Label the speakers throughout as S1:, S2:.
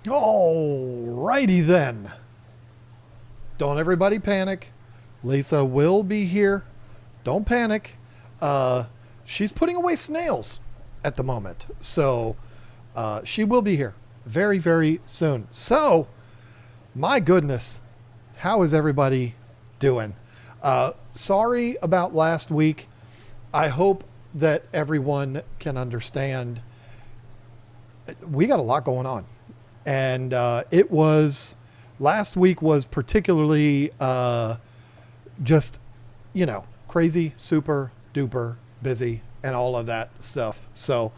S1: Alrighty then. Don't everybody panic. Lisa will be here. Don't panic. She's putting away snails at the moment. So she will be here very, very soon. So, my goodness, how is everybody doing? Sorry about last week. I hope that everyone can understand. We got a lot going on. And last week was particularly just, crazy, super duper busy and all of that stuff. So,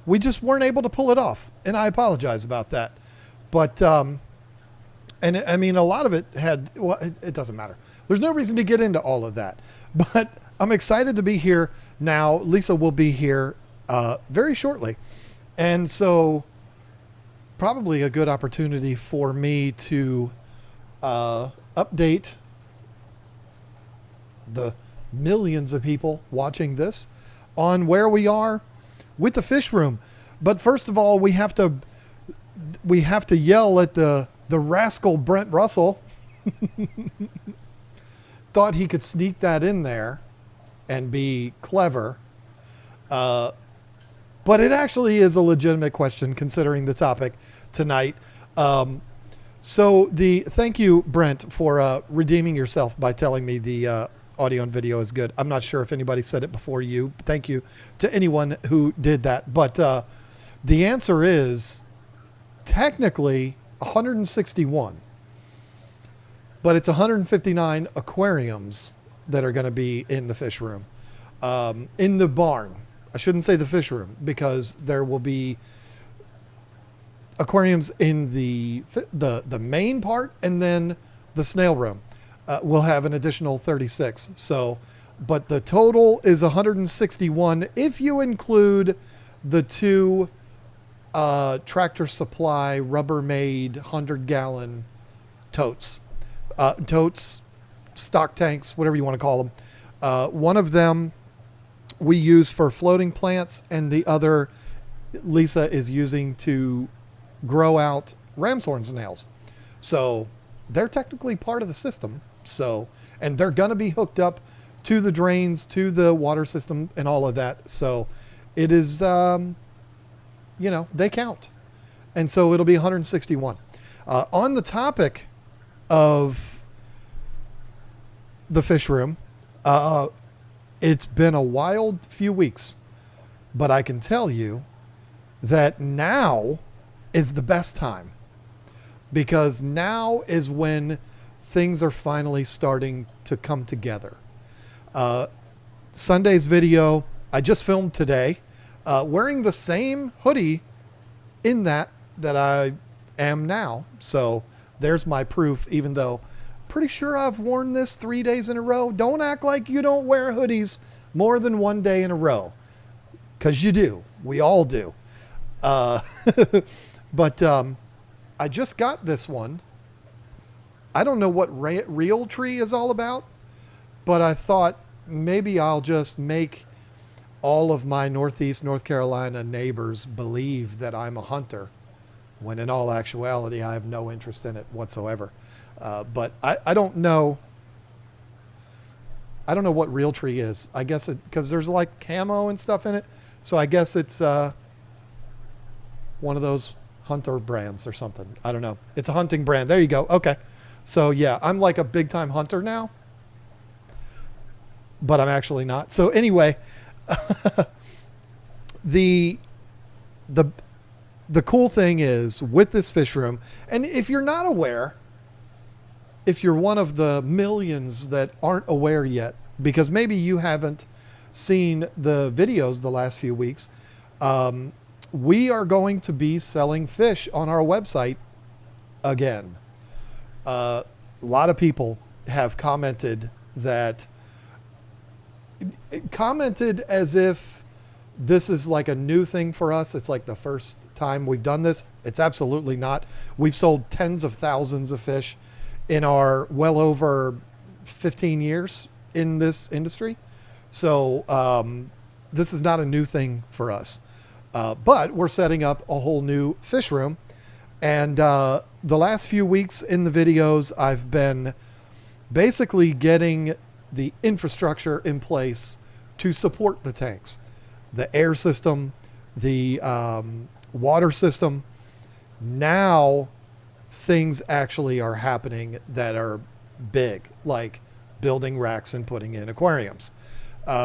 S1: we just weren't able to pull it off. And I apologize about that. But, and I mean, a lot of it it doesn't matter. There's no reason to get into all of that. But I'm excited to be here now. Lisa will be here very shortly. And so probably a good opportunity for me to update the millions of people watching this on where we are with the fish room. But first of all, we have to yell at the rascal Brent Russell. Thought he could sneak that in there and be clever. But it actually is a legitimate question considering the topic tonight. Thank you, Brent, for redeeming yourself by telling me the audio and video is good. I'm not sure if anybody said it before you. Thank you to anyone who did that. But the answer is technically 161. But it's 159 aquariums that are going to be in the fish room. In the barn. I shouldn't say the fish room because there will be aquariums in the main part, and then the snail room will have an additional 36. So, but the total is 161 if you include the two Tractor Supply Rubbermaid 100-gallon totes, stock tanks, whatever you want to call them. One of them we use for floating plants, and the other Lisa is using to grow out ram's horn snails. So they're technically part of the system. So, and they're going to be hooked up to the drains, to the water system and all of that. So it is, they count. And so it'll be 161. On the topic of the fish room, it's been a wild few weeks, but I can tell you that now is the best time, because now is when things are finally starting to come together. Sunday's video, I just filmed today, wearing the same hoodie in that I am now. So there's my proof, even though pretty sure I've worn this 3 days in a row. Don't act like you don't wear hoodies more than one day in a row, because you do. We all do. But I just got this one. I don't know what Real Tree is all about, but I thought maybe I'll just make all of my Northeast North Carolina neighbors believe that I'm a hunter, when in all actuality I have no interest in it whatsoever. But I don't know. I don't know what Real Tree is. I guess because there's like camo and stuff in it. So I guess it's one of those hunter brands or something. I don't know. It's a hunting brand. There you go. Okay. So yeah, I'm like a big time hunter now, but I'm actually not. So anyway, the cool thing is with this fish room, and if you're not aware, if you're one of the millions that aren't aware yet, because maybe you haven't seen the videos the last few weeks, we are going to be selling fish on our website again. A lot of people have commented as if this is like a new thing for us. It's like the first time we've done this. It's absolutely not. We've sold tens of thousands of fish in our well over 15 years in this industry. So this is not a new thing for us. But we're setting up a whole new fish room. And the last few weeks in the videos, I've been basically getting the infrastructure in place to support the tanks, the air system, the water system. Now things actually are happening that are big, like building racks and putting in aquariums,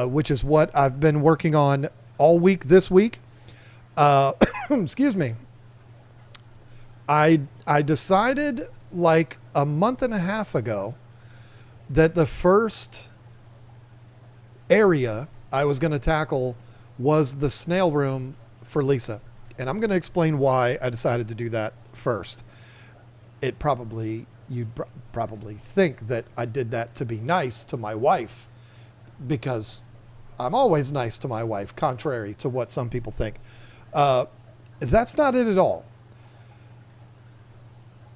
S1: which is what I've been working on all week this week. Excuse me. I decided like a month and a half ago that the first area I was going to tackle was the snail room for Lisa. And I'm going to explain why I decided to do that first. You'd probably think that I did that to be nice to my wife, because I'm always nice to my wife, contrary to what some people think. That's not it at all.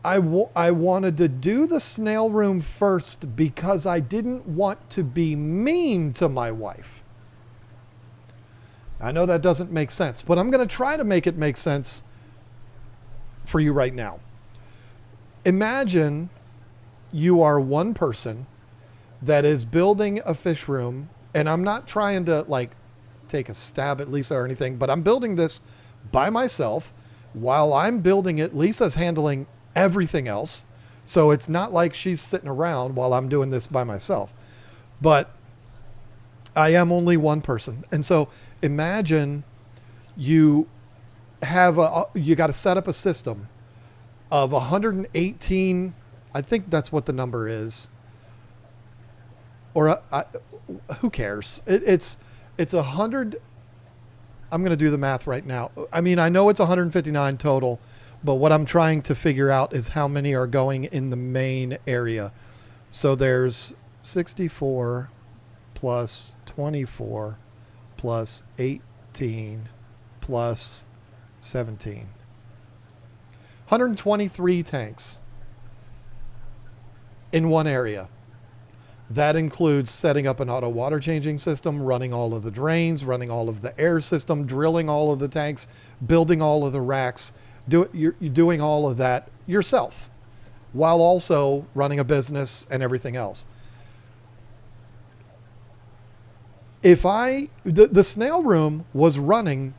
S1: I wanted to do the snail room first because I didn't want to be mean to my wife. I know that doesn't make sense, but I'm going to try to make it make sense for you right now. Imagine you are one person that is building a fish room, and I'm not trying to like take a stab at Lisa or anything, but I'm building this by myself. While I'm building it, Lisa's handling everything else. So it's not like she's sitting around while I'm doing this by myself, but I am only one person. And so imagine you have you got to set up a system of 118. I think that's what the number is. Or who cares? It's 100. I'm going to do the math right now. I mean, I know it's 159 total, but what I'm trying to figure out is how many are going in the main area. So there's 64 plus 24 plus 18 plus 17. 123 tanks in one area. That includes setting up an auto water changing system, running all of the drains, running all of the air system, drilling all of the tanks, building all of the racks. You're doing all of that yourself while also running a business and everything else. The snail room was running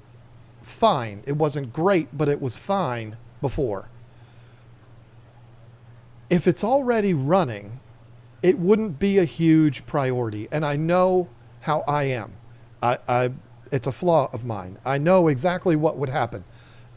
S1: fine. It wasn't great, but it was fine before. If it's already running, it wouldn't be a huge priority. And I know how I am. It's a flaw of mine. I know exactly what would happen.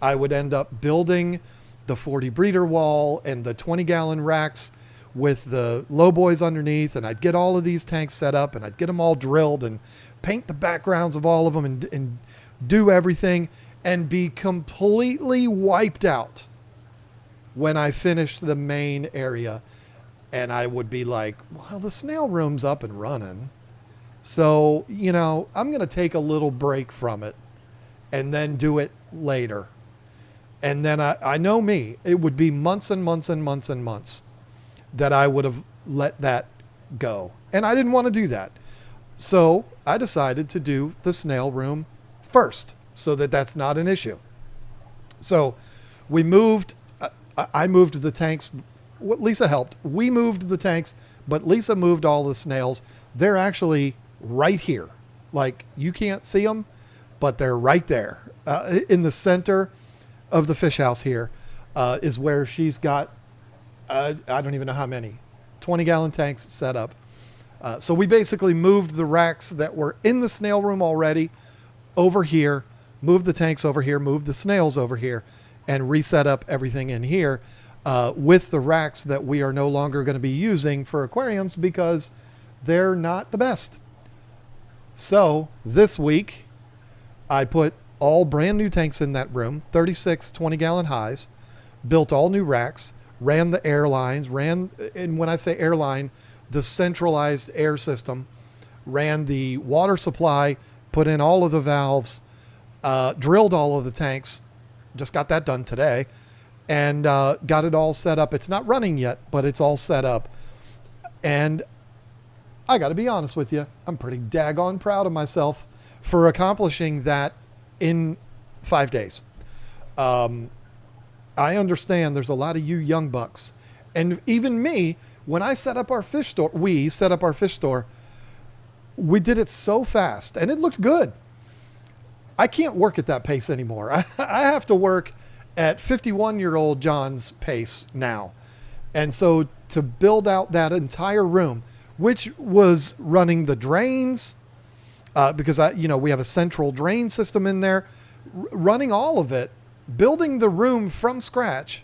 S1: I would end up building the 40 breeder wall and the 20-gallon racks with the low boys underneath, and I'd get all of these tanks set up, and I'd get them all drilled and paint the backgrounds of all of them and do everything, and be completely wiped out when I finished the main area. And I would be like, well, the snail room's up and running, so, you know, I'm going to take a little break from it and then do it later. And then I know me, it would be months and months and months and months that I would have let that go. And I didn't want to do that. So I decided to do the snail room first so that that's not an issue. So we moved, I moved the tanks. Lisa helped. We moved the tanks, but Lisa moved all the snails. They're actually right here. Like, you can't see them, but they're right there. In the center of the fish house here is where she's got, I don't even know how many, 20-gallon tanks set up. So we basically moved the racks that were in the snail room already over here, moved the tanks over here, moved the snails over here, and reset up everything in here with the racks that we are no longer going to be using for aquariums because they're not the best. So this week, I put all brand new tanks in that room, 36 20-gallon highs, built all new racks, ran the air lines, and when I say airline, the centralized air system, ran the water supply, put in all of the valves, drilled all of the tanks, just got that done today, and got it all set up. It's not running yet, but it's all set up. And I got to be honest with you, I'm pretty daggone proud of myself for accomplishing that in 5 days. I I understand there's a lot of you young bucks. And even me, when I set up our fish store, we did it so fast and it looked good. I can't work at that pace anymore. I have to work at 51-year-old John's pace now. And so to build out that entire room, which was running the drains, because we have a central drain system in there, running all of it, building the room from scratch,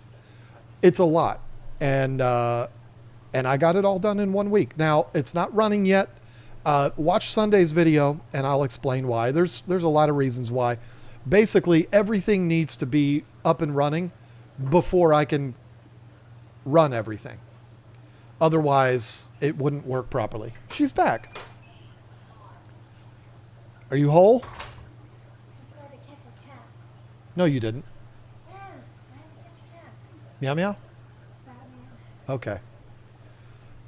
S1: it's a lot. And I got it all done in 1 week. Now it's not running yet. Watch Sunday's video and I'll explain why. There's a lot of reasons why. Basically, everything needs to be up and running before I can run everything. Otherwise, it wouldn't work properly. She's back. Are you whole?
S2: I tried to catch a cat.
S1: No, you didn't.
S2: Yes, I had to catch a cat.
S1: Meow meow?
S2: Batman.
S1: Okay.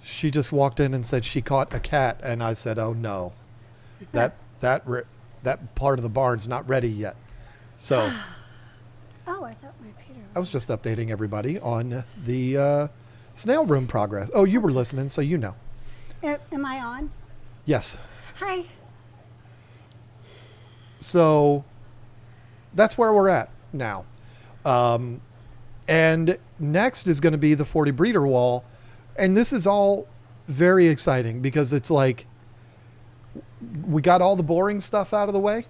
S1: She just walked in and said she caught a cat, and I said, "Oh no, that part of the barn's not ready yet." So.
S2: Oh, I thought my Peter was.
S1: I was just updating everybody on the snail room progress. Oh, you were listening, so you know.
S2: Am I on?
S1: Yes.
S2: Hi.
S1: So that's where we're at now. And next is going to be the 40 breeder wall. And this is all very exciting because it's like we got all the boring stuff out of the way.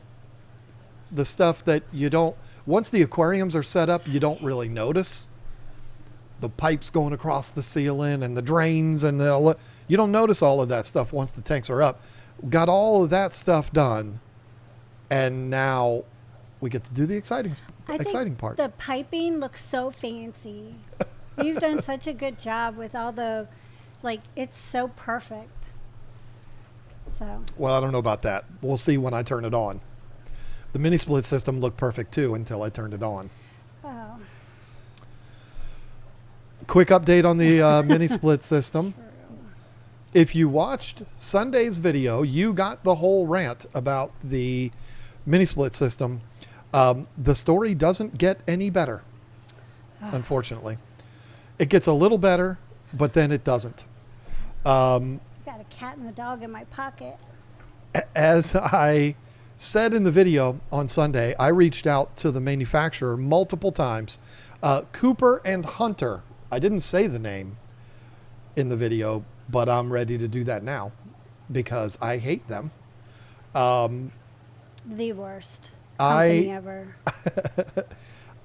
S1: The stuff that you don't, once the aquariums are set up, you don't really notice. The pipes going across the ceiling and the drains and you don't notice all of that stuff once the tanks are up. Got all of that stuff done. And now we get to do the exciting part.
S2: The piping looks so fancy. You've done such a good job with all the, it's so perfect. So.
S1: Well, I don't know about that. We'll see when I turn it on. The mini split system looked perfect too until I turned it on.
S2: Oh.
S1: Quick update on the mini split system. If you watched Sunday's video, you got the whole rant about the mini split system. The story doesn't get any better, unfortunately. It gets a little better, but then it doesn't.
S2: Got a cat and a dog in my pocket.
S1: As I said in the video on Sunday, I reached out to the manufacturer multiple times. Cooper and Hunter. I didn't say the name in the video, but I'm ready to do that now because I hate them.
S2: The worst company ever.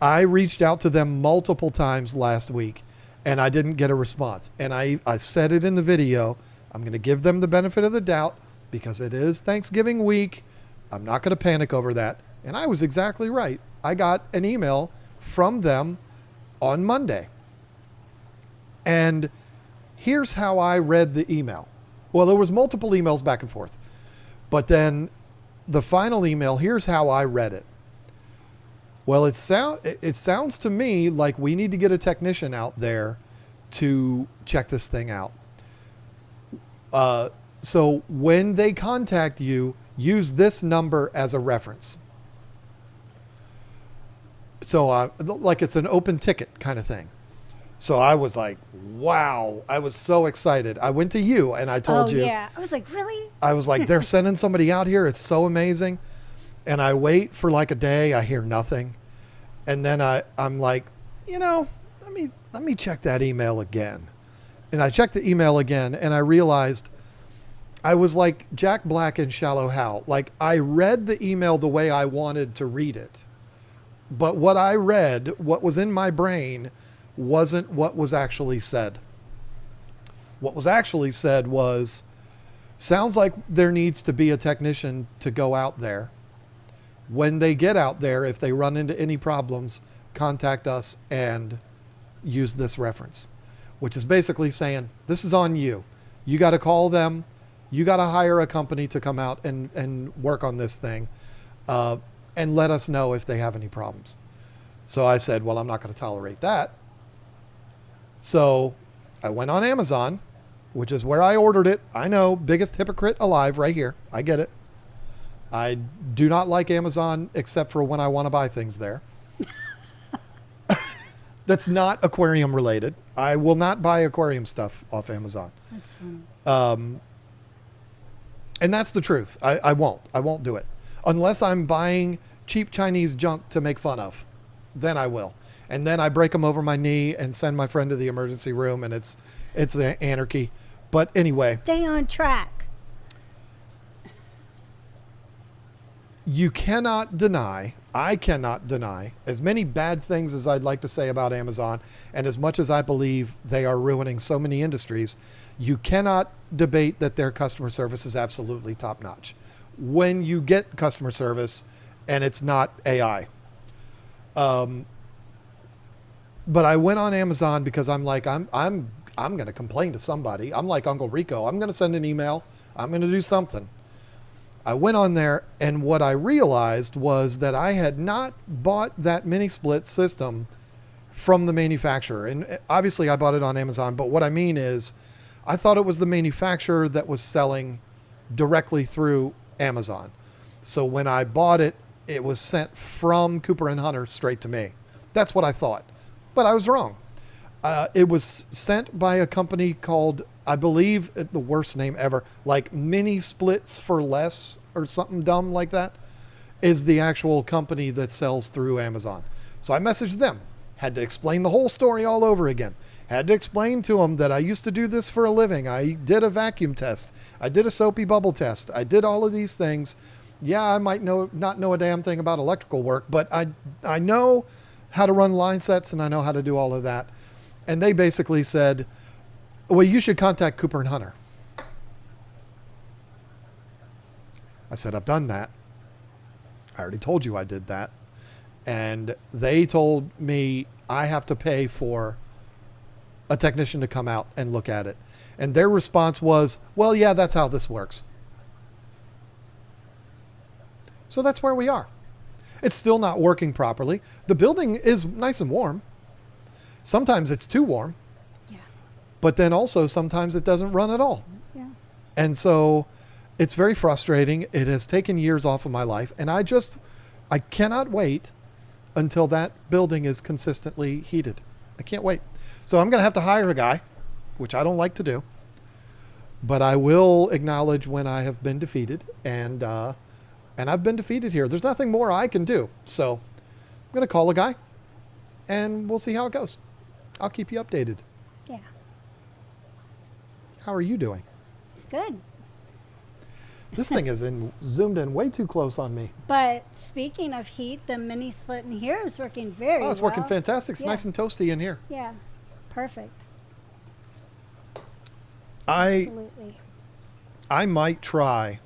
S1: I reached out to them multiple times last week and I didn't get a response. And I said it in the video. I'm going to give them the benefit of the doubt because it is Thanksgiving week. I'm not going to panic over that. And I was exactly right. I got an email from them on Monday. And here's how I read the email. Well, there was multiple emails back and forth. But then the final email, here's how I read it. Well, it sounds to me like we need to get a technician out there to check this thing out. So when they contact you, use this number as a reference. So like it's an open ticket kind of thing. So I was like, wow, I was so excited. I went to you and I told you.
S2: Oh, yeah. I was like, really?
S1: I was like, they're sending somebody out here. It's so amazing. And I wait for like a day. I hear nothing. And then I'm like, let me check that email again. And I checked the email again and I realized I was like Jack Black in Shallow Hal. Like I read the email the way I wanted to read it. But what I read, what was in my brain, wasn't what was actually said. What was actually said was, sounds like there needs to be a technician to go out there. When they get out there, if they run into any problems, contact us and use this reference, which is basically saying, this is on you. You got to call them. You got to hire a company to come out and work on this thing and let us know if they have any problems. So I said, well, I'm not going to tolerate that. So I went on Amazon, which is where I ordered it. I know, biggest hypocrite alive right here. I get it. I do not like Amazon except for when I want to buy things there. that's not aquarium related. I will not buy aquarium stuff off Amazon.
S2: That's funny.
S1: And that's the truth. I won't do it. Unless I'm buying cheap Chinese junk to make fun of, then I will. And then I break them over my knee and send my friend to the emergency room, and it's anarchy. But anyway.
S2: Stay on track.
S1: You cannot deny, I cannot deny, as many bad things as I'd like to say about Amazon, and as much as I believe they are ruining so many industries, you cannot debate that their customer service is absolutely top notch. When you get customer service and it's not AI. But I went on Amazon because I'm like, I'm going to complain to somebody. I'm like Uncle Rico. I'm going to send an email. I'm going to do something. I went on there, and what I realized was that I had not bought that mini split system from the manufacturer. And obviously I bought it on Amazon, but what I mean is I thought it was the manufacturer that was selling directly through Amazon. So when I bought it, it was sent from Cooper and Hunter straight to me. That's what I thought, but I was wrong. It was sent by a company called, I believe, the worst name ever, like Mini Splits for Less or something dumb like that, is the actual company that sells through Amazon. So I messaged them, had to explain the whole story all over again. Had to explain to them that I used to do this for a living. I did a vacuum test. I did a soapy bubble test. I did all of these things. Yeah, I might not know a damn thing about electrical work, but I know how to run line sets, and I know how to do all of that. And they basically said, well, you should contact Cooper and Hunter. I said, I've done that. I already told you I did that. And they told me I have to pay for a technician to come out and look at it. And their response was, well, yeah, that's how this works. So that's where we are. It's still not working properly. The building is nice and warm. Sometimes it's too warm.
S2: Yeah.
S1: But then also sometimes it doesn't run at all.
S2: Yeah.
S1: And so it's very frustrating. It has taken years off of my life. And I cannot wait until that building is consistently heated. I can't wait. So I'm going to have to hire a guy, which I don't like to do. But I will acknowledge when I have been defeated. And I've been defeated here. There's nothing more I can do. So I'm going to call a guy, and we'll see how it goes. I'll keep you updated.
S2: Yeah.
S1: How are you doing?
S2: Good.
S1: This thing is zoomed in way too close on me.
S2: But speaking of heat, the mini split in here is working very well.
S1: Oh, it's working fantastic. It's nice and toasty in here.
S2: Yeah. Perfect.
S1: I
S2: Absolutely.
S1: might try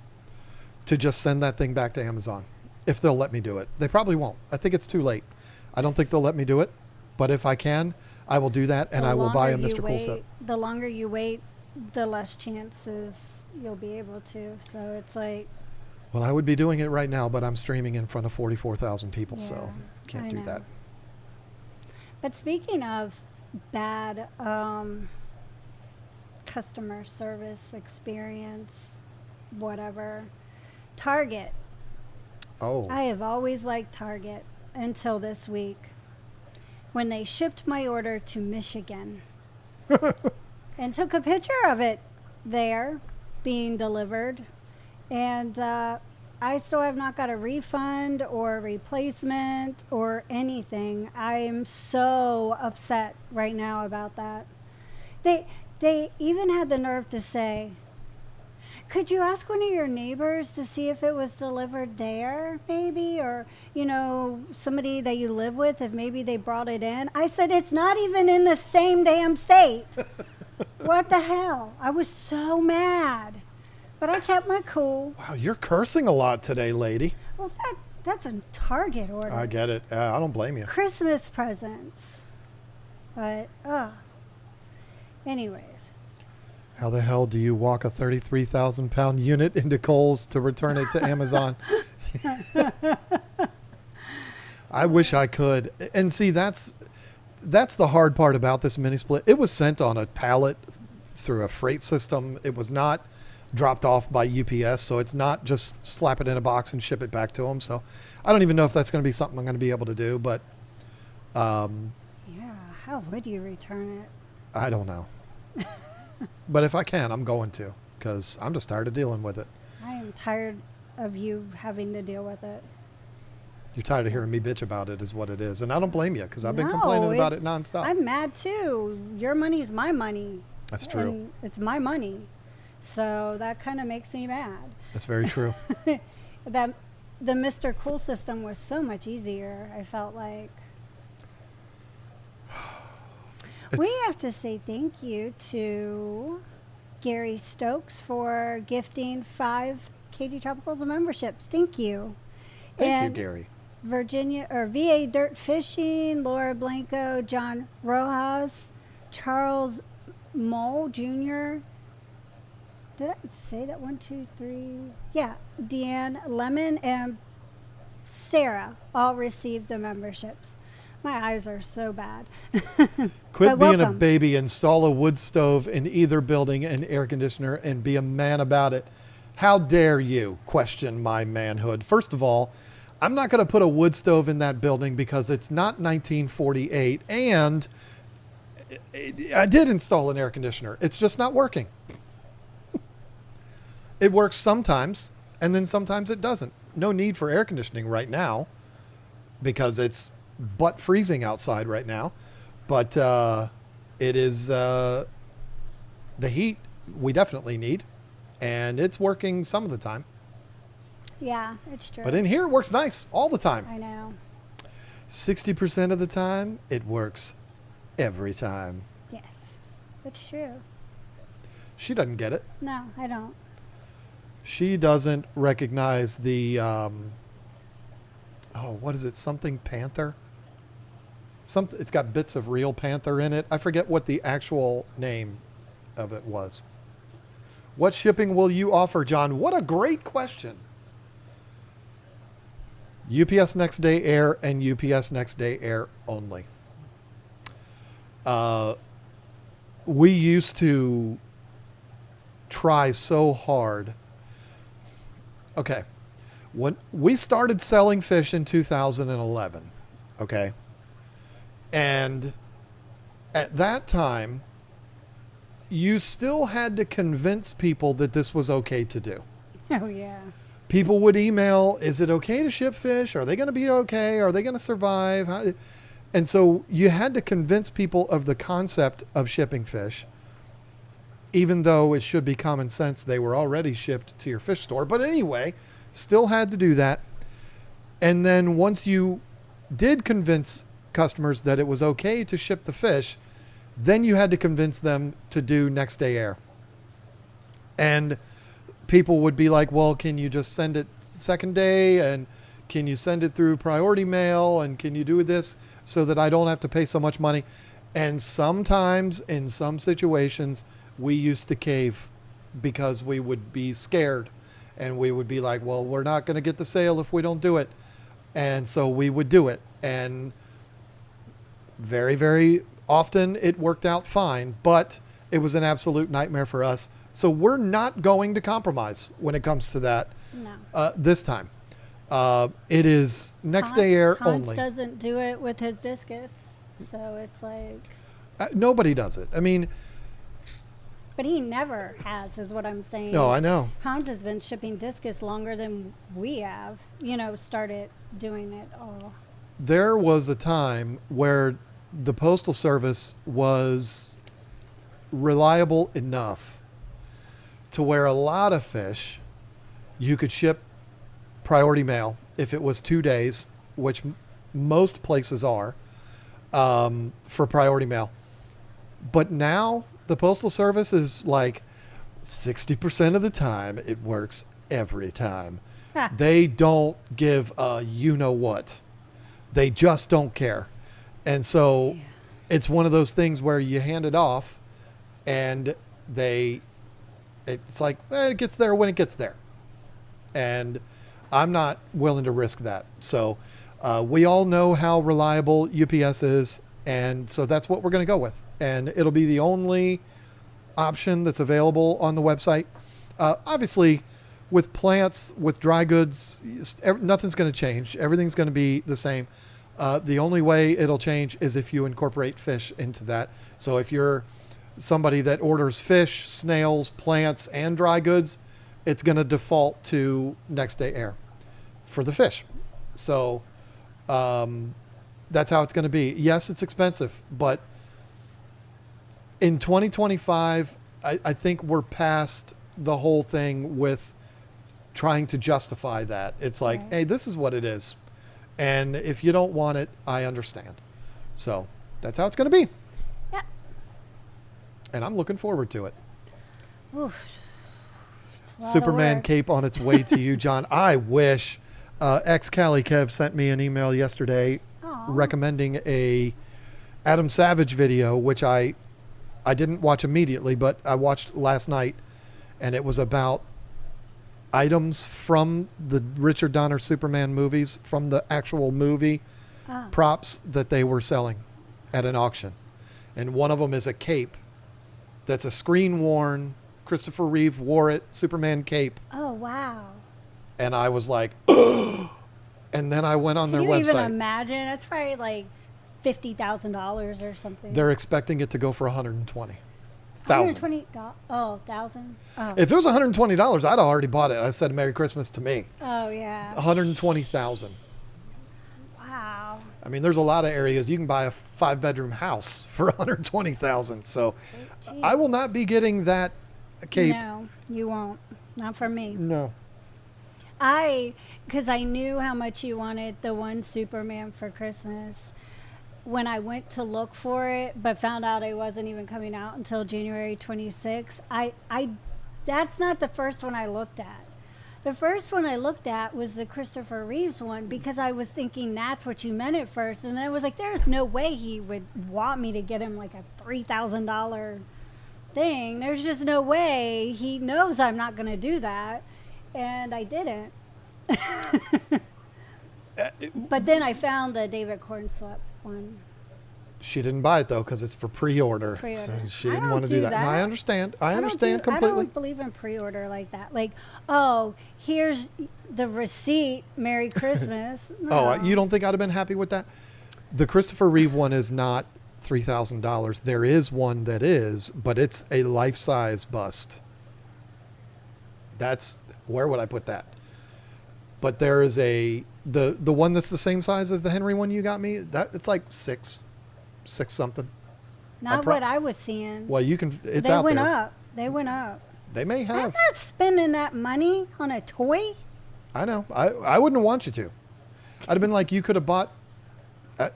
S1: to just send that thing back to Amazon if they'll let me do it. They probably won't. I think it's too late. I don't think they'll let me do it. But if I can, I will do that, and I will buy a Mr. Cool set.
S2: The longer you wait, the less chances you'll be able to. So it's like...
S1: Well, I would be doing it right now, but I'm streaming in front of 44,000 people, so can't do that.
S2: But speaking of bad customer service experience, whatever, Target.
S1: Oh.
S2: I have always liked Target until this week when they shipped my order to Michigan and took a picture of it there being delivered. And I still have not got a refund or replacement or anything. I am so upset right now about that. They even had the nerve to say, could you ask one of your neighbors to see if it was delivered there, maybe? Or, somebody that you live with, if maybe they brought it in. I said, it's not even in the same damn state. What the hell? I was so mad. But I kept my cool.
S1: Wow, you're cursing a lot today, lady.
S2: Well, that's a Target order.
S1: I get it. I don't blame you.
S2: Christmas presents. But, anyways.
S1: How the hell do you walk a 33,000-pound unit into Kohl's to return it to Amazon? I wish I could. And see, that's the hard part about this mini split. It was sent on a pallet through a freight system. It was not dropped off by UPS, so it's not just slap it in a box and ship it back to them. So I don't even know if that's going to be something I'm going to be able to do, but
S2: How would you return it?
S1: I don't know. But if I can, I'm going to, because I'm just tired of dealing with it.
S2: I am tired of you having to deal with it.
S1: You're tired of hearing me bitch about it is what it is. And I don't blame you, because I've been
S2: No,
S1: complaining about it nonstop.
S2: I'm mad too. Your money is my money.
S1: That's true.
S2: And it's my money. So that kind of makes me mad.
S1: That's very true.
S2: That the Mr. Cool system was so much easier, I felt like. We have to say thank you to Gary Stokes for gifting 5 KG Tropicals of memberships. Thank you.
S1: Thank you, Gary.
S2: Virginia or VA Dirt Fishing, Laura Blanco, John Rojas, Charles Mole Jr. Did I say that? 1, 2, 3. Yeah, Deanne Lemon and Sarah all received the memberships. My eyes are so bad.
S1: Quit being a
S2: welcome.
S1: baby. Install a wood stove in either building and air conditioner and be a man about it. How dare you question my manhood? First of all, I'm not going to put a wood stove in that building because it's not 1948. And I did install an air conditioner. It's just not working. It works sometimes, and then sometimes it doesn't. No need for air conditioning right now because it's butt freezing outside right now. But it is the heat we definitely need, and it's working some of the time.
S2: Yeah, it's true.
S1: But in here, it works nice all the time.
S2: I know.
S1: 60% of the time, it works every time.
S2: Yes, it's true.
S1: She doesn't get it.
S2: No, I don't.
S1: She doesn't recognize the, what is it? Something panther? It's got bits of real panther in it. I forget what the actual name of it was. What shipping will you offer, John? What a great question. UPS next day air and UPS next day air only. We used to try so hard. Okay. When we started selling fish in 2011, okay? And at that time, you still had to convince people that this was okay to do.
S2: Oh, yeah.
S1: People would email, is it okay to ship fish? Are they going to be okay? Are they going to survive? And so you had to convince people of the concept of shipping fish, even though it should be common sense. They were already shipped to your fish store. But anyway, still had to do that. And then once you did convince customers that it was okay to ship the fish, then you had to convince them to do next day air. And people would be like, well, can you just send it second day? And can you send it through priority mail? And can you do this so that I don't have to pay so much money? And sometimes in some situations, we used to cave because we would be scared. And we would be like, well, we're not going to get the sale if we don't do it. And so we would do it. And very, very often it worked out fine, but it was an absolute nightmare for us. So we're not going to compromise when it comes to that.
S2: No.
S1: This time. It is next day air
S2: Hans
S1: only.
S2: doesn't do it with his discus, so it's like...
S1: Nobody does it. I mean...
S2: But he never has, is what I'm saying.
S1: No, I know.
S2: Hans has been shipping discus longer than we have, started doing it all.
S1: There was a time where the Postal Service was reliable enough to where a lot of fish you could ship priority mail if it was 2 days, which most places are, for priority mail. But now the Postal Service is like 60% of the time it works every time.
S2: Ha.
S1: They don't give a you-know-what. They just don't care. And so it's one of those things where you hand it off and it's like, it gets there when it gets there. And I'm not willing to risk that. So we all know how reliable UPS is. And so that's what we're going to go with. And it'll be the only option that's available on the website. Obviously, with plants, with dry goods, nothing's going to change. Everything's going to be the same. The only way it'll change is if you incorporate fish into that. So if you're somebody that orders fish, snails, plants, and dry goods, it's going to default to next day air for the fish. So that's how it's going to be. Yes, it's expensive, but in 2025, I think we're past the whole thing with trying to justify that. It's like,
S2: Right.
S1: hey, this is what it is. And if you don't want it, I understand. So that's how it's going to be.
S2: Yeah.
S1: And I'm looking forward to it.
S2: Oof. It's a lot of
S1: Superman
S2: work.
S1: cape on its way to you, John. I wish. Cali Kev sent me an email yesterday
S2: Aw.
S1: recommending a Adam Savage video, which I didn't watch immediately, but I watched last night, and it was about items from the Richard Donner Superman movies, from the actual movie,
S2: Ah.
S1: props that they were selling at an auction. And one of them is a cape that's a screen-worn, Christopher Reeve wore it, Superman cape.
S2: Oh, wow.
S1: And I was like, and then I went on
S2: Can
S1: their
S2: you even
S1: website.
S2: imagine? That's probably like $50,000 or something.
S1: They're expecting it to go for $120,000.
S2: $120. Oh, thousand. Oh.
S1: If it was $120, I'd already bought it. I said Merry Christmas to me.
S2: Oh yeah.
S1: $120,000.
S2: Wow.
S1: I mean, there's a lot of areas you can buy a 5-bedroom house for $120,000. So
S2: Jeez.
S1: I will not be getting that cape.
S2: No, you won't. Not for me.
S1: No.
S2: Because I knew how much you wanted the one Superman for Christmas. When I went to look for it, but found out it wasn't even coming out until January 26th, that's not the first one I looked at. The first one I looked at was the Christopher Reeves one because I was thinking that's what you meant at first. And I was like, there's no way he would want me to get him like a $3,000 thing. There's just no way. He knows I'm not going to do that. And I didn't. But then I found the David Cornswept one.
S1: She didn't buy it, though, because it's for pre-order.
S2: Pre-order.
S1: So she
S2: I
S1: didn't
S2: don't
S1: want to do
S2: do
S1: that.
S2: that.
S1: And I understand. I
S2: don't
S1: understand
S2: do-
S1: completely.
S2: I don't believe in pre-order like that. Like, oh, here's the receipt. Merry Christmas.
S1: Oh,
S2: No.
S1: you don't think I'd have been happy with that? The Christopher Reeve one is not $3,000. There is one that is, but it's a life-size bust. Where would I put that? But there is the one that's the same size as the Henry one you got me. It's like six something.
S2: Not what I was seeing.
S1: Well, you can. It's
S2: they
S1: out
S2: went
S1: there.
S2: up. They went up.
S1: They may
S2: I'm
S1: have.
S2: not spending that money on a toy.
S1: I know. I wouldn't want you to. I'd have been like, you could have bought.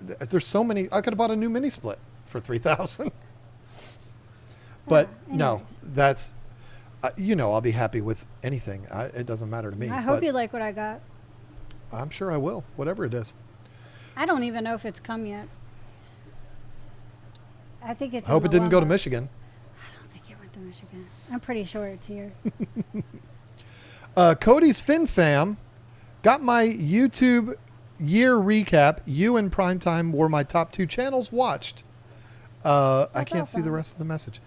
S1: There's so many. I could have bought a new mini split for $3,000. But no,
S2: anyways.
S1: that's. I'll be happy with anything. It doesn't matter to me.
S2: I hope
S1: but
S2: you like what I got.
S1: I'm sure I will. Whatever it is.
S2: I don't even know if it's come yet. I think it's.
S1: I hope
S2: in
S1: it didn't go to
S2: Walmart.
S1: Michigan.
S2: I don't think it went to Michigan. I'm pretty sure it's here.
S1: Cody's Fin Fam got my YouTube year recap. You and Primetime were my top 2 channels watched. I can't see the
S2: awesome.
S1: rest of the message.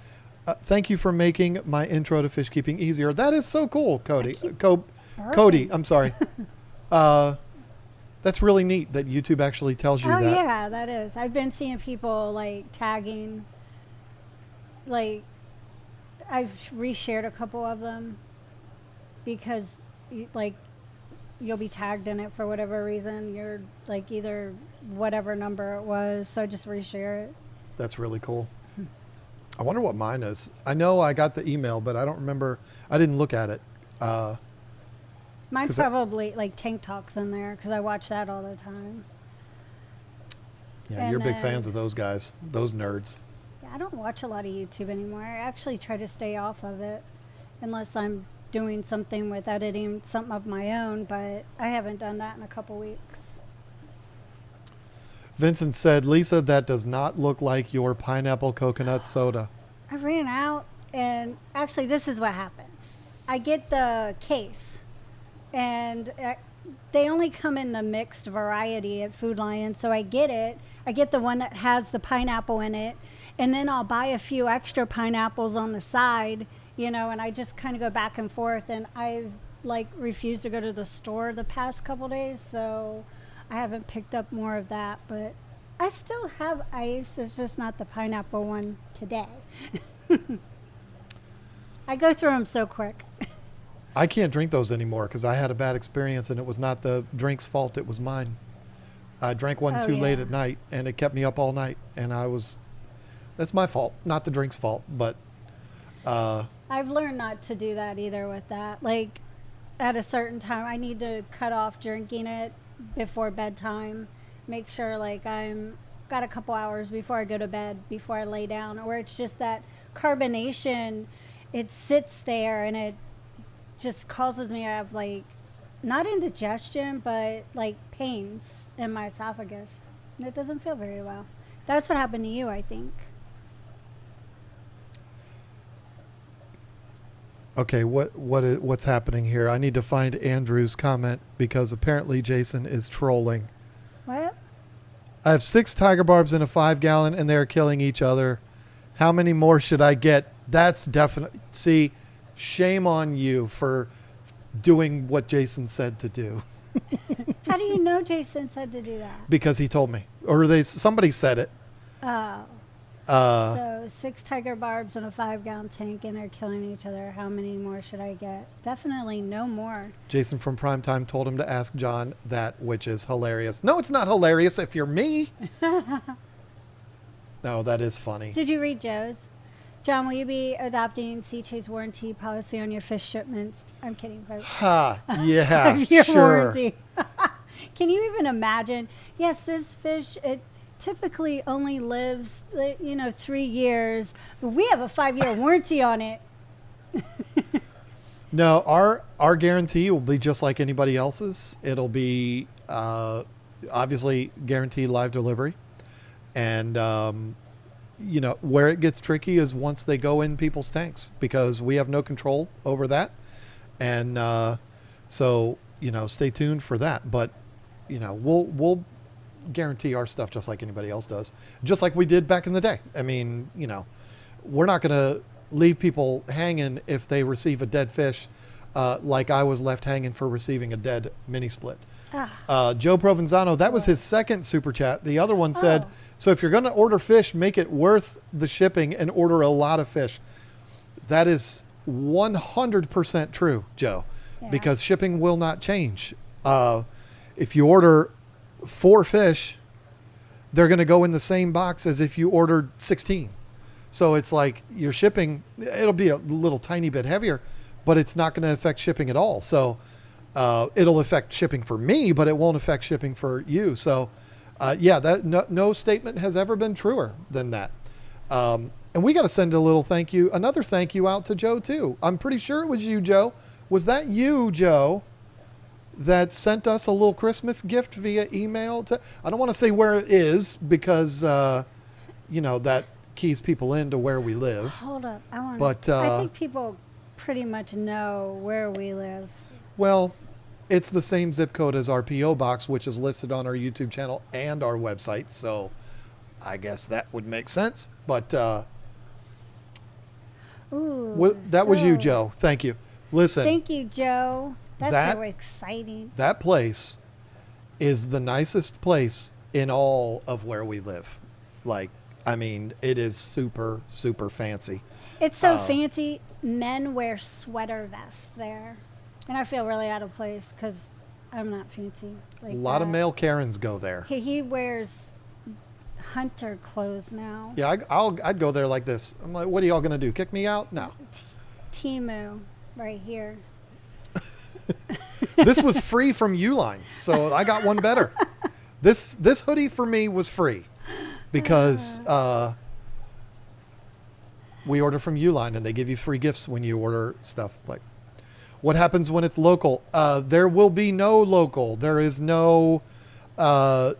S1: Thank you for making my intro to fish keeping easier. That is so cool, Cody. Cody, I'm sorry. That's really neat that YouTube actually tells you
S2: Oh
S1: that.
S2: yeah, that is. I've been seeing people like tagging. Like, I've reshared a couple of them because, you'll be tagged in it for whatever reason. You're like either whatever number it was, so just reshare it.
S1: That's really cool. I wonder what mine is. I know I got the email, but I don't remember. I didn't look at it.
S2: Mine's
S1: 'Cause I-
S2: probably like Tank Talks in there because I watch that all the time.
S1: Yeah,
S2: And
S1: you're big
S2: then-
S1: fans of those guys, those nerds.
S2: Yeah, I don't watch a lot of YouTube anymore. I actually try to stay off of it unless I'm doing something with editing something of my own, but I haven't done that in a couple weeks.
S1: Vincent said, Lisa, that does not look like your pineapple coconut soda.
S2: I ran out, and actually, this is what happened. I get the case, and they only come in the mixed variety at Food Lion, so I get it. I get the one that has the pineapple in it, and then I'll buy a few extra pineapples on the side, and I just kind of go back and forth, and I've refused to go to the store the past couple days, so I haven't picked up more of that, but I still have ice. It's just not the pineapple one today. I go through them so quick.
S1: I can't drink those anymore because I had a bad experience, and it was not the drink's fault. It was mine. I drank one too late at night, and it kept me up all night. And that's my fault, not the drink's fault. But
S2: I've learned not to do that either with that. Like, at a certain time, I need to cut off drinking it before bedtime. Make sure, like, got a couple hours before I go to bed, before I lay down. Or it's just that carbonation, it sits there, and it just causes me to have, like, not indigestion, but, like, pains in my esophagus. And it doesn't feel very well. That's what happened to you, I think.
S1: okay, what's happening here? I need to find Andrew's comment because apparently Jason is trolling.
S2: What?
S1: I have 6 tiger barbs in a 5-gallon, and they're killing each other. How many more should I get? That's definitely... See, shame on you for doing what Jason said to do.
S2: How do you know Jason said to do that?
S1: Because he told me. Or somebody said it.
S2: Oh.
S1: Uh,
S2: So 6 tiger barbs in a 5-gallon tank, and they're killing each other. How many more should I get? Definitely no more.
S1: Jason from Primetime told him to ask John that, which is hilarious. No, it's not hilarious if you're me. No, that is funny.
S2: Did you read Joe's? John, will you be adopting CH's warranty policy on your fish shipments? I'm kidding, folks.
S1: Ha, yeah,
S2: 5-year
S1: sure.
S2: warranty. Can you even imagine? Yes, this fish, it typically only lives, 3 years. But we have a 5-year warranty on it.
S1: No, our guarantee will be just like anybody else's. It'll be obviously guaranteed live delivery. And, where it gets tricky is once they go in people's tanks because we have no control over that. And so, stay tuned for that. But, we'll guarantee our stuff just like anybody else does, just like we did back in the day. I mean, we're not going to leave people hanging if they receive a dead fish, like I was left hanging for receiving a dead mini split. Joe Provenzano, that was his second super chat. The other one said, so if you're going to order fish, make it worth the shipping and order a lot of fish. That is 100% true, Joe, because shipping will not change. If you order 4 fish, they're going to go in the same box as if you ordered 16. So it's like your shipping, it'll be a little tiny bit heavier, but it's not going to affect shipping at all. So it'll affect shipping for me, but it won't affect shipping for you. So that no statement has ever been truer than that. And we got to send another thank you out to Joe too. I'm pretty sure it was you, Joe. Was that you, Joe, that sent us a little Christmas gift via email? I don't want to say where it is because, that keys people into where we live.
S2: Hold up. I think people pretty much know where we live.
S1: Well, it's the same zip code as our P.O. box, which is listed on our YouTube channel and our website. So I guess that would make sense. But that was you, Joe. Thank you. Listen.
S2: Thank you, Joe. That's so exciting.
S1: That place is the nicest place in all of where we live. It is super, super fancy.
S2: It's so fancy. Men wear sweater vests there. And I feel really out of place because I'm not fancy. A
S1: lot of male Karens go there.
S2: He wears hunter clothes now.
S1: Yeah, I'd go there like this. I'm like, what are y'all going to do? Kick me out? No.
S2: Timu right here.
S1: This was free from Uline, so I got one better. This hoodie for me was free because we order from Uline and they give you free gifts when you order stuff. Like, what happens when it's local? There will be no local. There is no. We're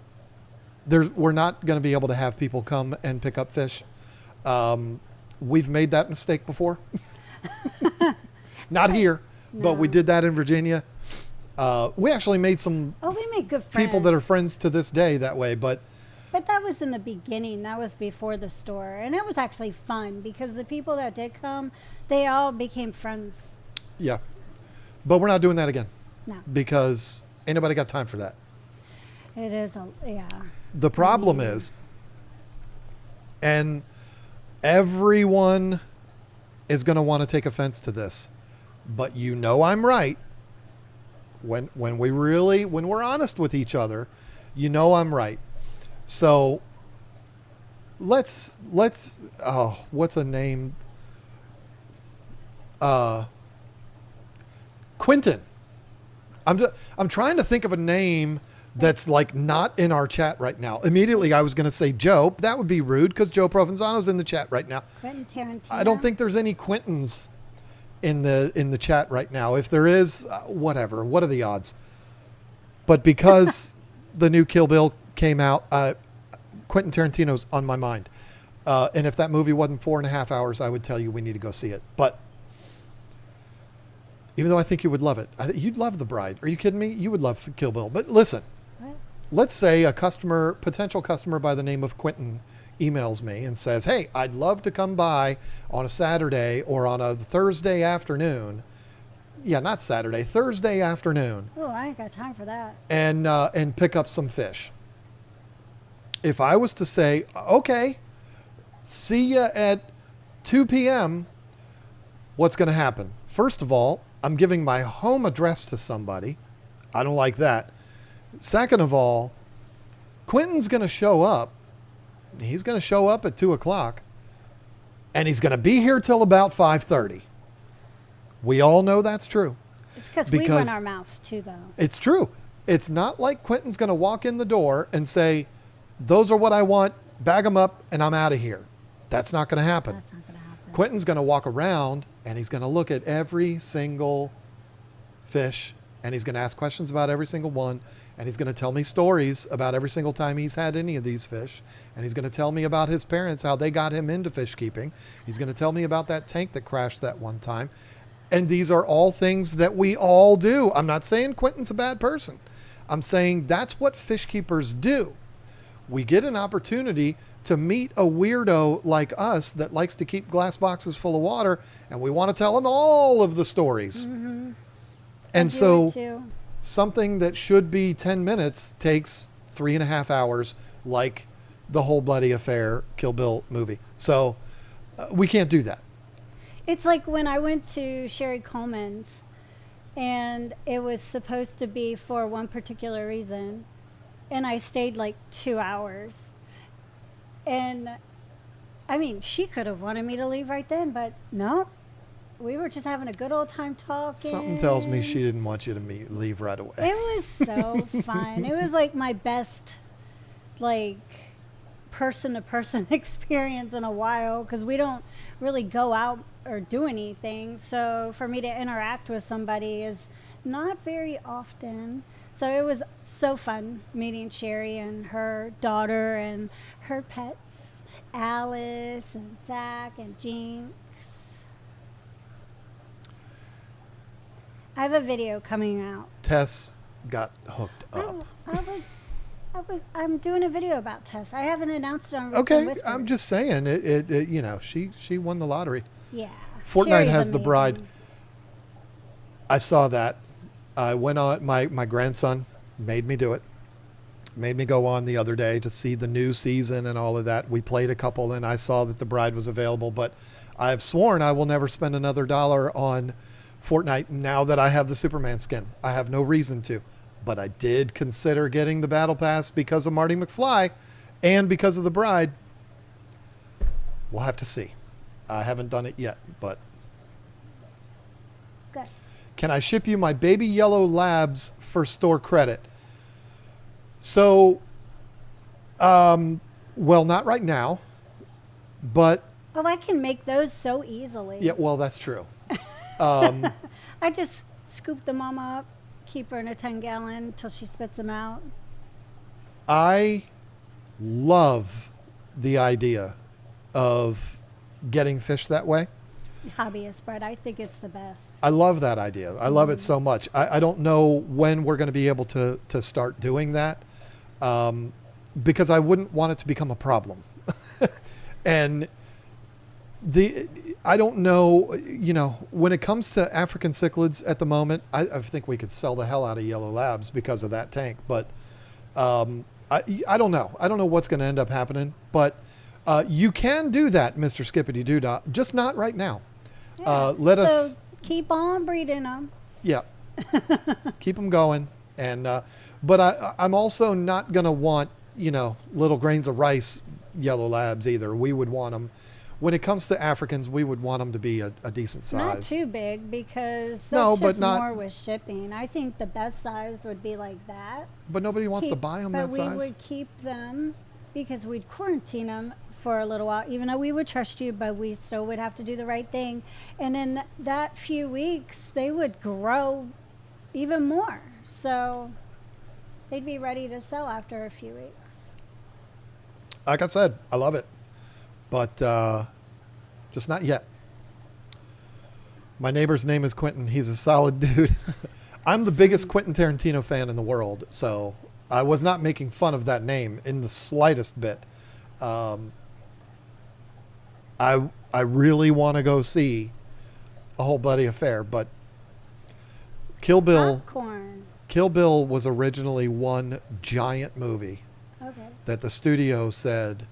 S1: not going to be able to have people come and pick up fish. We've made that mistake before. Not here, but we did that in Virginia. We actually made some.
S2: We made good friends.
S1: People that are friends to this day that way, but
S2: that was in the beginning. That was before the store, and it was actually fun because the people that did come, they all became friends.
S1: Yeah. But we're not doing that again.
S2: No.
S1: Because ain't nobody got time for that.
S2: It is yeah.
S1: The problem is, and everyone is going to want to take offense to this, but you know I'm right. When we're honest with each other, you know I'm right. So let's what's a name? Quentin. I'm trying to think of a name that's like not in our chat right now. Immediately I was going to say Joe, but that would be rude because Joe Provenzano's in the chat right now.
S2: Quentin Tarantino.
S1: I don't think there's any Quentins in the chat right now. If there is, whatever. What are the odds? But because the new Kill Bill came out, Quentin Tarantino's on my mind. And if that movie wasn't 4.5 hours, I would tell you we need to go see it. But even though I think you would love it, you'd love The Bride. Are you kidding me? You would love Kill Bill. But listen,
S2: What?
S1: let's say a potential customer by the name of Quentin emails me and says, hey, I'd love to come by on a Saturday or on a Thursday afternoon. Yeah, not Saturday, Thursday afternoon.
S2: Oh, I ain't got time for that.
S1: And pick up some fish. If I was to say, okay, see you at 2 p.m., what's going to happen? First of all, I'm giving my home address to somebody. I don't like that. Second of all, Quentin's going to show up. He's going to show up at 2 o'clock, and he's going to be here till about 5:30. We all know that's true.
S2: It's because we run our mouths too, though.
S1: It's true. It's not like Quentin's going to walk in the door and say, those are what I want, bag them up, and I'm out of here. That's not going to happen.
S2: That's not going to happen.
S1: Quentin's going to walk around, and he's going to look at every single fish, and he's going to ask questions about every single one, and he's going to tell me stories about every single time he's had any of these fish, and he's going to tell me about his parents, how they got him into fish keeping. He's going to tell me about that tank that crashed that one time. And these are all things that we all do. I'm not saying Quentin's a bad person. I'm saying that's what fish keepers do. We get an opportunity to meet a weirdo like us that likes to keep glass boxes full of water, and we want to tell him all of the stories.
S2: Mm-hmm.
S1: And so something that should be 10 minutes takes 3.5 hours, like the Whole Bloody Affair Kill Bill movie. So we can't do that.
S2: It's like when I went to Sherry Coleman's, and it was supposed to be for one particular reason, and I stayed like 2 hours. And I mean, she could have wanted me to leave right then, but no. We were just having a good old time talking.
S1: Something tells me she didn't want you to leave right away.
S2: It was so fun. It was like my best, like, person-to-person experience in a while, because we don't really go out or do anything. So for me to interact with somebody is not very often. So it was so fun meeting Sherry and her daughter and her pets, Alice and Zach and Jinx. I have a video coming out.
S1: Tess got hooked up.
S2: I'm doing a video about Tess. I haven't announced it on
S1: Okay,
S2: N Whiskers.
S1: I'm just saying it you know, she won the lottery.
S2: Yeah.
S1: Fortnite
S2: Sherry's
S1: has the
S2: amazing.
S1: bride. I saw that. I went on, my grandson made me do it. Made me go on the other day to see the new season and all of that. We played a couple and I saw that the bride was available, but I've sworn I will never spend another dollar on Fortnite now that I have the Superman skin. I have no reason to, but I did consider getting the battle pass because of Marty McFly and because of the bride. We'll have to see. I haven't done it yet, but
S2: Good.
S1: can I ship you my baby yellow labs for store credit? So, well, not right now, but
S2: Oh, I can make those so easily.
S1: yeah, well, that's true.
S2: I just scoop the mama up, keep her in a 10-gallon until she spits them out.
S1: I love the idea of getting fish that way.
S2: Hobbyist bread. I think it's the best.
S1: I love that idea. I love it so much. I don't know when we're going to be able to start doing that, because I wouldn't want it to become a problem. And I don't know, you know, when it comes to African cichlids at the moment, I think we could sell the hell out of yellow labs because of that tank. But I don't know. I don't know what's going to end up happening, but you can do that, Mr. Skippity Doodah. Just not right now.
S2: Yeah.
S1: Let
S2: so
S1: us.
S2: keep on breeding them.
S1: Yeah. Keep them going. And but I'm also not going to want, little grains of rice yellow labs either. We would want them. When it comes to Africans, we would want them to be a decent size.
S2: Not too big because
S1: No,
S2: that's
S1: but
S2: just
S1: not-
S2: more with shipping. I think the best size would be like that.
S1: But nobody wants to buy them that
S2: But
S1: size.
S2: we would keep them because we'd quarantine them for a little while, even though we would trust you, but we still would have to do the right thing. And in that few weeks, they would grow even more. So they'd be ready to sell after a few weeks.
S1: Like I said, I love it. But just not yet. My neighbor's name is Quentin. He's a solid dude. I'm the biggest Quentin Tarantino fan in the world, so I was not making fun of that name in the slightest bit. I really want to go see A Whole Bloody Affair, but Kill Bill was originally one giant movie
S2: Okay.
S1: that the studio said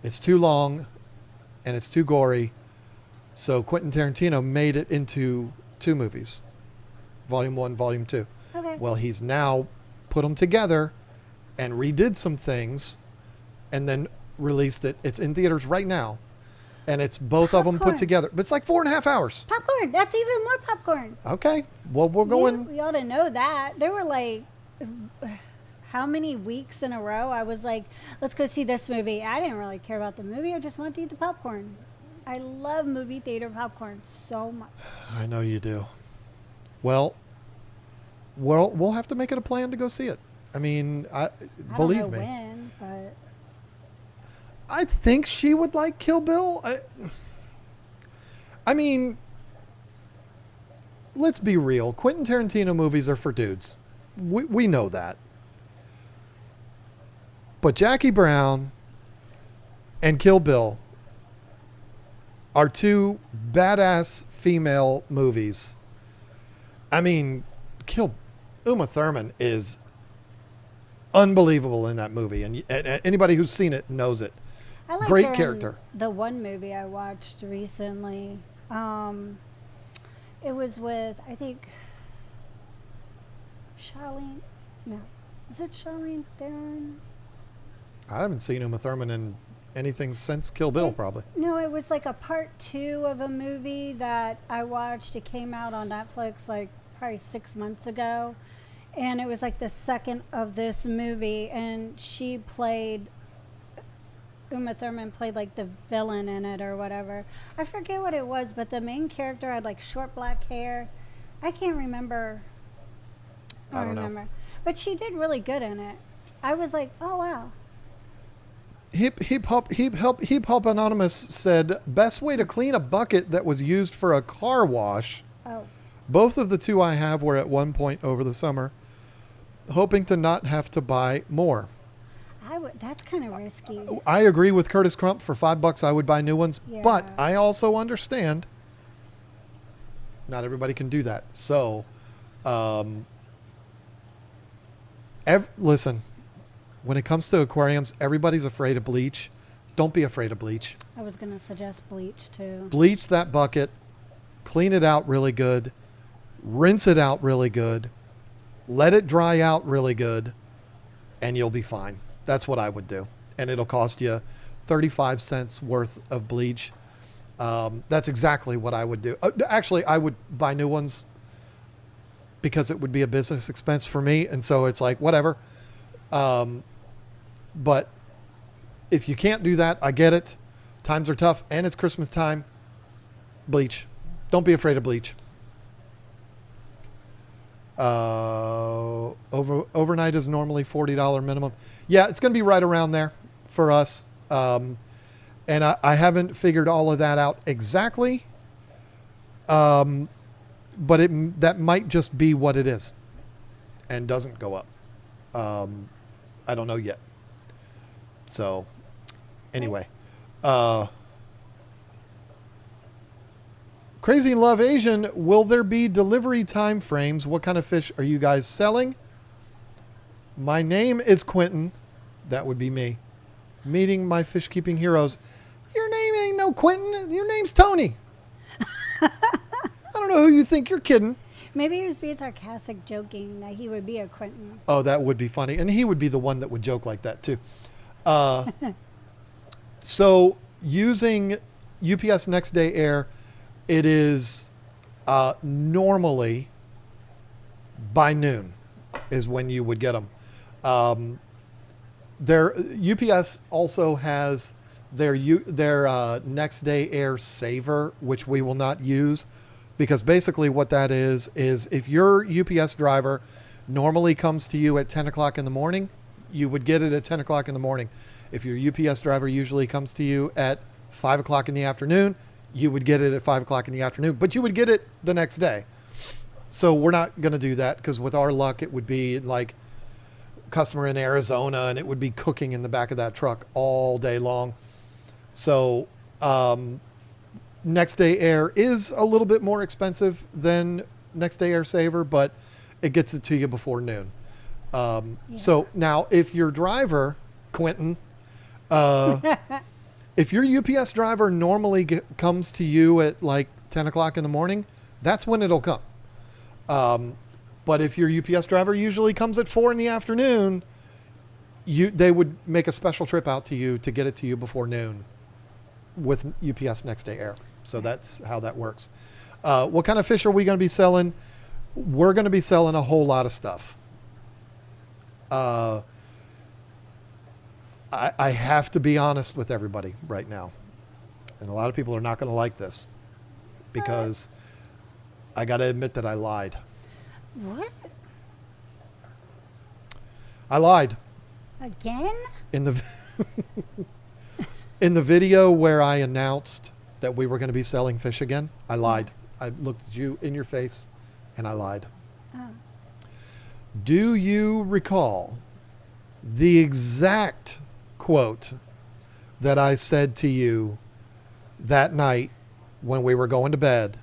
S1: it's too long and it's too gory. So Quentin Tarantino made it into 2 movies, Volume 1, Volume 2.
S2: Okay.
S1: Well, he's now put them together and redid some things and then released it. It's in theaters right now. And it's both of them put
S2: Popcorn.
S1: together. But it's like 4.5 hours.
S2: Popcorn. That's even more popcorn.
S1: Okay. Well, we're going.
S2: We ought to know that. There were like, how many weeks in a row I was like, let's go see this movie. I didn't really care about the movie. I just wanted to eat the popcorn. I love movie theater popcorn so much.
S1: I know you do. Well, we'll have to make it a plan to go see it. I mean, believe
S2: don't know
S1: me.
S2: when, but
S1: I think she would like Kill Bill. I mean, let's be real. Quentin Tarantino movies are for dudes. We know that. But Jackie Brown and Kill Bill are 2 badass female movies. I mean, Uma Thurman is unbelievable in that movie, and anybody who's seen it knows it.
S2: I like
S1: Great
S2: her in
S1: character.
S2: The one movie I watched recently, it was with, I think, Charlene. No, is it Charlene Theron?
S1: I haven't seen Uma Thurman in anything since Kill Bill, probably.
S2: No, it was like a part 2 of a movie that I watched. It came out on Netflix like probably 6 months ago. And it was like the second of this movie. And Uma Thurman played like the villain in it or whatever. I forget what it was, but the main character had like short black hair. I can't remember.
S1: I don't know.
S2: But she did really good in it. I was like, oh, wow.
S1: Hip Hop Anonymous said, best way to clean a bucket that was used for a car wash.
S2: Oh.
S1: Both of the 2 I have were at one point over the summer, hoping to not have to buy more.
S2: That's kind of risky.
S1: I agree with Curtis Crump. For $5 I would buy new ones,
S2: Yeah.
S1: but I also understand not everybody can do that. So, listen, when it comes to aquariums, everybody's afraid of bleach. Don't be afraid of bleach.
S2: I was going to suggest bleach too.
S1: Bleach that bucket, clean it out really good, rinse it out really good, let it dry out really good, and you'll be fine. That's what I would do. And it'll cost you 35 cents worth of bleach. That's exactly what I would do. Actually, I would buy new ones because it would be a business expense for me. And so it's like, whatever. But if you can't do that, I get it. Times are tough and it's Christmas time. Bleach. Don't be afraid of bleach. Overnight is normally $40 minimum. Yeah, it's going to be right around there for us. And I haven't figured all of that out exactly. But that might just be what it is and doesn't go up. I don't know yet. So anyway, Crazy Love Asian, will there be delivery time frames? What kind of fish are you guys selling? My name is Quentin. That would be me. Meeting my fish keeping heroes. Your name ain't no Quentin. Your name's Tony. I don't know who you think you're kidding.
S2: Maybe he was being sarcastic, joking that he would be a Quentin.
S1: Oh, that would be funny. And he would be the one that would joke like that too. So using UPS Next Day Air, it is normally by noon is when you would get them. UPS also has their Next Day Air Saver, which we will not use, because basically what that is if your UPS driver normally comes to you at 10 o'clock in the morning, you would get it at 10 o'clock in the morning. If your UPS driver usually comes to you at 5 o'clock in the afternoon, you would get it at 5 o'clock in the afternoon, but you would get it the next day. So we're not going to do that, because with our luck, it would be like customer in Arizona and it would be cooking in the back of that truck all day long. So Next Day Air is a little bit more expensive than Next Day Air Saver, but it gets it to you before noon. So now if your driver, Quentin, if your UPS driver normally comes to you at like 10 o'clock in the morning, that's when it'll come. But if your UPS driver usually comes at 4 in the afternoon, they would make a special trip out to you to get it to you before noon with UPS Next Day Air. So that's how that works. What kind of fish are we going to be selling? We're going to be selling a whole lot of stuff. I have to be honest with everybody right now. And a lot of people are not going to like this, because I got to admit that I lied.
S2: What?
S1: I lied.
S2: Again?
S1: In the in the video where I announced that we were going to be selling fish again, I lied. I looked at you in your face and I lied.
S2: Oh.
S1: Do you recall the exact quote that I said to you that night when we were going to bed?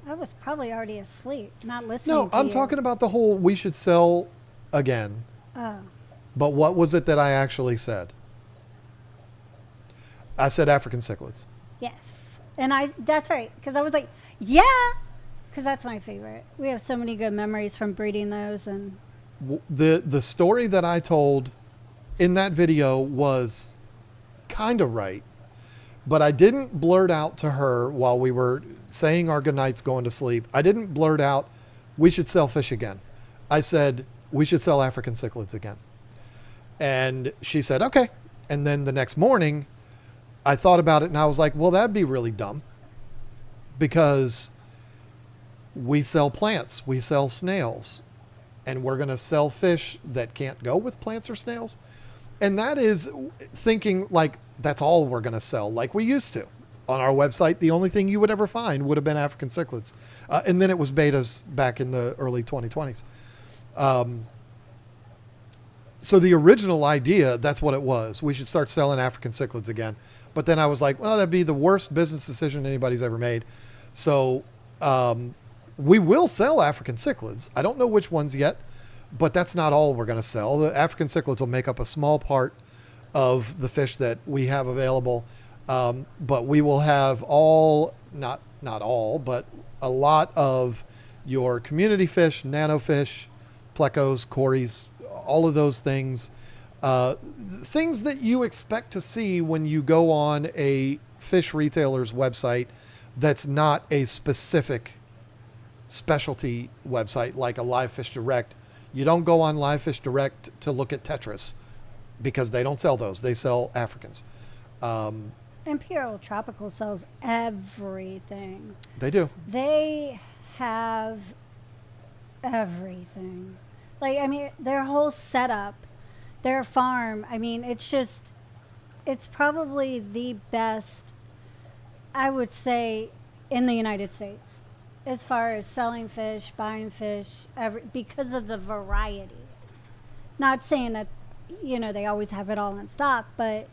S2: I was probably already asleep, not listening
S1: No,
S2: to
S1: I'm
S2: you.
S1: talking about the whole we should sell again.
S2: Oh.
S1: But what was it that I actually said? I said African cichlids.
S2: Yes. And that's right. Because I was like, yeah. Because that's my favorite. We have so many good memories from breeding those. And
S1: The story that I told in that video was kind of right. But I didn't blurt out to her while we were saying our goodnights going to sleep. I didn't blurt out, we should sell fish again. I said, we should sell African cichlids again. And she said, okay. And then the next morning, I thought about it and I was like, well, that'd be really dumb, because we sell plants, we sell snails, and we're going to sell fish that can't go with plants or snails. And that is thinking like that's all we're going to sell, like we used to. On our website, the only thing you would ever find would have been African cichlids. And then it was betas back in the early 2020s. So the original idea, that's what it was. We should start selling African cichlids again. But then I was like, well, that'd be the worst business decision anybody's ever made. So we will sell African cichlids. I don't know which ones yet, but that's not all we're going to sell. The African cichlids will make up a small part of the fish that we have available. But we will have not all, but a lot of your community fish, nanofish, plecos, cories, all of those things, things that you expect to see when you go on a fish retailer's website that's not a specific specialty website like a Live Fish Direct. You don't go on Live Fish Direct to look at tetras, because they don't sell those. They sell Africans.
S2: Imperial Tropical sells everything.
S1: They do.
S2: They have everything. Like, I mean, their whole setup, their farm, I mean, it's probably the best, I would say, in the United States, as far as selling fish, buying fish, because of the variety. Not saying that, they always have it all in stock, but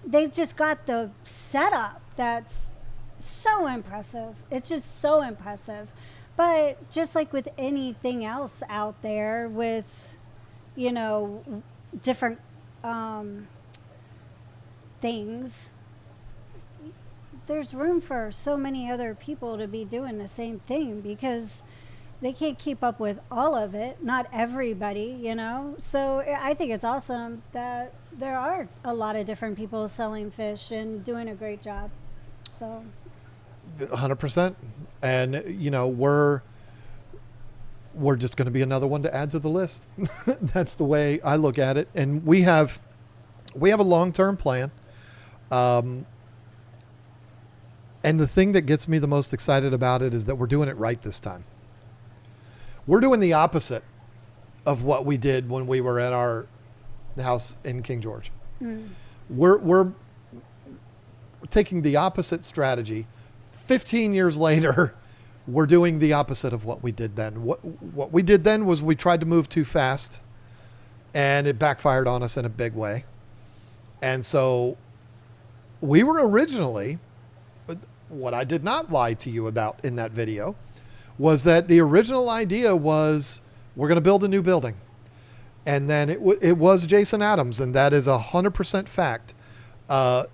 S2: they've just got the setup that's so impressive. It's just so impressive. But just like with anything else out there, with, different things, there's room for so many other people to be doing the same thing because they can't keep up with all of it. Not everybody, So I think it's awesome that there are a lot of different people selling fish and doing a great job. So
S1: 100%. And, we're just going to be another one to add to the list. That's the way I look at it. And we have a long-term plan. And the thing that gets me the most excited about it is that we're doing it right this time. We're doing the opposite of what we did when we were at our house in King George. We're taking the opposite strategy. 15 years later, we're doing the opposite of what we did then. What we did then was we tried to move too fast, and it backfired on us in a big way. And so we were originally, what I did not lie to you about in that video, was that the original idea was we're going to build a new building. And then it was Jason Adams, and that is 100% fact. Him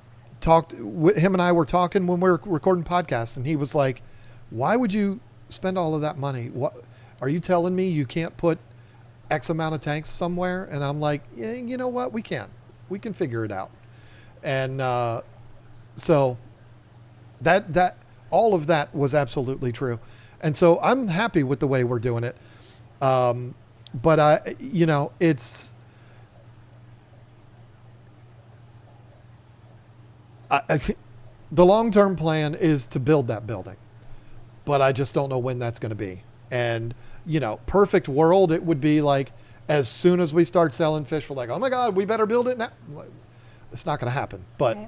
S1: and I were talking when we were recording podcasts, and he was like, why would you spend all of that money? What are you telling me you can't put X amount of tanks somewhere? And I'm like, yeah, you know what? We can figure it out. And so that all of that was absolutely true. And so I'm happy with the way we're doing it. But it's, the long-term plan is to build that building, but I just don't know when that's going to be. And, perfect world, it would be like, as soon as we start selling fish, we're like, oh my God, we better build it now. It's not going to happen. But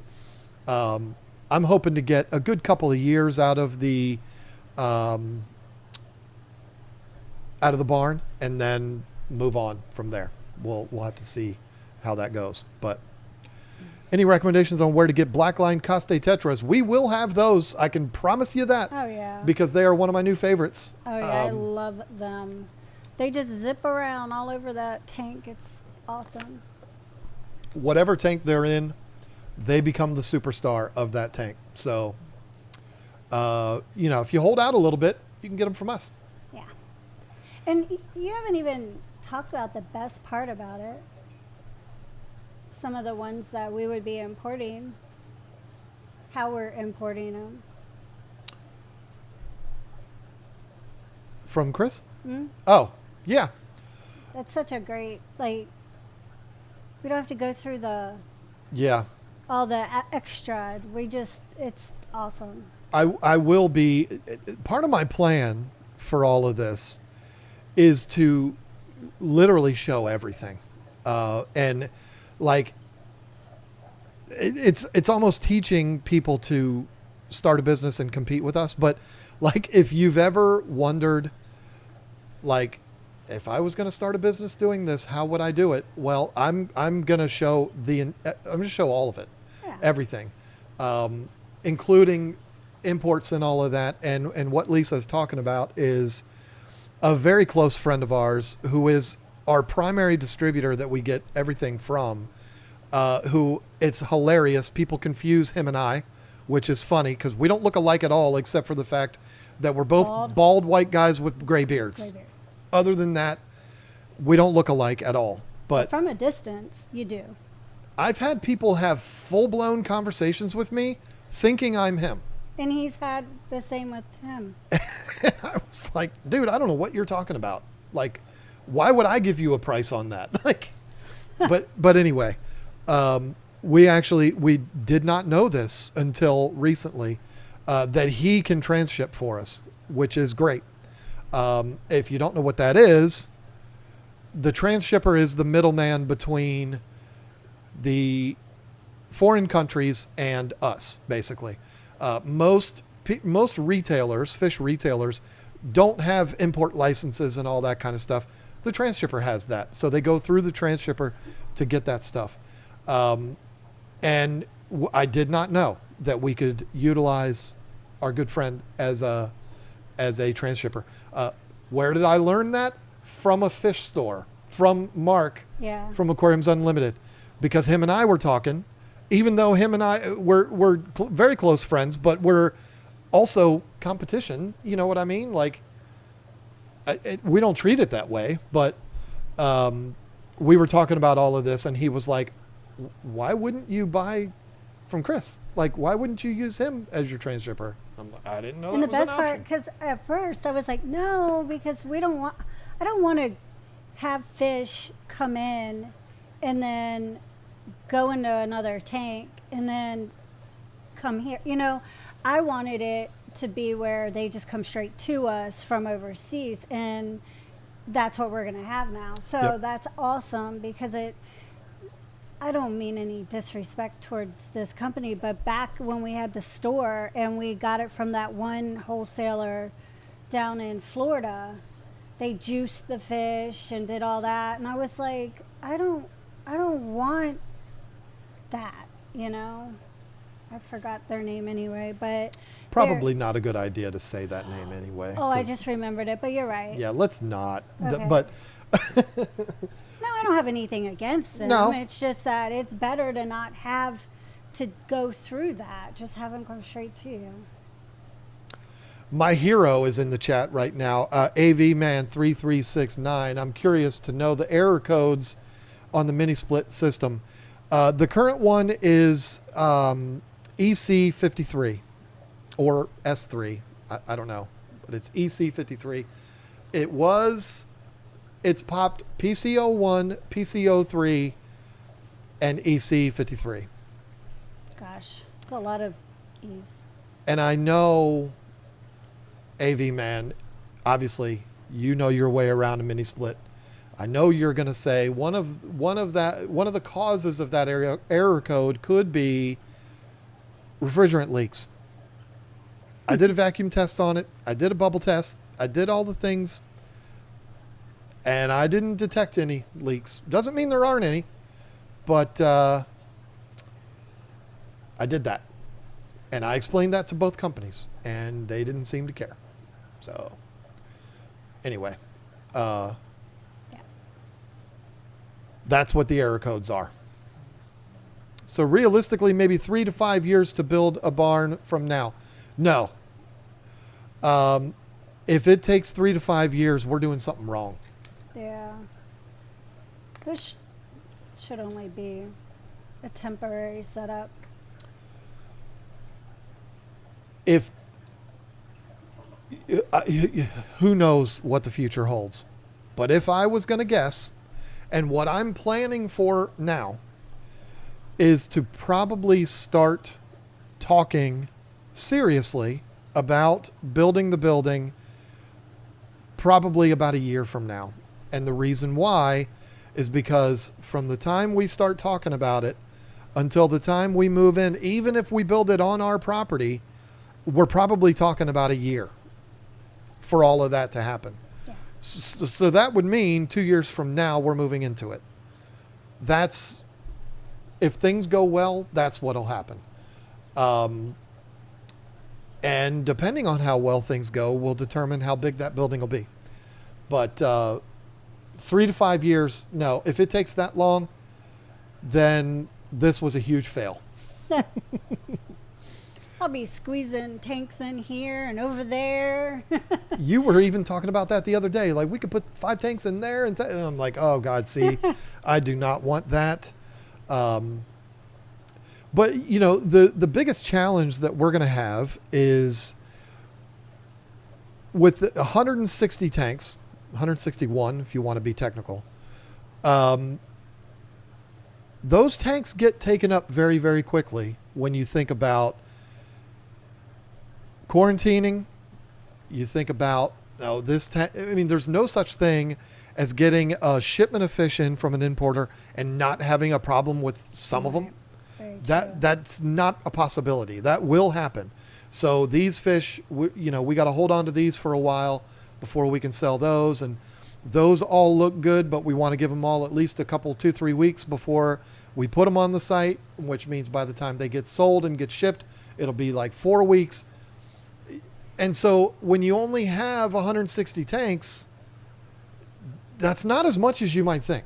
S1: I'm hoping to get a good couple of years out of the barn and then move on from there. We'll have to see how that goes. But any recommendations on where to get blackline Caste tetras? We will have those. I can promise you that.
S2: Oh, yeah.
S1: Because they are one of my new favorites.
S2: Oh, yeah. I love them. They just zip around all over that tank. It's awesome.
S1: Whatever tank they're in, they become the superstar of that tank. So, if you hold out a little bit, you can get them from us.
S2: Yeah. And you haven't even talked about the best part about it. Some of the ones that we would be importing, how we're importing them.
S1: From Chris?
S2: Mm-hmm.
S1: Oh, yeah.
S2: That's such a great, we don't have to go through all the extra. It's awesome.
S1: I will be, part of my plan for all of this is to literally show everything. And it's almost teaching people to start a business and compete with us. But if you've ever wondered, if I was going to start a business doing this, how would I do it? Well, I'm going to show all of it, everything, including imports and all of that. And what Lisa's talking about is a very close friend of ours who is our primary distributor that we get everything from, who, it's hilarious. People confuse him and I, which is funny because we don't look alike at all, except for the fact that we're both bald white guys with gray beards. Other than that, we don't look alike at all. But
S2: from a distance, you do.
S1: I've had people have full-blown conversations with me thinking I'm him.
S2: And he's had the same with him.
S1: And I was like, dude, I don't know what you're talking about. Why would I give you a price on that? But anyway, we did not know this until recently, that he can transship for us, which is great. If you don't know what that is, the transshipper is the middleman between the foreign countries and us, basically. Most retailers, fish retailers, don't have import licenses and all that kind of stuff. The transshipper has that. So they go through the transshipper to get that stuff. And I did not know that we could utilize our good friend as a as a transshipper. Where did I learn that? From a fish store, from Mark,
S2: Yeah.
S1: from Aquariums Unlimited, because him and I were talking, even though him and I we're very close friends, but we're also competition. You know what I mean? Like, we don't treat it that way, but we were talking about all of this, and he was like, why wouldn't you buy from Chris? Like, why wouldn't you use him as your transhipper? I'm like, I didn't know
S2: And
S1: that
S2: the
S1: was
S2: best
S1: an
S2: part,
S1: option.
S2: because at first I was like, no, because I don't want to have fish come in and then go into another tank and then come here. You know, I wanted it to be where they just come straight to us from overseas, and that's what we're going to have now. So
S1: Yep.
S2: that's awesome, because I don't mean any disrespect towards this company, but back when we had the store and we got it from that one wholesaler down in Florida, they juiced the fish and did all that, and I was like, I don't want that, you know. I forgot their name anyway, but
S1: Probably not a good idea to say that name anyway.
S2: oh, I
S1: 'cause-
S2: just remembered it, but you're right.
S1: Yeah, let's not.
S2: Okay.
S1: But
S2: No, I don't have anything against them.
S1: No.
S2: It's just that it's better to not have to go through that. Just have them come straight to you.
S1: my hero is in the chat right now. AVman3369. I'm curious to know the error codes on the mini split system. The current one is EC53 or S3. I don't know, but it's EC53. It's popped PCO1, PCO3, and EC53.
S2: Gosh, it's a lot of E's.
S1: And I know, AV man, obviously you know your way around a mini split. I know you're going to say one of the causes of that error code could be refrigerant leaks. I did a vacuum test on it. I did a bubble test. I did all the things, and I didn't detect any leaks. Doesn't mean there aren't any, but I did that. And I explained that to both companies, and they didn't seem to care. So, anyway, that's what the error codes are. So realistically, maybe 3 to 5 years to build a barn from now. No. If it takes 3 to 5 years, we're doing something wrong.
S2: Yeah. This should only be a temporary setup.
S1: If who knows what the future holds, but if I was going to guess, and what I'm planning for now is to probably start talking seriously about building the building probably about a year from now. And the reason why is because from the time we start talking about it until the time we move in, even if we build it on our property, we're probably talking about a year for all of that to happen.
S2: Yeah.
S1: So that would mean 2 years from now, we're moving into it. That's, if things go well, that's what'll happen. And depending on how well things go, will determine how big that building will be. But 3 to 5 years, no. If it takes that long, then this was a huge fail.
S2: I'll be squeezing tanks in here and over there.
S1: You were even talking about that the other day. Like, we could put 5 tanks in there. And I'm like, oh, God, see, I do not want that. But, you know, the biggest challenge that we're going to have is with 160 tanks, 161 if you want to be technical. Those tanks get taken up very, very quickly when you think about quarantining. You think about, I mean, there's no such thing as getting a shipment of fish in from an importer and not having a problem with some of them.
S2: Very true.
S1: That's not a possibility. That will happen. So these fish, we got to hold on to these for a while before we can sell those. And those all look good, but we want to give them all at least a couple, 2-3 weeks before we put them on the site, which means by the time they get sold and get shipped, it'll be like 4 weeks. And so when you only have 160 tanks, that's not as much as you might think.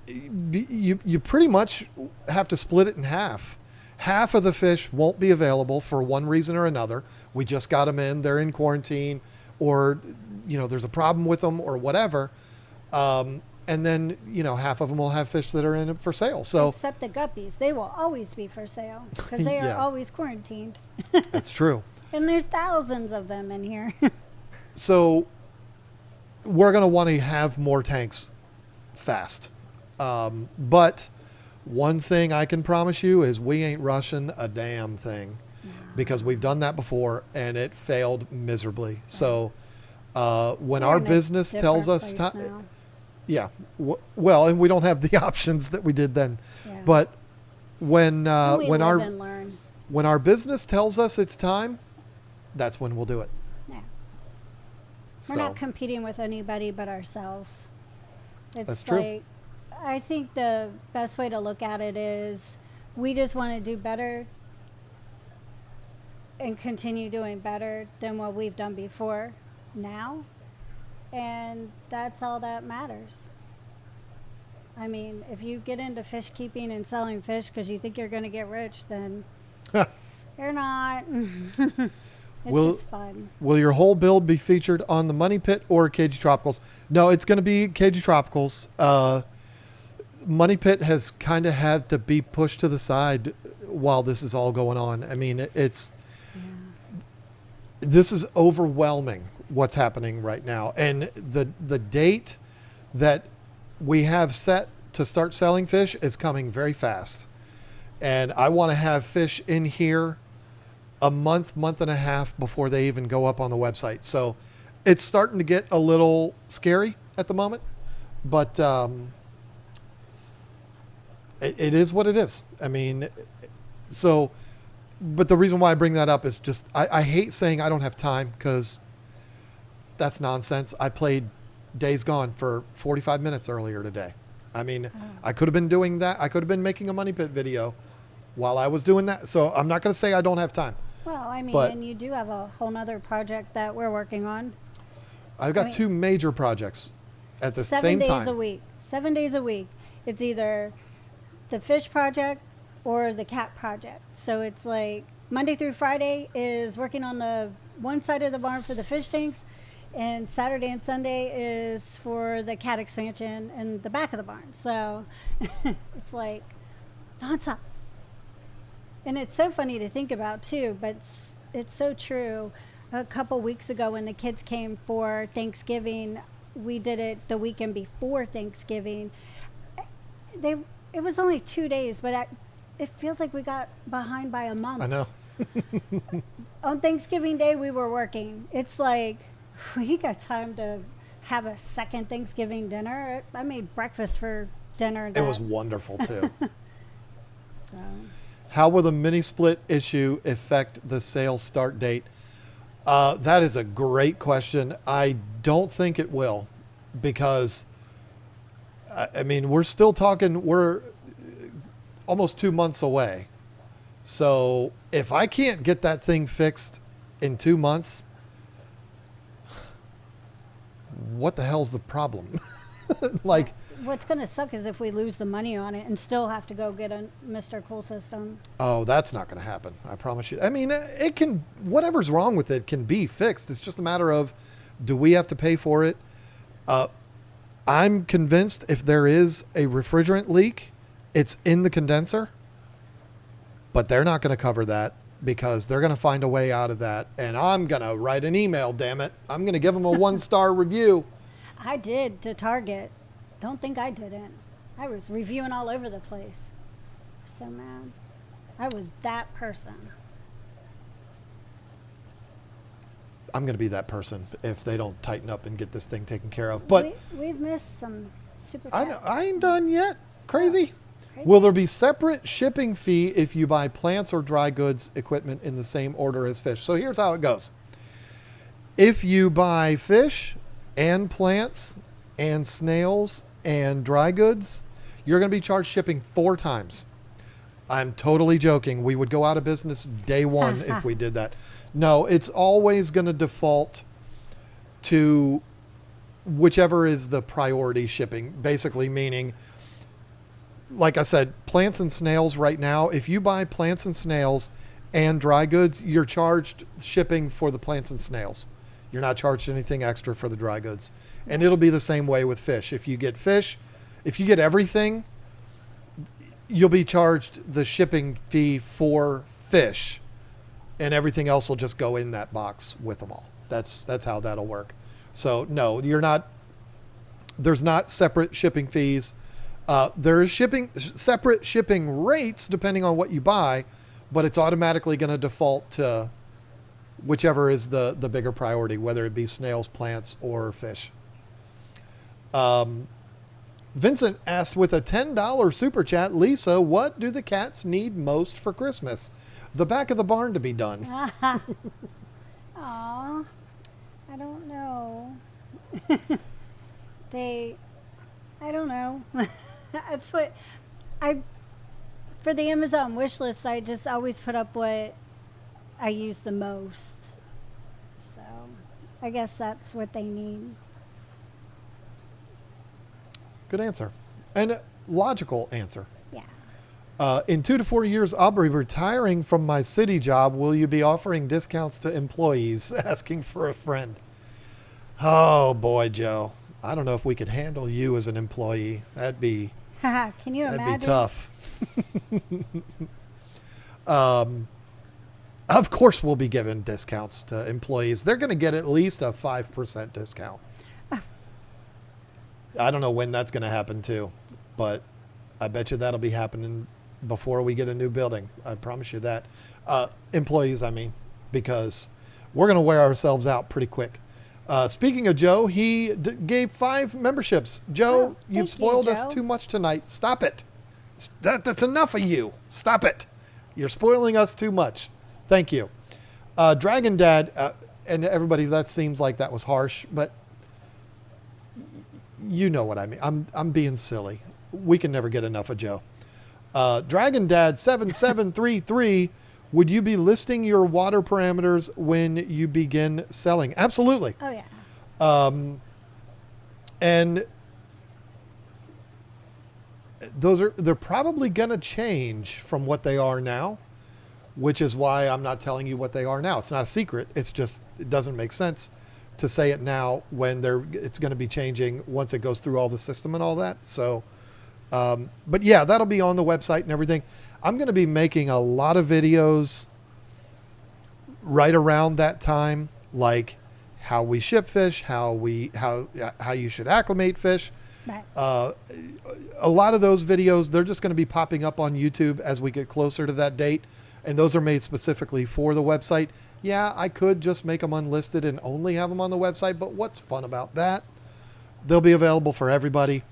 S1: You pretty much have to split it in half. Half of the fish won't be available for one reason or another. We just got them in, they're in quarantine, or, there's a problem with them or whatever. And then, half of them will have fish that are in it for sale. So
S2: except the guppies, they will always be for sale because they are always quarantined.
S1: That's true.
S2: And there's thousands of them in here.
S1: So we're going to want to have more tanks fast. But one thing I can promise you is we ain't rushing a damn thing because we've done that before and it failed miserably. So when our business tells us yeah. Well, and we don't have the options that we did then. Yeah. But when our business tells us it's time, that's when we'll do it.
S2: Yeah. We're not competing with anybody but ourselves.
S1: That's true.
S2: I think the best way to look at it is we just want to do better and continue doing better than what we've done before now. And that's all that matters. I mean, if you get into fish keeping and selling fish because you think you're going to get rich, then you're not. It's just fun. Will
S1: your whole build be featured on the Money Pit or KG Tropicals? No, it's going to be KG Tropicals. Money Pit has kind of had to be pushed to the side while this is all going on. I mean, this is overwhelming what's happening right now. And the date that we have set to start selling fish is coming very fast. And I want to have fish in here a month and a half before they even go up on the website. So it's starting to get a little scary at the moment, but it is what it is. I mean, but the reason why I bring that up is just, I hate saying I don't have time because that's nonsense. I played Days Gone for 45 minutes earlier today. I mean, I could have been doing that. I could have been making a Money Pit video while I was doing that. So I'm not going to say I don't have time.
S2: Well, I mean, and you do have a whole nother project that we're working on.
S1: I've got two major projects at the same time.
S2: 7 days a week. 7 days a week. It's either the fish project or the cat project. So it's like Monday through Friday is working on the one side of the barn for the fish tanks, and Saturday and Sunday is for the cat expansion in the back of the barn. So it's like nonstop. And it's so funny to think about too, but it's so true. A couple weeks ago when the kids came for Thanksgiving, we did it the weekend before Thanksgiving. It was only 2 days, but it feels like we got behind by a month.
S1: I know.
S2: On Thanksgiving Day, we were working. It's like we got time to have a second Thanksgiving dinner. I made breakfast for dinner.
S1: It was wonderful too.
S2: So.
S1: How will the mini split issue affect the sale start date? That is a great question. I don't think it will, because I mean, we're still talking, we're almost 2 months away. So if I can't get that thing fixed in 2 months, what the hell's the problem? Like,
S2: what's going to suck is if we lose the money on it and still have to go get a Mr. Cool system. Oh,
S1: that's not going to happen. I promise you. I mean, it can, whatever's wrong with it can be fixed. It's just a matter of, do we have to pay for it? I'm convinced if there is a refrigerant leak, it's in the condenser, but they're not going to cover that because they're going to find a way out of that. And I'm going to write an email, damn it. I'm going to give them a 1-star review.
S2: I did to Target. Don't think I didn't. I was reviewing all over the place. So mad. I was that person.
S1: I'm going to be that person if they don't tighten up and get this thing taken care of. But
S2: we've missed some super.
S1: I ain't done yet. Crazy. Will there be separate shipping fee if you buy plants or dry goods equipment in the same order as fish? So here's how it goes. If you buy fish and plants and snails and dry goods, you're going to be charged shipping 4 times. I'm totally joking. We would go out of business day one if we did that. No, it's always going to default to whichever is the priority shipping, basically meaning, like I said, plants and snails right now, if you buy plants and snails and dry goods, you're charged shipping for the plants and snails. You're not charged anything extra for the dry goods. And it'll be the same way with fish. If you get everything, you'll be charged the shipping fee for fish, and everything else will just go in that box with them all. That's how that'll work. So no, there's not separate shipping fees. There's separate shipping rates depending on what you buy, but it's automatically going to default to whichever is the bigger priority, whether it be snails, plants, or fish. Vincent asked with a $10 super chat, Lisa, what do the cats need most for Christmas? The back of the barn to be done.
S2: Aw, I don't know. I don't know. That's what for the Amazon wish list, I just always put up what I use the most. So I guess that's what they need.
S1: Good answer. And a logical answer.
S2: Yeah.
S1: In 2 to 4 years, I'll be retiring from my city job. Will you be offering discounts to employees? Asking for a friend. Oh boy, Joe. I don't know if we could handle you as an employee. That'd be
S2: Can you imagine?
S1: That'd be tough. Of course we'll be giving discounts to employees. They're going to get at least a 5% discount. I don't know when that's going to happen too, but I bet you that'll be happening before we get a new building. I promise you that. Employees, I mean, because we're going to wear ourselves out pretty quick. Speaking of Joe, he gave 5 memberships. Joe, you've spoiled us too much tonight. Stop it. That's enough of you. Stop it. You're spoiling us too much. Thank you. Dragon Dad, and everybody, that seems like that was harsh, but you know what I mean. I'm being silly. We can never get enough of Joe. Dragon Dad 7733, would you be listing your water parameters when you begin selling? Absolutely.
S2: Oh yeah.
S1: And they're probably going to change from what they are now, which is why I'm not telling you what they are now. It's not a secret. It's just, it doesn't make sense to say it now when it's going to be changing once it goes through all the system and all that. So, but yeah, that'll be on the website and everything. I'm going to be making a lot of videos right around that time, like how we ship fish, how you should acclimate fish.
S2: Right.
S1: A lot of those videos, they're just going to be popping up on YouTube as we get closer to that date. And those are made specifically for the website. Yeah, I could just make them unlisted and only have them on the website, but what's fun about that? They'll be available for everybody.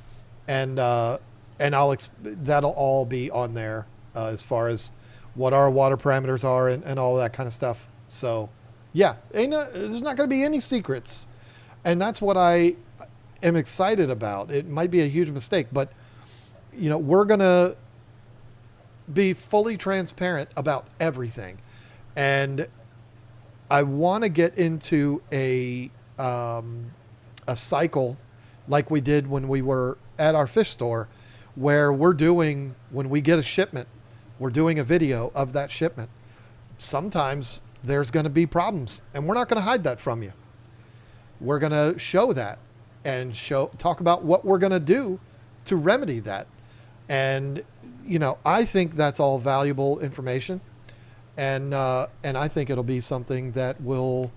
S1: And that'll all be on there as far as what our water parameters are and all that kind of stuff. So yeah, there's not going to be any secrets. And that's what I am excited about. It might be a huge mistake, but we're going to be fully transparent about everything. And I want to get into a cycle like we did when we were at our fish store, where when we get a shipment, we're doing a video of that shipment. Sometimes there's going to be problems, and we're not going to hide that from you. We're going to show that and talk about what we're going to do to remedy that. And, I think that's all valuable information. And I think it'll be something that will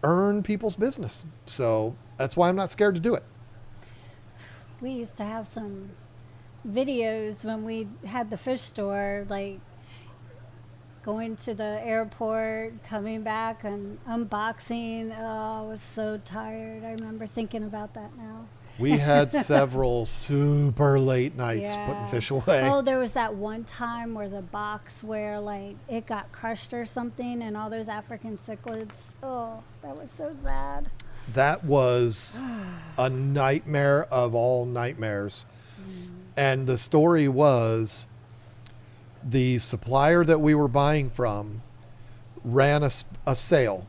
S1: earn people's business. So that's why I'm not scared to do it.
S2: We used to have some videos when we had the fish store, like going to the airport, coming back and unboxing. Oh, I was so tired. I remember thinking about that now.
S1: We had several super late nights putting fish away.
S2: Oh, there was that one time where the box where it got crushed or something, and all those African cichlids. Oh, that was so sad.
S1: That was a nightmare of all nightmares. And the story was the supplier that we were buying from ran a sale.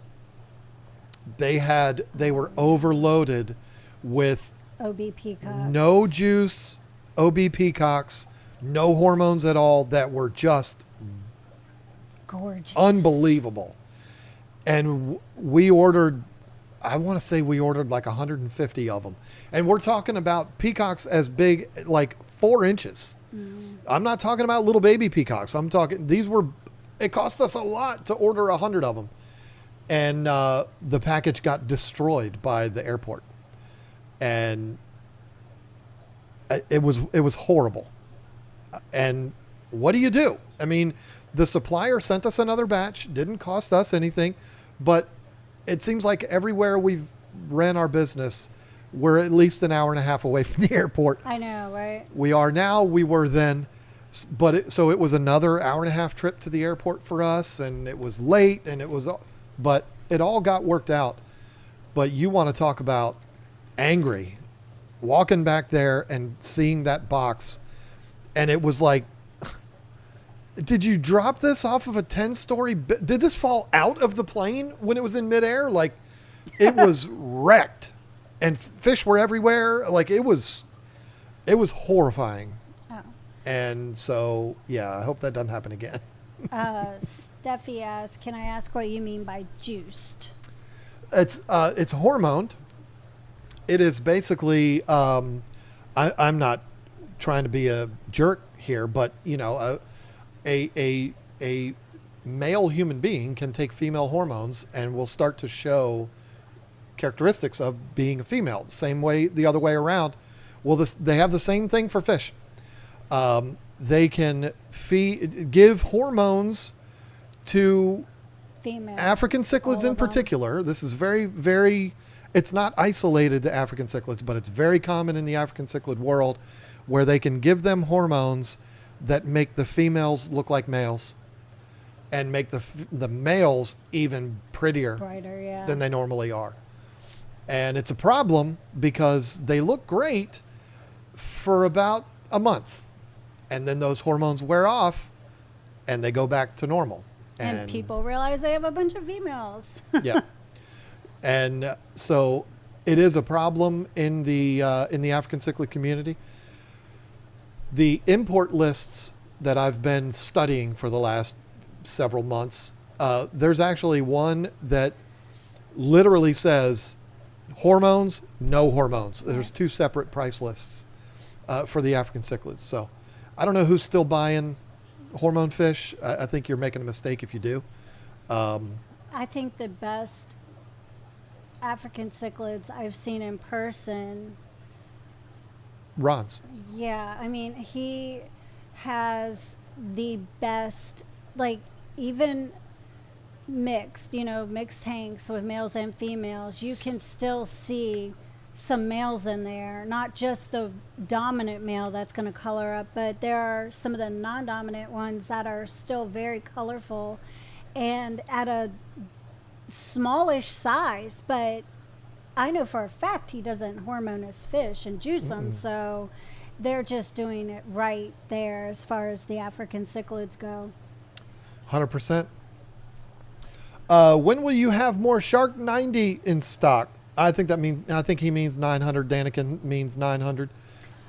S1: They were overloaded with
S2: OB peacock.
S1: no juice, OB peacocks, no hormones at all, that were just
S2: Gorgeous.
S1: unbelievable. And we ordered, I want to say we ordered like 150 of them. And we're talking about peacocks as big, like 4 inches. I'm not talking about little baby peacocks. I'm talking, it cost us a lot to order 100 of them. And the package got destroyed by the airport. And it was horrible. And what do? I mean, the supplier sent us another batch, didn't cost us anything, but it seems like everywhere we've ran our business, we're at least an hour and a half away from the airport.
S2: I know, right?
S1: We are now, we were then, but so it was another hour and a half trip to the airport for us, and it was late, but it all got worked out. But you want to talk about angry, walking back there and seeing that box, and it was like, did you drop this off of a 10-story? Did this fall out of the plane when it was in midair? Like, it was wrecked, and fish were everywhere. Like, it was horrifying.
S2: Oh.
S1: And so, yeah, I hope that doesn't happen again.
S2: Steffi asks, can I ask what you mean by juiced?
S1: It's hormoned. It is basically, I'm not trying to be a jerk here, but you know, a male human being can take female hormones and will start to show characteristics of being a female. Same way, the other way around. Well, they have the same thing for fish. They can give hormones to
S2: Female.
S1: African cichlids
S2: All
S1: in
S2: of them.
S1: particular. This is very, very, it's not isolated to African cichlids, but it's very common in the African cichlid world, where they can give them hormones that make the females look like males and make the males even prettier
S2: Brighter, yeah.
S1: than they normally are. And it's a problem because they look great for about a month, and then those hormones wear off and they go back to normal.
S2: And people realize they have a bunch of females.
S1: Yeah. And so it is a problem in the African cichlid community. The import lists that I've been studying for the last several months, there's actually one that literally says hormones, no hormones. There's 2 separate price lists for the African cichlids. So I don't know who's still buying hormone fish. I think you're making a mistake if you do.
S2: I think the best African cichlids I've seen in person.
S1: Ron's.
S2: Yeah, I mean, he has the best, like, even mixed tanks with males and females, you can still see some males in there, not just the dominant male that's going to color up, but there are some of the non-dominant ones that are still very colorful and at a smallish size. But I know for a fact he doesn't hormone his fish and juice them, so they're just doing it right there as far as the African cichlids go.
S1: 100%. When will you have more Shark 90 in stock? I think he means 900. Daniken means 900.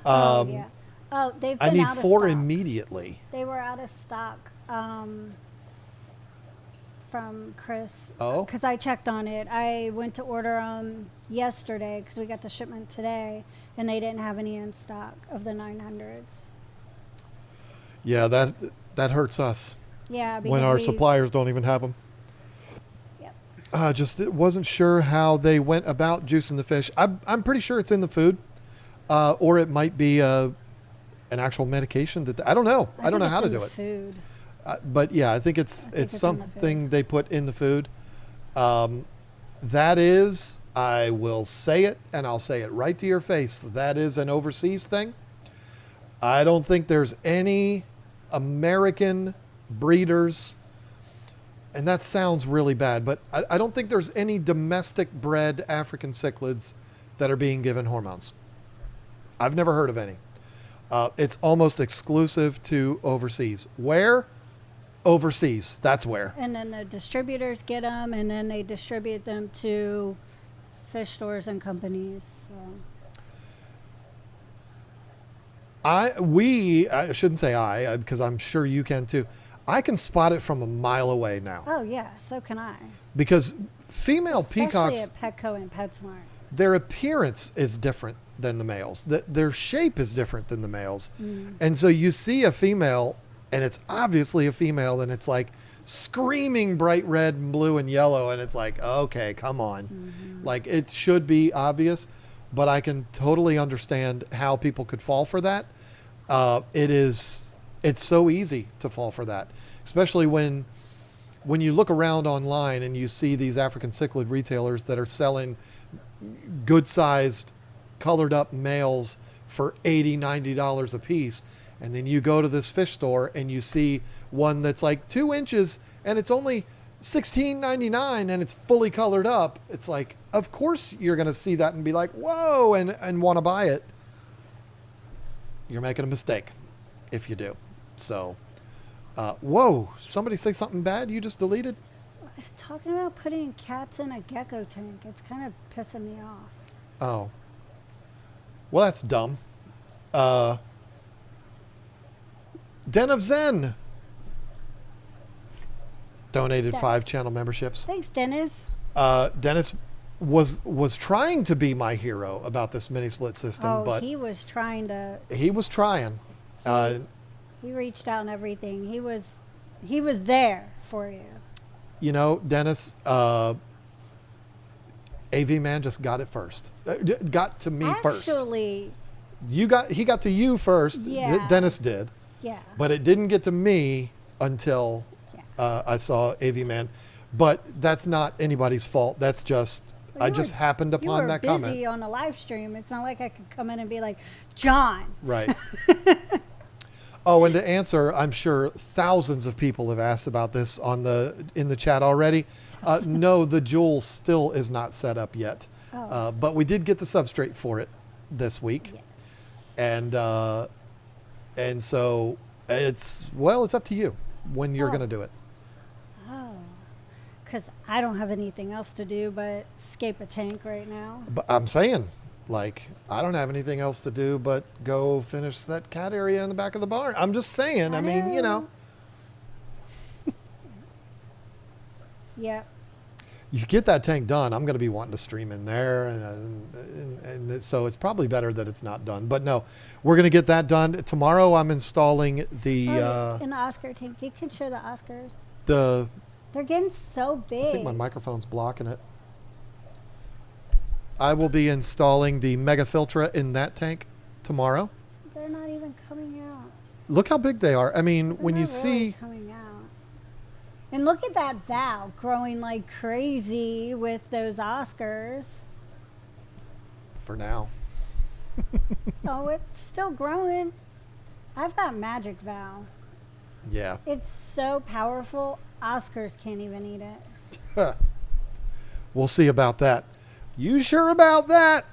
S2: Yeah. Oh, they've been
S1: I need
S2: out of
S1: 4
S2: stock.
S1: immediately.
S2: They were out of stock from Chris.
S1: Oh.
S2: Because I checked on it. I went to order them yesterday because we got the shipment today, and they didn't have any in stock of the 900s.
S1: Yeah, that hurts us.
S2: Yeah, because
S1: when our suppliers don't even have them.
S2: Yep.
S1: Just wasn't sure how they went about juicing the fish. I'm pretty sure it's in the food, or it might be an actual medication that I don't know. I don't know how to do it.
S2: Food.
S1: But yeah, I think it's
S2: in the
S1: something they put in the food. That is, I will say it, and I'll say it right to your face. That is an overseas thing. I don't think there's any American breeders, and that sounds really bad, but I don't think there's any domestic bred African cichlids that are being given hormones. I've never heard of any. It's almost exclusive to overseas. Where? Overseas. That's where.
S2: And then the distributors get them, and then they distribute them to fish stores and companies. So.
S1: I shouldn't say because I'm sure you can too. I can spot it from a mile away now.
S2: Oh yeah, so can I.
S1: Because female
S2: Especially
S1: peacocks,
S2: at Petco and PetSmart.
S1: their appearance is different than the males. Their shape is different than the males. And so you see a female, and it's obviously a female, and it's like screaming bright red and blue and yellow, and it's like, okay, come on. Like, it should be obvious, but I can totally understand how people could fall for that. It's so easy to fall for that, especially when you look around online and you see these African cichlid retailers that are selling good sized colored up males for $80, $90 a piece. And then you go to this fish store and you see one that's like 2 inches and it's only $16.99 and it's fully colored up. It's like, of course you're going to see that and be like, whoa, and want to buy it. You're making a mistake if you do. So, whoa, somebody say something bad you just deleted?
S2: Talking about putting cats in a gecko tank, it's kind of pissing me off.
S1: Oh. Well, that's dumb. Den of Zen donated 5 channel memberships.
S2: Thanks, Dennis.
S1: Dennis was trying to be my hero about this mini split system, but
S2: he was trying to.
S1: He was trying.
S2: He reached out and everything. He was there for you.
S1: You know, Dennis, AV Man just got it first. Got to me first.
S2: Actually,
S1: he got to you first.
S2: Yeah.
S1: Dennis did.
S2: Yeah.
S1: But it didn't get to me until I saw AV Man. But that's not anybody's fault. That's just I just happened upon that comment.
S2: You were busy on a live stream. It's not like I could come in and be like, John.
S1: Right. Oh, and to answer, I'm sure thousands of people have asked about this in the chat already. No, the Jewel still is not set up yet.
S2: Oh.
S1: But we did get the substrate for it this week.
S2: Yes.
S1: And so it's up to you when you're going to do it.
S2: Oh. Because I don't have anything else to do but escape a tank right now.
S1: But I'm saying, like, I don't have anything else to do but go finish that cat area in the back of the barn. I'm just saying. I mean, you know.
S2: Yep.
S1: You get that tank done, I'm going to be wanting to stream in there. And so it's probably better that it's not done. But no, we're going to get that done. Tomorrow I'm installing the...
S2: in the Oscar tank. You can show the Oscars.
S1: They're
S2: getting so big.
S1: I think my microphone's blocking it. I will be installing the Mega Filtra in that tank tomorrow.
S2: They're not even coming out.
S1: Look how big they are. I mean,
S2: They're
S1: when you
S2: not really
S1: see...
S2: coming out. And look at that valve growing like crazy with those Oscars.
S1: For now.
S2: Oh, it's still growing. I've got Magic Val.
S1: Yeah.
S2: It's so powerful, Oscars can't even eat it.
S1: We'll see about that. You sure about that?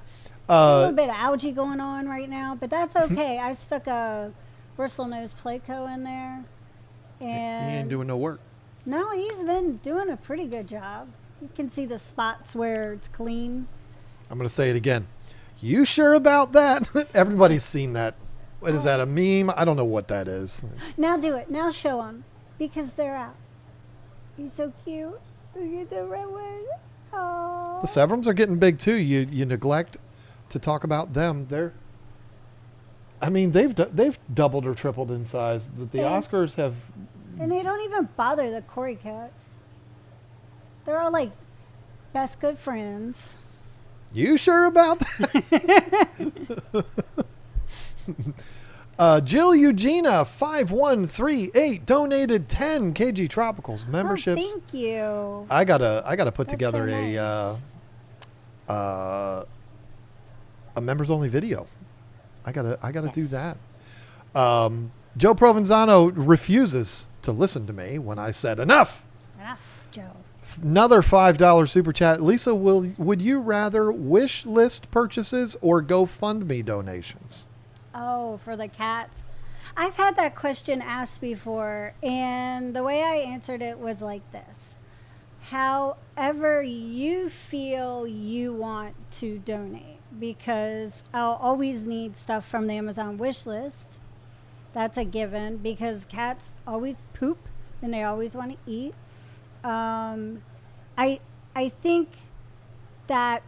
S2: A little bit of algae going on right now, but that's okay. I stuck a bristlenose Placo in there. And
S1: He ain't doing no work.
S2: no, he's been doing a pretty good job. You can see the spots where it's clean.
S1: I'm going to say it again. You sure about that? Everybody's seen that. What is that, a meme? I don't know what that is.
S2: Now do it. Now show them. Because they're out. He's so cute. Look at the red one. Oh.
S1: The Severums are getting big too. You neglect to talk about them. They've doubled or tripled in size. The
S2: Yeah.
S1: Oscars have...
S2: And they don't even bother the Cory cats. They're all like best good friends.
S1: You sure about that? Jill Eugenia 5138 donated 10 KG Tropicals memberships.
S2: Oh, thank you.
S1: I gotta put
S2: That's
S1: together
S2: so
S1: a members only video. I gotta do that. Joe Provenzano refuses to listen to me when I said enough.
S2: Enough, Joe.
S1: Another $5 super chat. Lisa, would you rather wish list purchases or GoFundMe donations?
S2: Oh, for the cats. I've had that question asked before, and the way I answered it was like this. However you feel you want to donate, because I'll always need stuff from the Amazon wish list. That's a given because cats always poop and they always want to eat. I think that,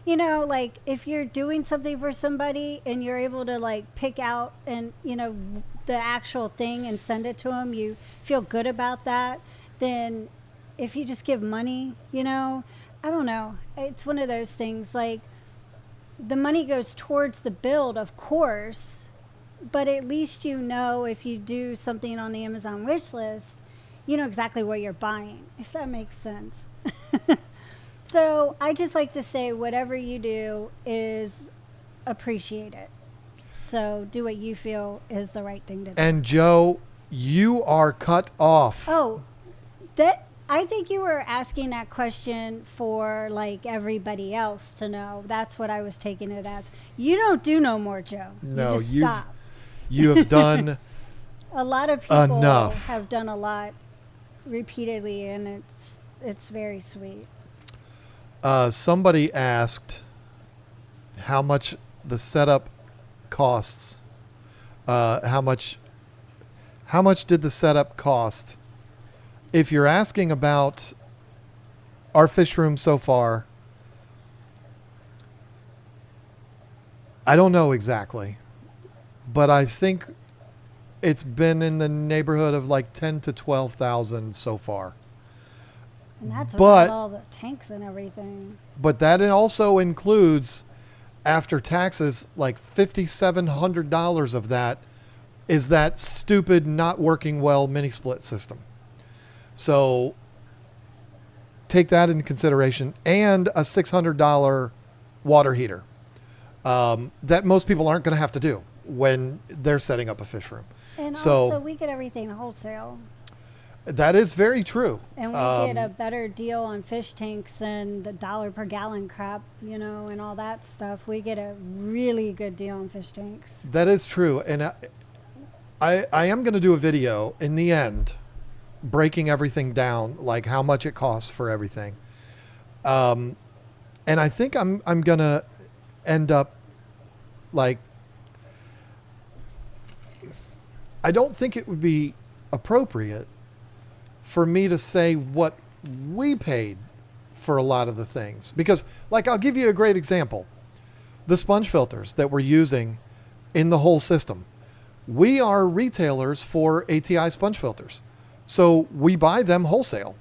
S2: like if you're doing something for somebody and you're able to like pick out and the actual thing and send it to them, you feel good about that. Then if you just give money, I don't know. It's one of those things like the money goes towards the build, of course, but at least if you do something on the Amazon wish list, you know exactly what you're buying, if that makes sense. So I just like to say whatever you do is appreciated. So do what you feel is the right thing to do.
S1: And Joe, you are cut off.
S2: Oh, I think you were asking that question for like everybody else to know. That's what I was taking it as. You don't do no more, Joe.
S1: No,
S2: you stop.
S1: You have done
S2: a lot of people
S1: enough.
S2: Have done a lot repeatedly, and it's very sweet.
S1: Somebody asked how much the setup costs. How much did the setup cost? If you're asking about our fish room so far, I don't know exactly, but I think it's been in the neighborhood of like 10 to 12,000 so far.
S2: And that's without all the tanks and everything.
S1: But that also includes, after taxes, like $5,700 of that is that stupid, not working well mini split system. So take that into consideration, and a $600 water heater that most people aren't going to have to do when they're setting up a fish room.
S2: And also, we get everything wholesale.
S1: That is very true.
S2: And we get a better deal on fish tanks than the $1 per gallon crap, and all that stuff. We get a really good deal on fish tanks.
S1: That is true. And I am going to do a video in the end, breaking everything down, like how much it costs for everything. And I think I'm going to end up like, I don't think it would be appropriate for me to say what we paid for a lot of the things, because like, I'll give you a great example. The sponge filters that we're using in the whole system, we are retailers for ATI sponge filters. So we buy them wholesale.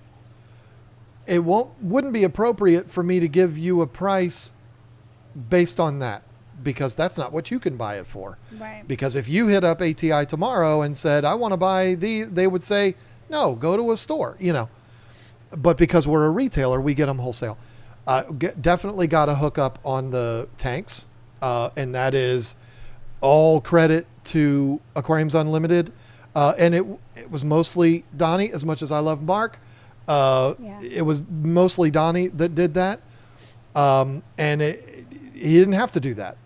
S1: It wouldn't be appropriate for me to give you a price based on that, because that's not what you can buy it for.
S2: Right.
S1: Because if you hit up ATI tomorrow and said, I want to buy these, they would say, no, go to a store, But because we're a retailer, we get them wholesale. Definitely got a hookup on the tanks. And that is all credit to Aquariums Unlimited. And it was mostly Donnie, as much as I love Mark. It was mostly Donnie that did that. And he didn't have to do that.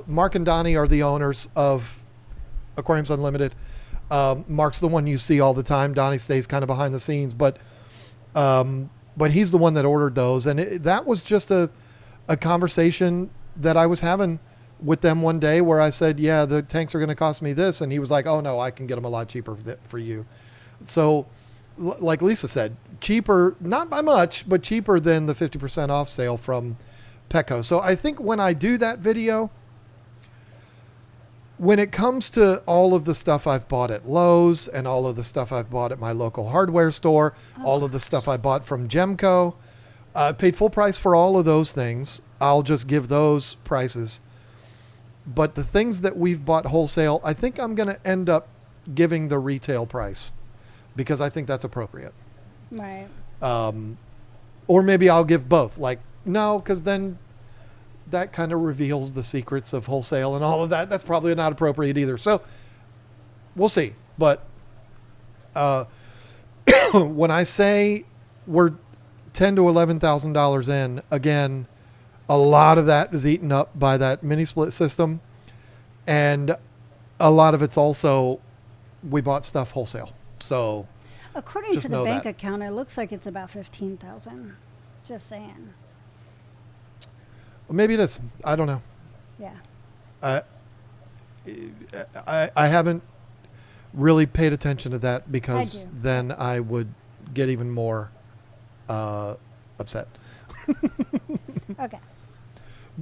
S1: Mark and Donnie are the owners of Aquariums Unlimited. Mark's the one you see all the time. Donnie stays kind of behind the scenes, but he's the one that ordered those. And that was just a conversation that I was having with them one day where I said, yeah, the tanks are going to cost me this. And he was like, oh no, I can get them a lot cheaper for you. So like Lisa said, cheaper, not by much, but cheaper than the 50% off sale from Petco. So I think when I do that video, when it comes to all of the stuff I've bought at Lowe's and all of the stuff I've bought at my local hardware store, all of the stuff I bought from Gemco, I paid full price for all of those things. I'll just give those prices. But the things that we've bought wholesale, I think I'm going to end up giving the retail price because I think that's appropriate.
S2: Right.
S1: Or maybe I'll give both. Like, no, because then that kind of reveals the secrets of wholesale and all of that. That's probably not appropriate either. So we'll see. But when I say we're $10,000 to $11,000 in, again, a lot of that is eaten up by that mini split system. And a lot of it's also, we bought stuff wholesale. So
S2: According
S1: just
S2: to the
S1: know
S2: bank
S1: that.
S2: account, it looks like it's about 15,000. Just saying.
S1: Maybe it is. I don't know.
S2: Yeah.
S1: I haven't really paid attention to that because
S2: do.
S1: then I would get even more upset.
S2: Okay.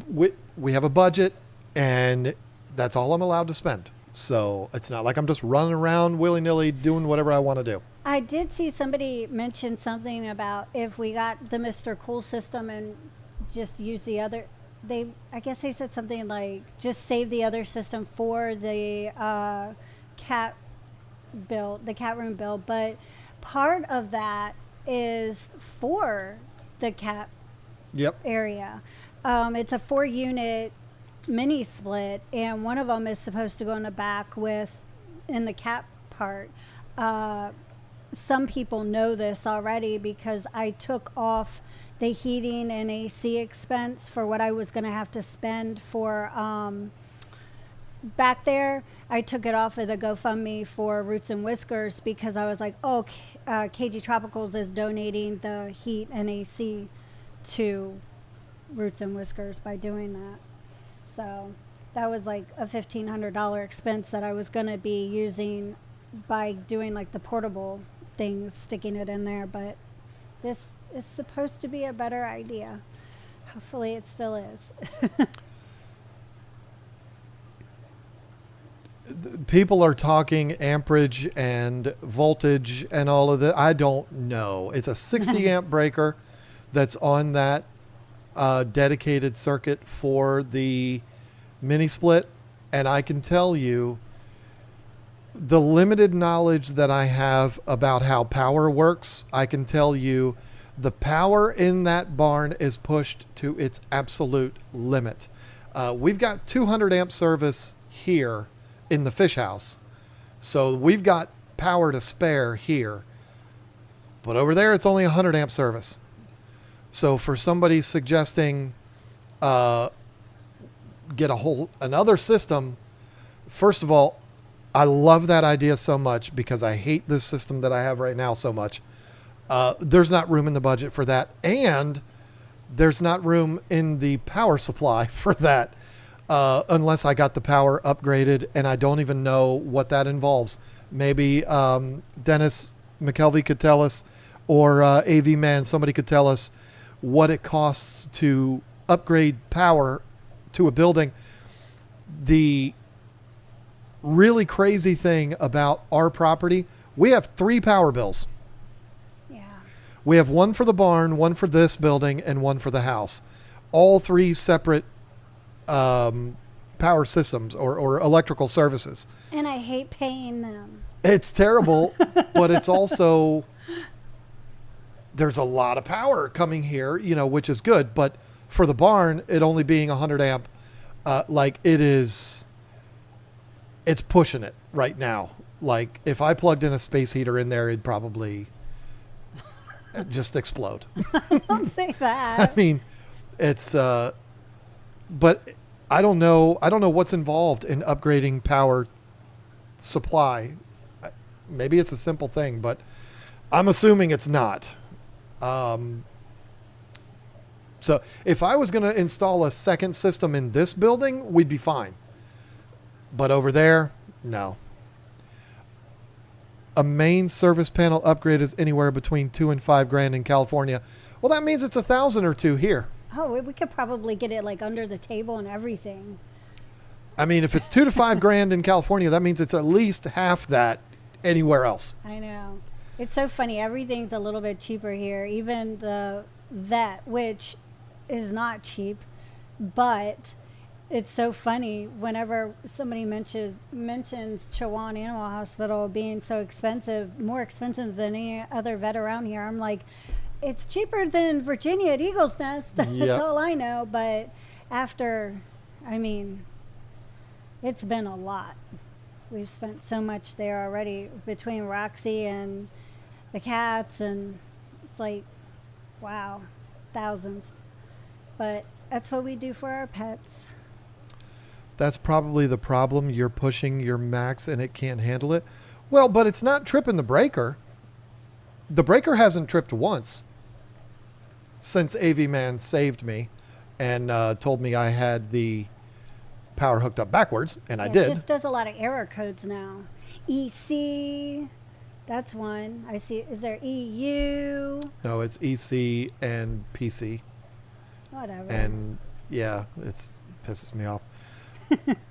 S1: We have a budget, and that's all I'm allowed to spend. So it's not like I'm just running around willy-nilly doing whatever I want to do.
S2: I did see somebody mention something about if we got the Mr. Cool system and just use the other. I guess they said something like just save the other system for the cat room bill. But part of that is for the cat
S1: Yep.
S2: area. It's a 4-unit mini split, and one of them is supposed to go in the back in the cat part. Some people know this already because I took off the heating and AC expense for what I was going to have to spend for back there. I took it off of the GoFundMe for Roots and Whiskers because I was like, KG Tropicals is donating the heat and AC to Roots and Whiskers by doing that. So that was like a $1,500 expense that I was going to be using by doing like the portable things, sticking it in there. But this is supposed to be a better idea. Hopefully it still is.
S1: People are talking amperage and voltage and all of that. I don't know. It's a 60 amp breaker that's on that dedicated circuit for the mini split. And I can tell you the limited knowledge that I have about how power works. I can tell you the power in that barn is pushed to its absolute limit. We've got 200 amp service here in the fish house. So we've got power to spare here. But over there, it's only 100 amp service. So for somebody suggesting get another system, first of all, I love that idea so much because I hate this system that I have right now so much. There's not room in the budget for that. And there's not room in the power supply for that. Unless I got the power upgraded, and I don't even know what that involves. Maybe Dennis McKelvey could tell us, or AV Man, somebody could tell us what it costs to upgrade power to a building. The really crazy thing about our property, we have 3 power bills.
S2: Yeah.
S1: We have one for the barn, one for this building, and one for the house. All 3 separate power systems or electrical services.
S2: And I hate paying them.
S1: It's terrible, but it's also, there's a lot of power coming here, which is good. But for the barn, it only being 100 amp, it's pushing it right now. Like if I plugged in a space heater in there, it'd probably just explode.
S2: Don't say that.
S1: I mean, it's, but I don't know what's involved in upgrading power supply. Maybe it's a simple thing, but I'm assuming it's not. So if I was going to install a second system in this building, we'd be fine. But over there, no. A main service panel upgrade is anywhere between $2,000 and $5,000 in California. Well, that means it's $1,000 or $2,000 here.
S2: Oh, we could probably get it like under the table and everything.
S1: I mean, if it's $2,000 to $5,000 in California, that means it's at least half that anywhere else.
S2: I know. It's so funny. Everything's a little bit cheaper here. Even the vet, which is not cheap, but it's so funny whenever somebody mentions Chowan Animal Hospital being so expensive, more expensive than any other vet around here. I'm like, it's cheaper than Virginia at Eagle's Nest. That's
S1: Yep.
S2: all I know. But it's been a lot. We've spent so much there already between Roxy and the cats, and it's like, wow, thousands. But that's what we do for our pets.
S1: That's probably the problem. You're pushing your max and it can't handle it. Well, but it's not tripping the breaker. The breaker hasn't tripped once since AV Man saved me and told me I had the power hooked up backwards, and I did.
S2: It just does a lot of error codes now. EC, that's one. I see. Is there EU?
S1: No, it's EC and PC.
S2: Whatever.
S1: And yeah, it pisses me off.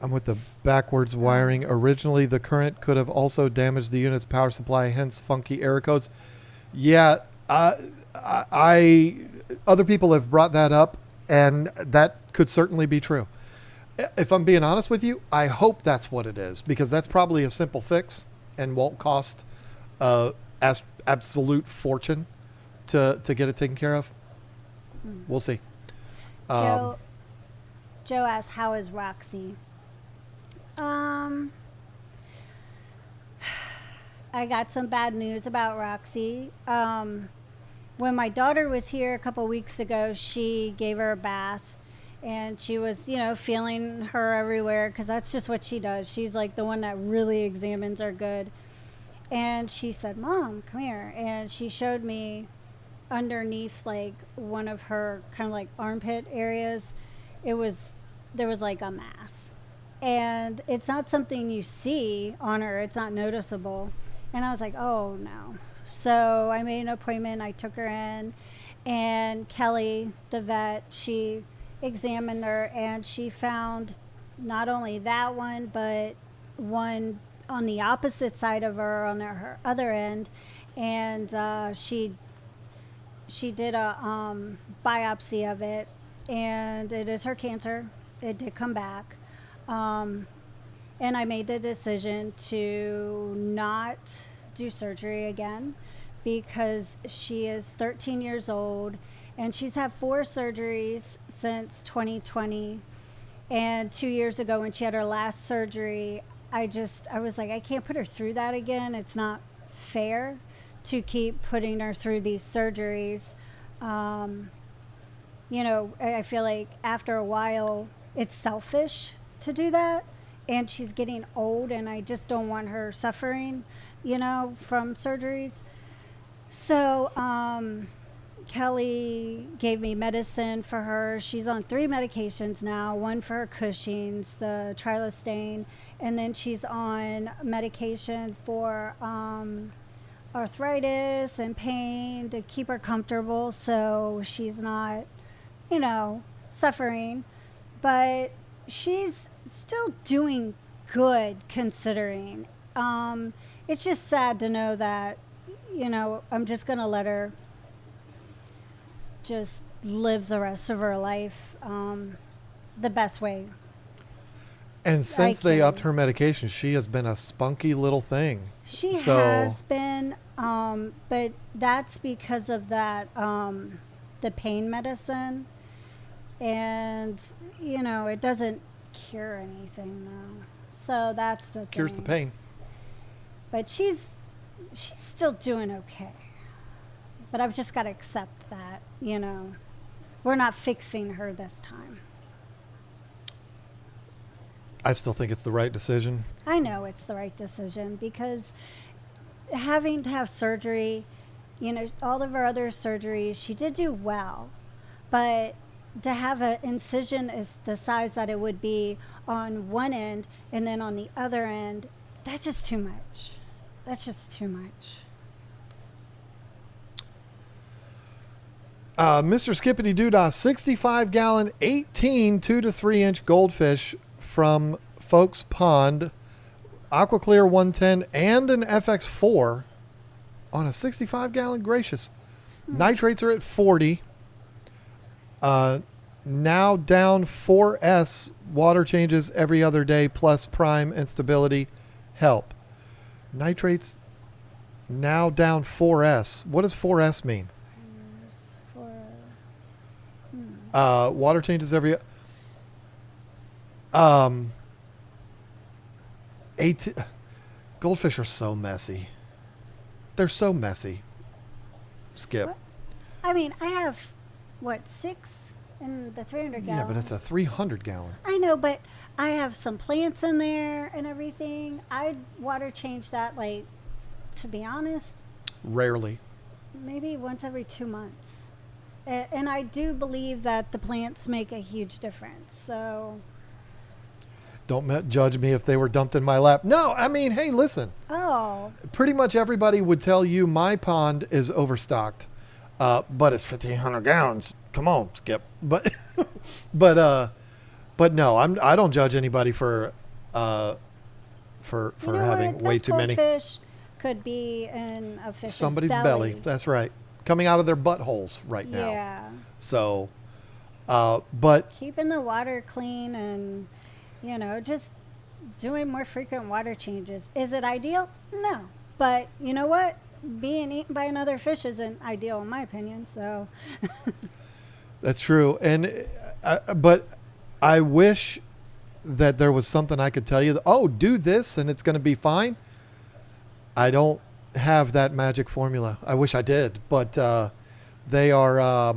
S1: I'm with the backwards wiring. Originally, the current could have also damaged the unit's power supply, hence funky error codes. Yeah, other people have brought that up, and that could certainly be true. If I'm being honest with you, I hope that's what it is, because that's probably a simple fix and won't cost absolute fortune to get it taken care of. We'll see.
S2: Joe asked, how is Roxy? I got some bad news about Roxy. When my daughter was here a couple weeks ago, she gave her a bath, and she was, feeling her everywhere, because that's just what she does. She's like the one that really examines her good. And she said, Mom, come here. And she showed me underneath like one of her kind of like armpit areas. There was like a mass. And it's not something you see on her. It's not noticeable. And I was like, oh no. So I made an appointment. I took her in, and Kelly, the vet, she examined her, and she found not only that one, but one on the opposite side of her, on her other end. And she did a biopsy of it, and it is her cancer. It did come back. And I made the decision to not do surgery again, because she is 13 years old, and she's had 4 surgeries since 2020. And 2 years ago, when she had her last surgery, I was like, I can't put her through that again. It's not fair to keep putting her through these surgeries. I feel like after a while, it's selfish to do that. And she's getting old, and I just don't want her suffering, from surgeries. So Kelly gave me medicine for her. She's on 3 medications now, one for her Cushing's, the trilostane, and then she's on medication for arthritis and pain to keep her comfortable so she's not, suffering. But she's still doing good, considering. It's just sad to know that, I'm just going to let her just live the rest of her life the best way.
S1: And since they upped her medication, she has been a spunky little thing.
S2: She has been, but that's because of that, the pain medicine. And, it doesn't cure anything, though. So that's the thing.
S1: Cures the pain.
S2: But she's still doing okay. But I've just got to accept that, we're not fixing her this time.
S1: I still think it's the right decision.
S2: I know it's the right decision, because having to have surgery, all of her other surgeries, she did do well. But to have an incision is the size that it would be on one end and then on the other end, that's just too much.
S1: Mr. Skippity Doodah, 65-gallon, 18 2 to 3 inch goldfish from Folks Pond, Aqua Clear 110, and an FX4 on a 65-gallon. Gracious. Nitrates are at 40. Now down 4S. Water changes every other day, plus prime and stability help. Nitrates now down 4S. What does 4S mean? Water changes every... 18... Goldfish are so messy. They're so messy. Skip.
S2: What? I mean, I have, 6 in the 300 gallon?
S1: Yeah, but it's a 300 gallon.
S2: I know, but I have some plants in there and everything. I'd water change that, like, to be honest,
S1: Rarely.
S2: maybe once every 2 months. And I do believe that the plants make a huge difference. So,
S1: Don't judge me if they were dumped in my lap. No, I mean, hey, listen.
S2: oh,
S1: Pretty much everybody would tell you my pond is overstocked, but it's 1,500 gallons. Come on, Skip. But, but no, I don't judge anybody for
S2: you know
S1: having
S2: what?
S1: way
S2: Those
S1: too many.
S2: goldfish could be in a fish's
S1: Somebody's belly. That's right, coming out of their buttholes right now.
S2: Yeah.
S1: So, but
S2: Keeping the water clean and, just doing more frequent water changes. Is it ideal? No. But you know what? Being eaten by another fish isn't ideal in my opinion. So,
S1: that's true. And but I wish that there was something I could tell you. Oh, do this and it's going to be fine. I don't have that magic formula. I wish I did, but they are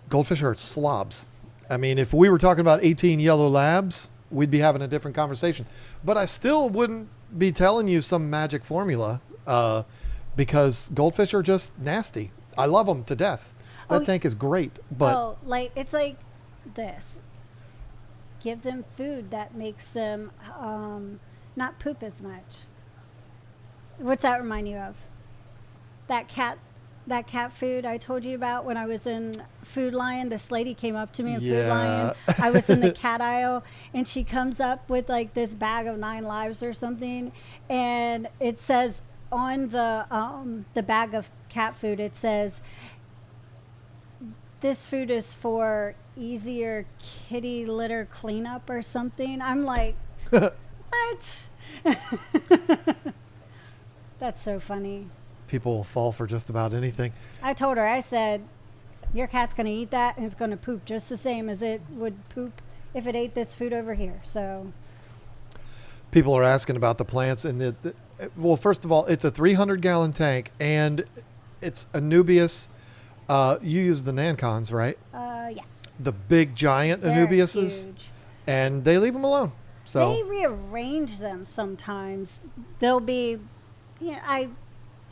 S1: goldfish are slobs. I mean, if we were talking about 18 yellow labs, we'd be having a different conversation. But I still wouldn't be telling you some magic formula because goldfish are just nasty. I love them to death. That tank is great, but
S2: it's like this. Give them food that makes them not poop as much. What's that remind you of? That cat food I told you about when I was in Food Lion. This lady came up to me in Food Lion. I was in the cat aisle, and she comes up with like this bag of 9 lives or something, and it says on the bag of cat food, it says, "This food is for easier kitty litter cleanup" or something. I'm like, what? That's so funny.
S1: people will fall for just about anything.
S2: I told her, I said, your cat's going to eat that and it's going to poop just the same as it would poop if it ate this food over here. So
S1: People are asking about the plants, and well, first of all, it's a 300-gallon tank, and it's Anubias. You use the Nancons, right?
S2: yeah.
S1: The big giant
S2: They're
S1: Anubiases,
S2: huge.
S1: and they leave them alone. So
S2: They rearrange them sometimes. They'll be, I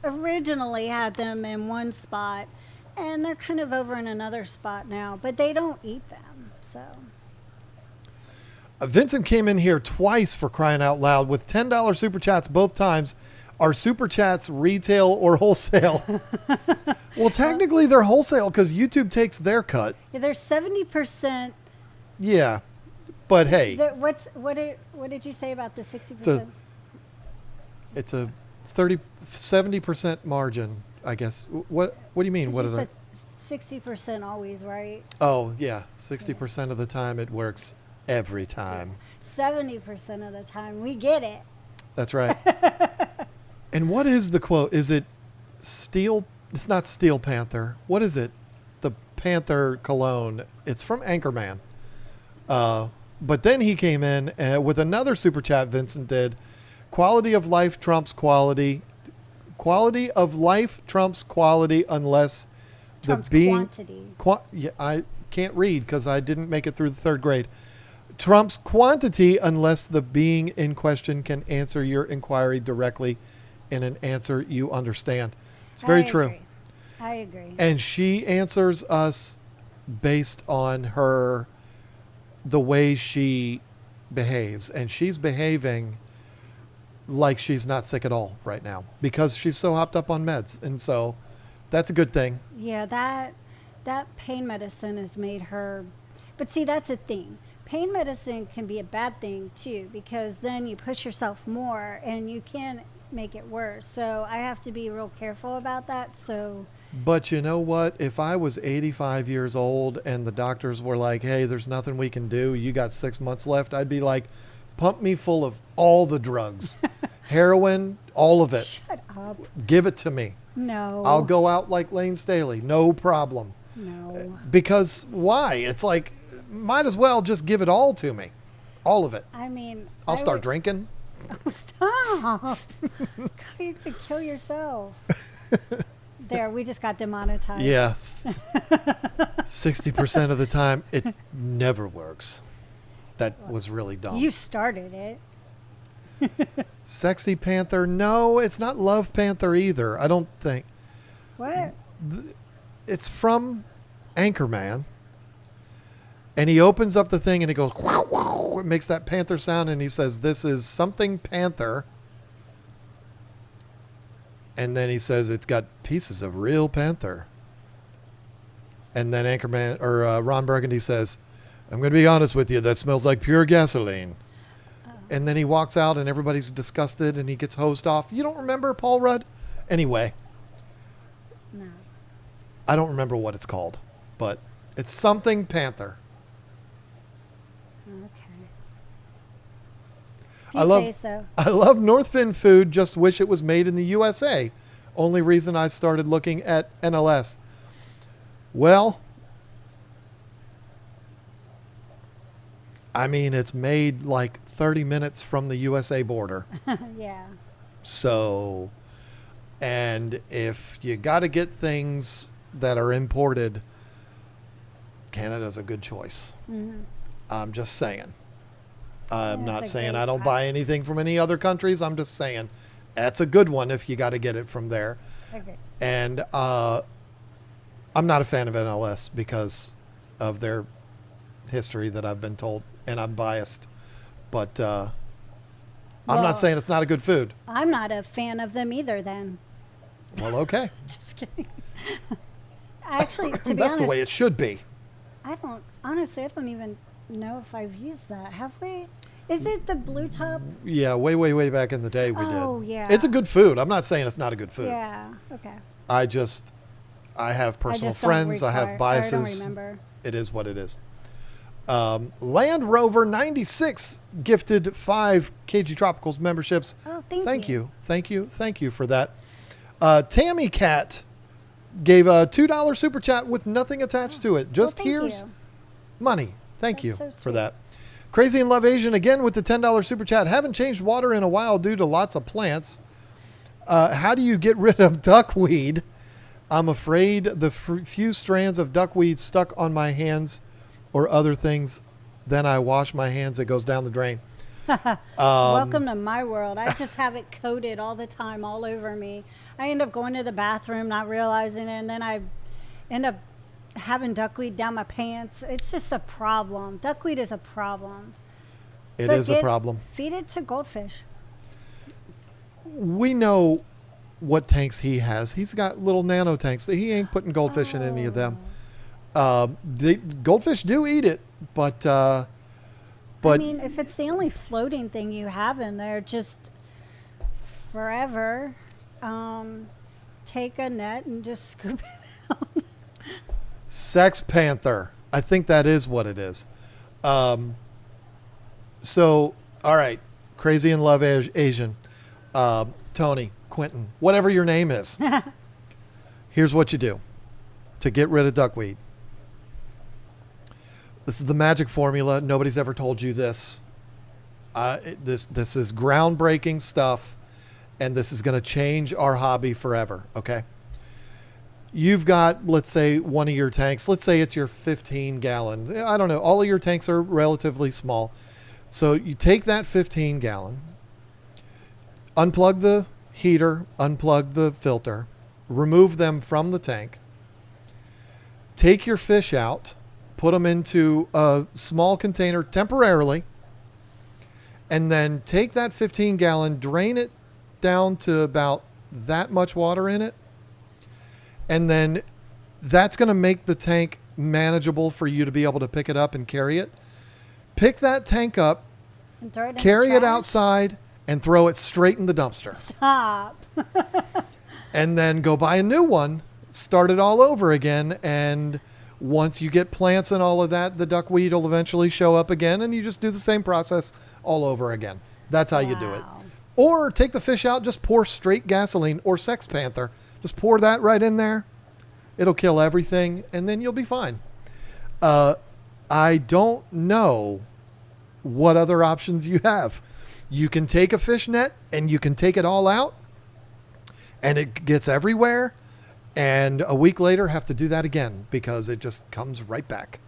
S2: originally had them in one spot, and they're kind of over in another spot now, but they don't eat them. So
S1: Vincent came in here twice, for crying out loud, with $10 super chats both times. Are super chats retail or wholesale? Well, technically they're wholesale because YouTube takes their cut.
S2: yeah, they're 70%.
S1: Yeah, but hey,
S2: What did you say about the 60%?
S1: it's a 70% margin, I guess. What do you mean? What is that?
S2: 60% always, right?
S1: Oh yeah, 60% of the time it works every time.
S2: 70% of the time we get it.
S1: That's right. And what is the quote? Is it Steel? It's not Steel Panther. What is it? The Panther cologne. It's from Anchorman. But then he came in with another super chat. Vincent did. Quality of life trumps quality. Quality of life trumps quality unless
S2: Trumps
S1: the being.
S2: quantity.
S1: Yeah, I can't read because I didn't make it through the third grade. Trumps quantity unless the being in question can answer your inquiry directly in an answer you understand. It's very true.
S2: I agree.
S1: And she answers us based on the way she behaves. And she's behaving like she's not sick at all right now because she's so hopped up on meds. And so that's a good thing.
S2: Yeah, that pain medicine has made her. But see, that's the thing. Pain medicine can be a bad thing too because then you push yourself more and you can make it worse. So I have to be real careful about that. So
S1: But you know what? If I was 85 years old and the doctors were like, hey, there's nothing we can do, you got 6 months left, I'd be like, pump me full of all the drugs. Heroin, all of it.
S2: shut up.
S1: Give it to me.
S2: No.
S1: I'll go out like Lane Staley. No problem.
S2: No.
S1: Because why? It's like, might as well just give it all to me. All of it.
S2: I mean,
S1: I'll start drinking.
S2: Stop. God, you could kill yourself. There, we just got demonetized.
S1: Yeah. 60% of the time, it never works. That was really dumb.
S2: You started it.
S1: Sexy Panther? No, it's not Love Panther either. I don't think.
S2: What?
S1: It's from Anchorman. And he opens up the thing and it goes, wow, wow. It makes that panther sound and he says, this is something panther. And then he says, it's got pieces of real panther. And then Anchorman or Ron Burgundy says, I'm going to be honest with you, that smells like pure gasoline.
S2: Oh.
S1: And then he walks out and everybody's disgusted and he gets hosed off. You don't remember Paul Rudd? Anyway,
S2: No.
S1: I don't remember what it's called, but it's something panther.
S2: Okay. If
S1: I
S2: you
S1: love-
S2: say so.
S1: I love Northfin food, just wish it was made in the USA. Only reason I started looking at NLS. Well, I mean, it's made like 30 minutes from the USA border.
S2: Yeah.
S1: So, and if you got to get things that are imported, Canada's a good choice.
S2: Mm-hmm.
S1: I'm just saying. I'm
S2: Yeah,
S1: not
S2: it's a
S1: saying
S2: great
S1: I don't
S2: buy.
S1: buy anything from any other countries. I'm just saying that's a good one if you got to get it from there.
S2: Okay.
S1: And I'm not a fan of NLS because of their history that I've been told, and I'm biased. But I'm
S2: Well-
S1: not saying it's not a good food.
S2: I'm not a fan of them either then.
S1: Well, okay.
S2: Just kidding. Actually, to be
S1: That's
S2: honest,
S1: the way it should be.
S2: I don't even know if I've used that. Have we? Is it the blue top?
S1: Yeah, way, way, way back in the day we did.
S2: Oh, yeah.
S1: It's a good food. I'm not saying it's not a good food.
S2: Yeah. Okay.
S1: I have personal
S2: just don't
S1: friends. I have
S2: require-
S1: biases.
S2: I don't remember.
S1: It is what it is. Land Rover 96 gifted 5 KG Tropicals memberships.
S2: Oh,
S1: Thank you for that. Tammy Cat gave a $2 super chat with nothing attached to it. Just
S2: thank
S1: here's
S2: you.
S1: money. Thank
S2: That's
S1: you
S2: so
S1: for
S2: sweet.
S1: that. Crazy and Love Asian again with the $10 super chat. Haven't changed water in a while due to lots of plants. How do you get rid of duckweed? I'm afraid the few strands of duckweed stuck on my hands or other things. Then I wash my hands. It goes down the drain.
S2: Welcome to my world. I just have it coated all the time, all over me. I end up going to the bathroom, not realizing it, and then I end up having duckweed down my pants. It's just a problem. Duckweed is a problem.
S1: It
S2: But
S1: is a problem.
S2: Feed it to goldfish.
S1: We know what tanks he has. He's got little nano tanks. He ain't putting goldfish in any of them. The goldfish do eat it, but
S2: I mean, if it's the only floating thing you have in there, just forever, take a net and just scoop it out.
S1: Sex Panther. I think that is what it is. So, all right. Crazy in Love Asian. Tony, Quentin, whatever your name is. Here's what you do to get rid of duckweed. This is the magic formula. Nobody's ever told you this. This is groundbreaking stuff, and this is going to change our hobby forever, okay? You've got, let's say, one of your tanks. Let's say it's your 15-gallon. I don't know. All of your tanks are relatively small. So you take that 15-gallon, unplug the heater, unplug the filter, remove them from the tank, take your fish out, put them into a small container temporarily, and then take that 15-gallon, drain it down to about that much water in it, and then that's going to make the tank manageable for you to be able to pick it up and carry it. Pick that tank up,
S2: And throw it in the
S1: carry it
S2: trash.
S1: outside, and throw it straight in the dumpster.
S2: Stop.
S1: And then go buy a new one, start it all over again, and once you get plants and all of that, the duckweed will eventually show up again, and you just do the same process all over again. That's how you do it.
S2: Wow.
S1: Or take the fish out, just pour straight gasoline or Sex Panther. Just pour that right in there. It'll kill everything, and then you'll be fine. I don't know what other options you have. You can take a fish net and you can take it all out, and it gets everywhere. And a week later, have to do that again because it just comes right back.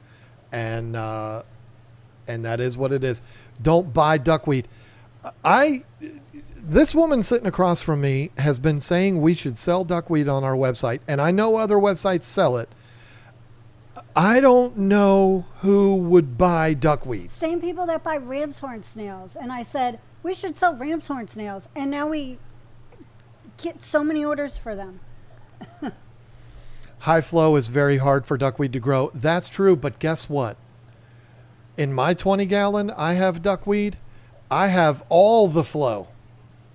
S1: And that is what it is. Don't buy duckweed. This woman sitting across from me has been saying we should sell duckweed on our website, and I know other websites sell it. I don't know who would buy duckweed.
S2: Same people that buy ram's horn snails. And I said, we should sell ram's horn snails. And now we get so many orders for them.
S1: High flow is very hard for duckweed to grow. That's true, but guess what? In my 20 gallon, I have duckweed. I have all the flow.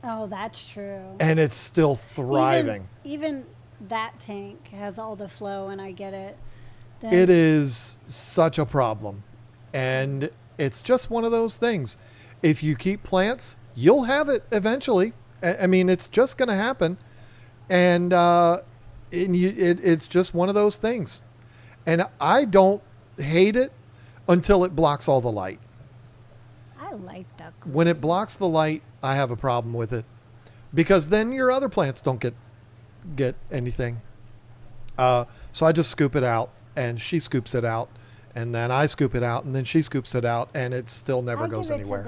S2: Oh, that's true.
S1: And it's still thriving.
S2: Even that tank has all the flow, and I get it. Then
S1: It is such a problem. And it's just one of those things. If you keep plants, you'll have it eventually. I mean, it's just going to happen. And it's just one of those things. And I don't hate it until it blocks all the light.
S2: I like duckweed.
S1: When it blocks the light, I have a problem with it because then your other plants don't get anything. So I just scoop it out, and she scoops it out, and then I scoop it out, and then she scoops it out, and it still never goes anywhere.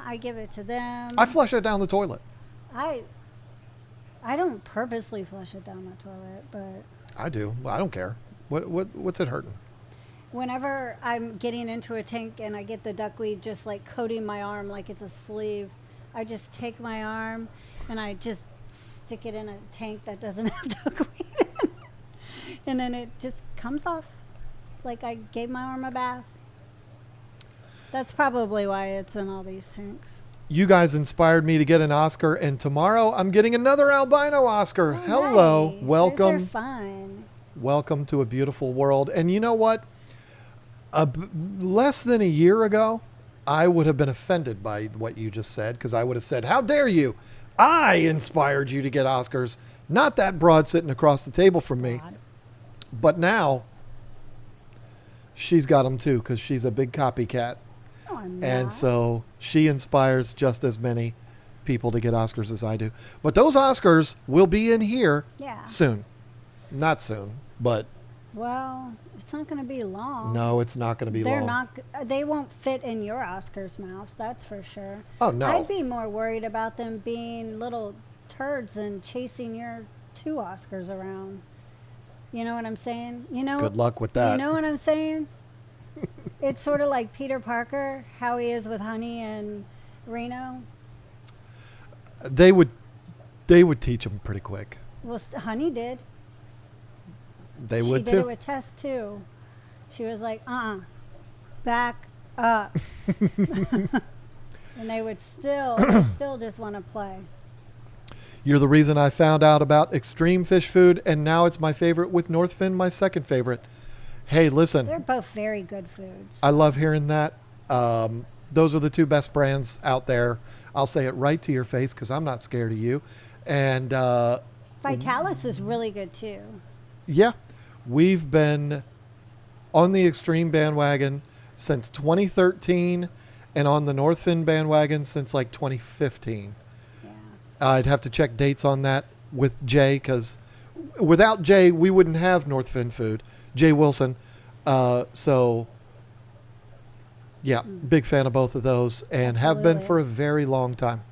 S2: I give it to them.
S1: I flush it down the toilet.
S2: I don't purposely flush it down the toilet, but
S1: I do. I don't care. What's it hurting?
S2: whenever I'm getting into a tank and I get the duckweed just like coating my arm like it's a sleeve, I just take my arm and I just stick it in a tank that doesn't have duckweed in it. And then it just comes off like I gave my arm a bath. That's probably why it's in all these tanks.
S1: You guys inspired me to get an Oscar, and tomorrow I'm getting another albino Oscar.
S2: Oh,
S1: Hello.
S2: nice.
S1: Welcome.
S2: Those are fun.
S1: Welcome to a beautiful world. And you know what? Less than a year ago, I would have been offended by what you just said, because I would have said, how dare you? I inspired you to get Oscars, not that broad sitting across the table from me.
S2: God.
S1: But now, she's got them too, because she's a big copycat.
S2: No, I'm
S1: And
S2: not.
S1: so she inspires just as many people to get Oscars as I do. But those Oscars will be in here
S2: Yeah.
S1: soon. Not soon, but
S2: Well, it's not going to be long.
S1: no, it's not going to be
S2: They're
S1: long.
S2: not. They won't fit in your Oscar's mouth. That's for sure.
S1: Oh, no.
S2: I'd be more worried about them being little turds and chasing your two Oscars around. You know what I'm saying? You know.
S1: Good luck with that.
S2: You know what I'm saying? It's sort of like Peter Parker, how he is with Honey and Reno.
S1: They would teach them pretty quick.
S2: Well, Honey did.
S1: They would
S2: She did it
S1: too.
S2: with Tess too. She was like, back up. And they would still just want to play.
S1: You're the reason I found out about extreme fish food, and now it's my favorite, with Northfin my second favorite. Hey, listen,
S2: They're both very good foods.
S1: I love hearing that. Those are the two best brands out there. I'll say it right to your face because I'm not scared of you. And
S2: Vitalis is really good too.
S1: yeah, we've been on the extreme bandwagon since 2013 and on the Northfin bandwagon since like 2015.
S2: Yeah.
S1: I'd have to check dates on that with Jay, because without Jay, we wouldn't have Northfin food. Jay Wilson. So, yeah, big fan of both of those, and have been
S2: Absolutely.
S1: for a very long time.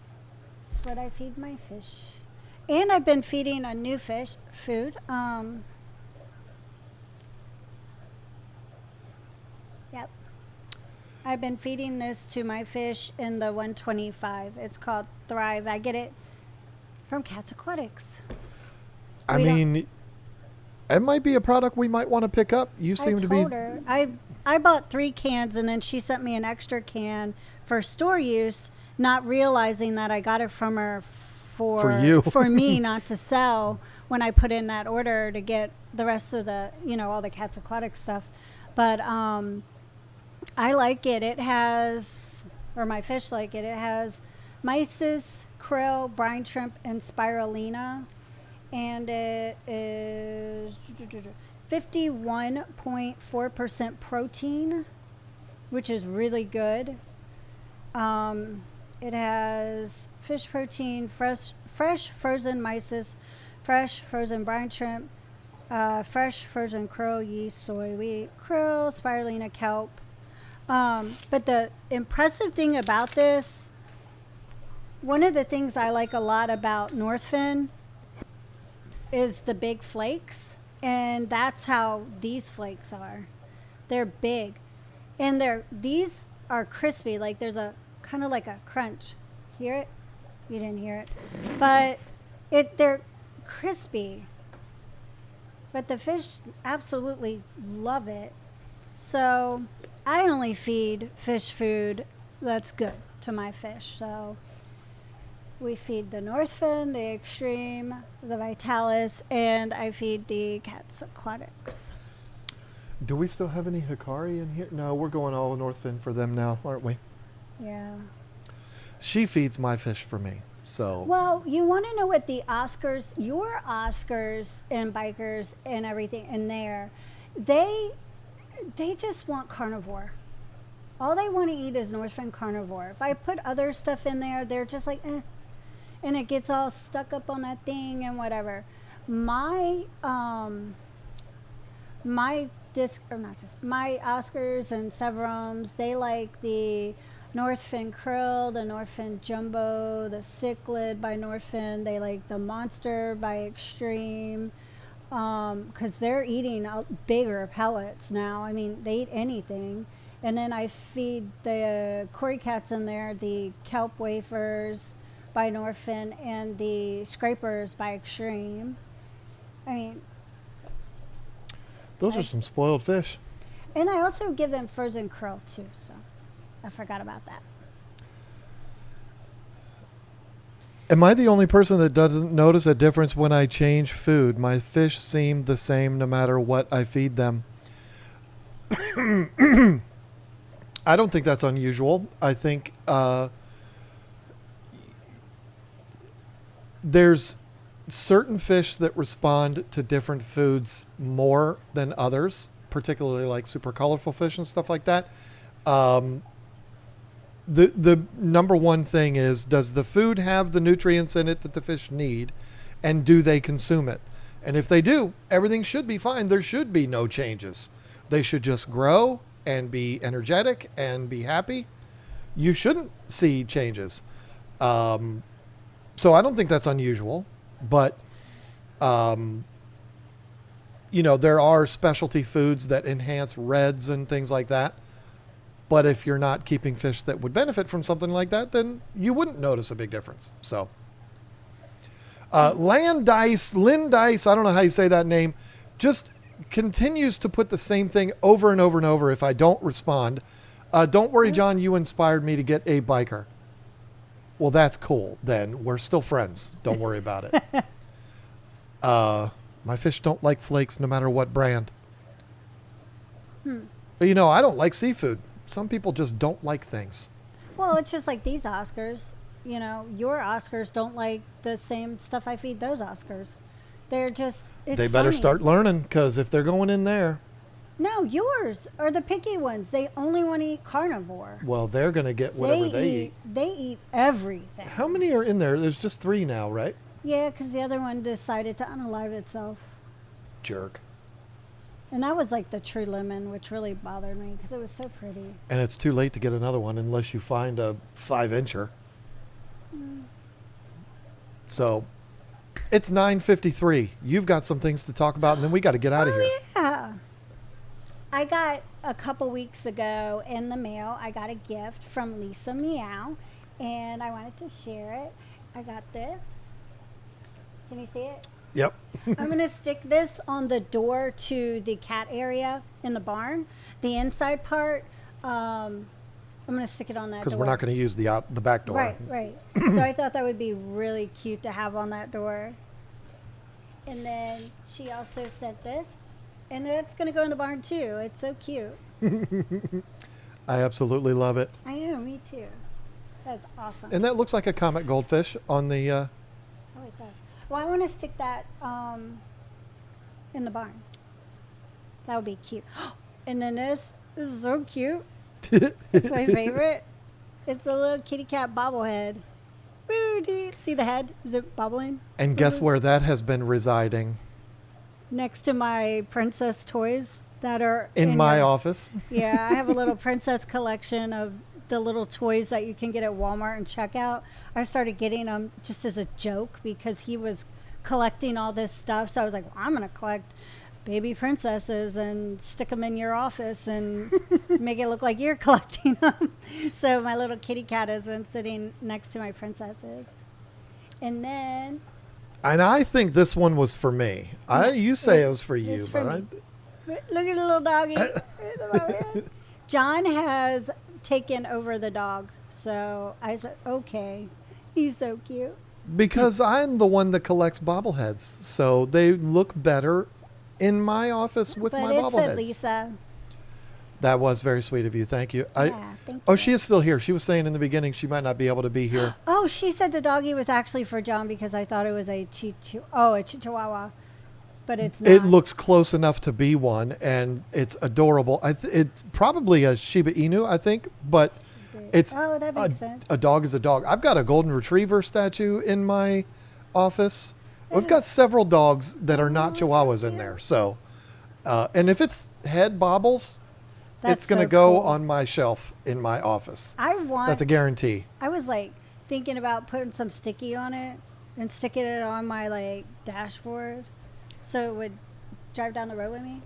S2: That's what I feed my fish. And I've been feeding a new fish food. Yep. I've been feeding this to my fish in the 125. It's called Thrive. I get it from Cats Aquatics.
S1: I
S2: We don't-
S1: mean, it might be a product we might want to pick up. You seem
S2: I
S1: to
S2: told
S1: be.
S2: her. I bought 3 cans and then she sent me an extra can for store use, not realizing that I got it from her
S1: For you.
S2: for me, not to sell when I put in that order to get the rest of the, all the Cats Aquatic stuff. But I like it. It has, or my fish like it. It has mysis, krill, brine shrimp, and spirulina. And it is 51.4% protein, which is really good. It has fish protein, fresh frozen mysis, fresh frozen brine shrimp, fresh frozen krill, yeast, soy, wheat, krill, spirulina, kelp. But the impressive thing about this, one of the things I like a lot about Northfin is the big flakes. And that's how these flakes are. They're big. And these are crispy. Like there's a kind of like a crunch. Hear it? You didn't hear it. But they're crispy. But the fish absolutely love it. So I only feed fish food that's good to my fish. So we feed the Northfin, the Extreme, the Vitalis, and I feed the Cats Aquatics.
S1: Do we still have any Hikari in here? No, we're going all Northfin for them now, aren't we?
S2: Yeah.
S1: She feeds my fish for me, so.
S2: Well, you want to know what the Oscars, your Oscars and bikers and everything in there, they just want carnivore. All they want to eat is Northfin carnivore. If I put other stuff in there, they're just like, eh. And it gets all stuck up on that thing and whatever. My my Oscars and Severums, they like the Northfin krill, the Northfin jumbo, the cichlid by Northfin. They like the monster by Extreme, because they're eating bigger pellets now. I mean, they eat anything. And then I feed the Cory cats in there the kelp wafers by Northfin and the scrapers by Extreme. I mean,
S1: those are some spoiled fish.
S2: And I also give them frozen krill too, so I forgot about that.
S1: Am I the only person that doesn't notice a difference when I change food? My fish seem the same no matter what I feed them. I don't think that's unusual. I think there's certain fish that respond to different foods more than others, particularly like super colorful fish and stuff like that. The number one thing is, does the food have the nutrients in it that the fish need, and do they consume it? And if they do, everything should be fine. There should be no changes. They should just grow and be energetic and be happy. You shouldn't see changes. So I don't think that's unusual, but, there are specialty foods that enhance reds and things like that. But if you're not keeping fish that would benefit from something like that, then you wouldn't notice a big difference. So, Lynn Dice, I don't know how you say that name, just continues to put the same thing over and over and over if I don't respond. Don't worry, John, you inspired me to get a biker. Well, that's cool. Then we're still friends. Don't worry about it. My fish don't like flakes no matter what brand. But I don't like seafood. Some people just don't like things.
S2: Well, it's just like these Oscars. Your Oscars don't like the same stuff I feed those Oscars. They're just,
S1: they better start learning, because if they're going in there.
S2: No, yours are the picky ones. They only want to eat carnivore.
S1: Well, they're going to get whatever they eat.
S2: They eat everything.
S1: How many are in there? There's just 3 now, right?
S2: Yeah, because the other one decided to unalive itself.
S1: Jerk.
S2: And that was like the true lemon, which really bothered me because it was so pretty.
S1: And it's too late to get another one unless you find a 5-incher. So it's 9:53. You've got some things to talk about, and then we got to get out of here.
S2: Yeah. I got a couple weeks ago in the mail, I got a gift from Lisa Meow, and I wanted to share it. I got this. Can you see it?
S1: Yep.
S2: I'm going to stick this on the door to the cat area in the barn. The inside part, I'm going to stick it on that door.
S1: Because we're not going to use the back door.
S2: Right. So I thought that would be really cute to have on that door. And then she also sent this. And it's going to go in the barn too. It's so cute.
S1: I absolutely love it.
S2: I know, me too. That's awesome.
S1: And that looks like a comet goldfish on the...
S2: Oh, it does. Well, I want to stick that in the barn. That would be cute. And then this is so cute. It's my favorite. It's a little kitty cat bobblehead. Woo, do you see the head? Is it bobbling?
S1: And guess where that has been residing?
S2: next to my princess toys that are
S1: In my
S2: your-
S1: office.
S2: Yeah, I have a little princess collection of the little toys that you can get at Walmart and checkout. I started getting them just as a joke because he was collecting all this stuff. So I was like, well, I'm going to collect baby princesses and stick them in your office and make it look like you're collecting them. So my little kitty cat has been sitting next to my princesses. And then
S1: And I think this one was for me. You say it was for you,
S2: It's for
S1: but
S2: me. Look at the little doggy. John has taken over the dog. So I said, okay, he's so cute.
S1: because I'm the one that collects bobbleheads, so they look better in my office with
S2: But
S1: my
S2: it
S1: bobbleheads.
S2: said Lisa.
S1: That was very sweet of you. Thank you.
S2: Yeah, thank
S1: Oh,
S2: you.
S1: she is still here. She was saying in the beginning she might not be able to be here.
S2: Oh, she said the doggy was actually for John because I thought it was a a Chihuahua, but it's not.
S1: It looks close enough to be one, and it's adorable. It's probably a Shiba Inu, I think, but it's
S2: Oh, that makes sense.
S1: a dog is a dog. I've got a golden retriever statue in my office. We've got several dogs that are not Chihuahuas in there. So, and if its head bobbles, it's
S2: That's
S1: going to
S2: so
S1: go
S2: cool.
S1: on my shelf in my office.
S2: I want.
S1: That's a guarantee.
S2: I was like thinking about putting some sticky on it and sticking it on my like dashboard, so it would drive down the road with me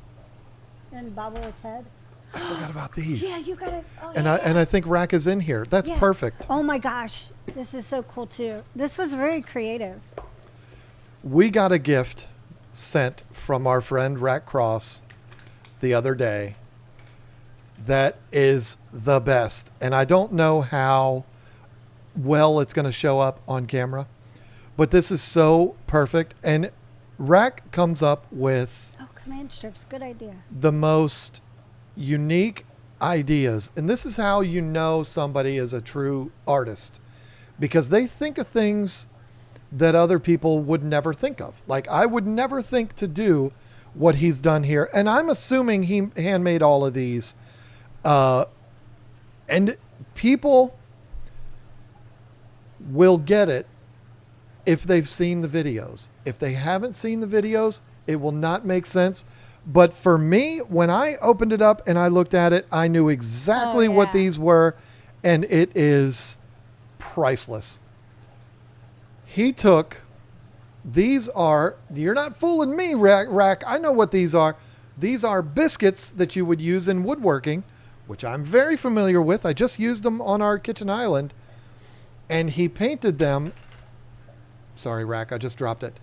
S2: and bobble its head.
S1: I forgot about these.
S2: Yeah, you got it. Oh,
S1: And
S2: yeah,
S1: I think Rack is in here. That's
S2: yeah.
S1: perfect.
S2: Oh my gosh, this is so cool too. This was very creative.
S1: We got a gift sent from our friend Rack Cross the other day that is the best. And I don't know how well it's going to show up on camera, but this is so perfect. And Rack comes up with
S2: Oh, command strips, good idea.
S1: the most unique ideas. And this is how you know somebody is a true artist, because they think of things that other people would never think of. Like I would never think to do what he's done here. And I'm assuming he handmade all of these. And people will get it if they've seen the videos. If they haven't seen the videos, it will not make sense. But for me, when I opened it up and I looked at it, I knew exactly what
S2: yeah.
S1: these were, and it is priceless. He took, these are, you're not fooling me, Rack. I know what these are. These are biscuits that you would use in woodworking, which I'm very familiar with. I just used them on our kitchen island. And he painted them, sorry, Rack, I just dropped it,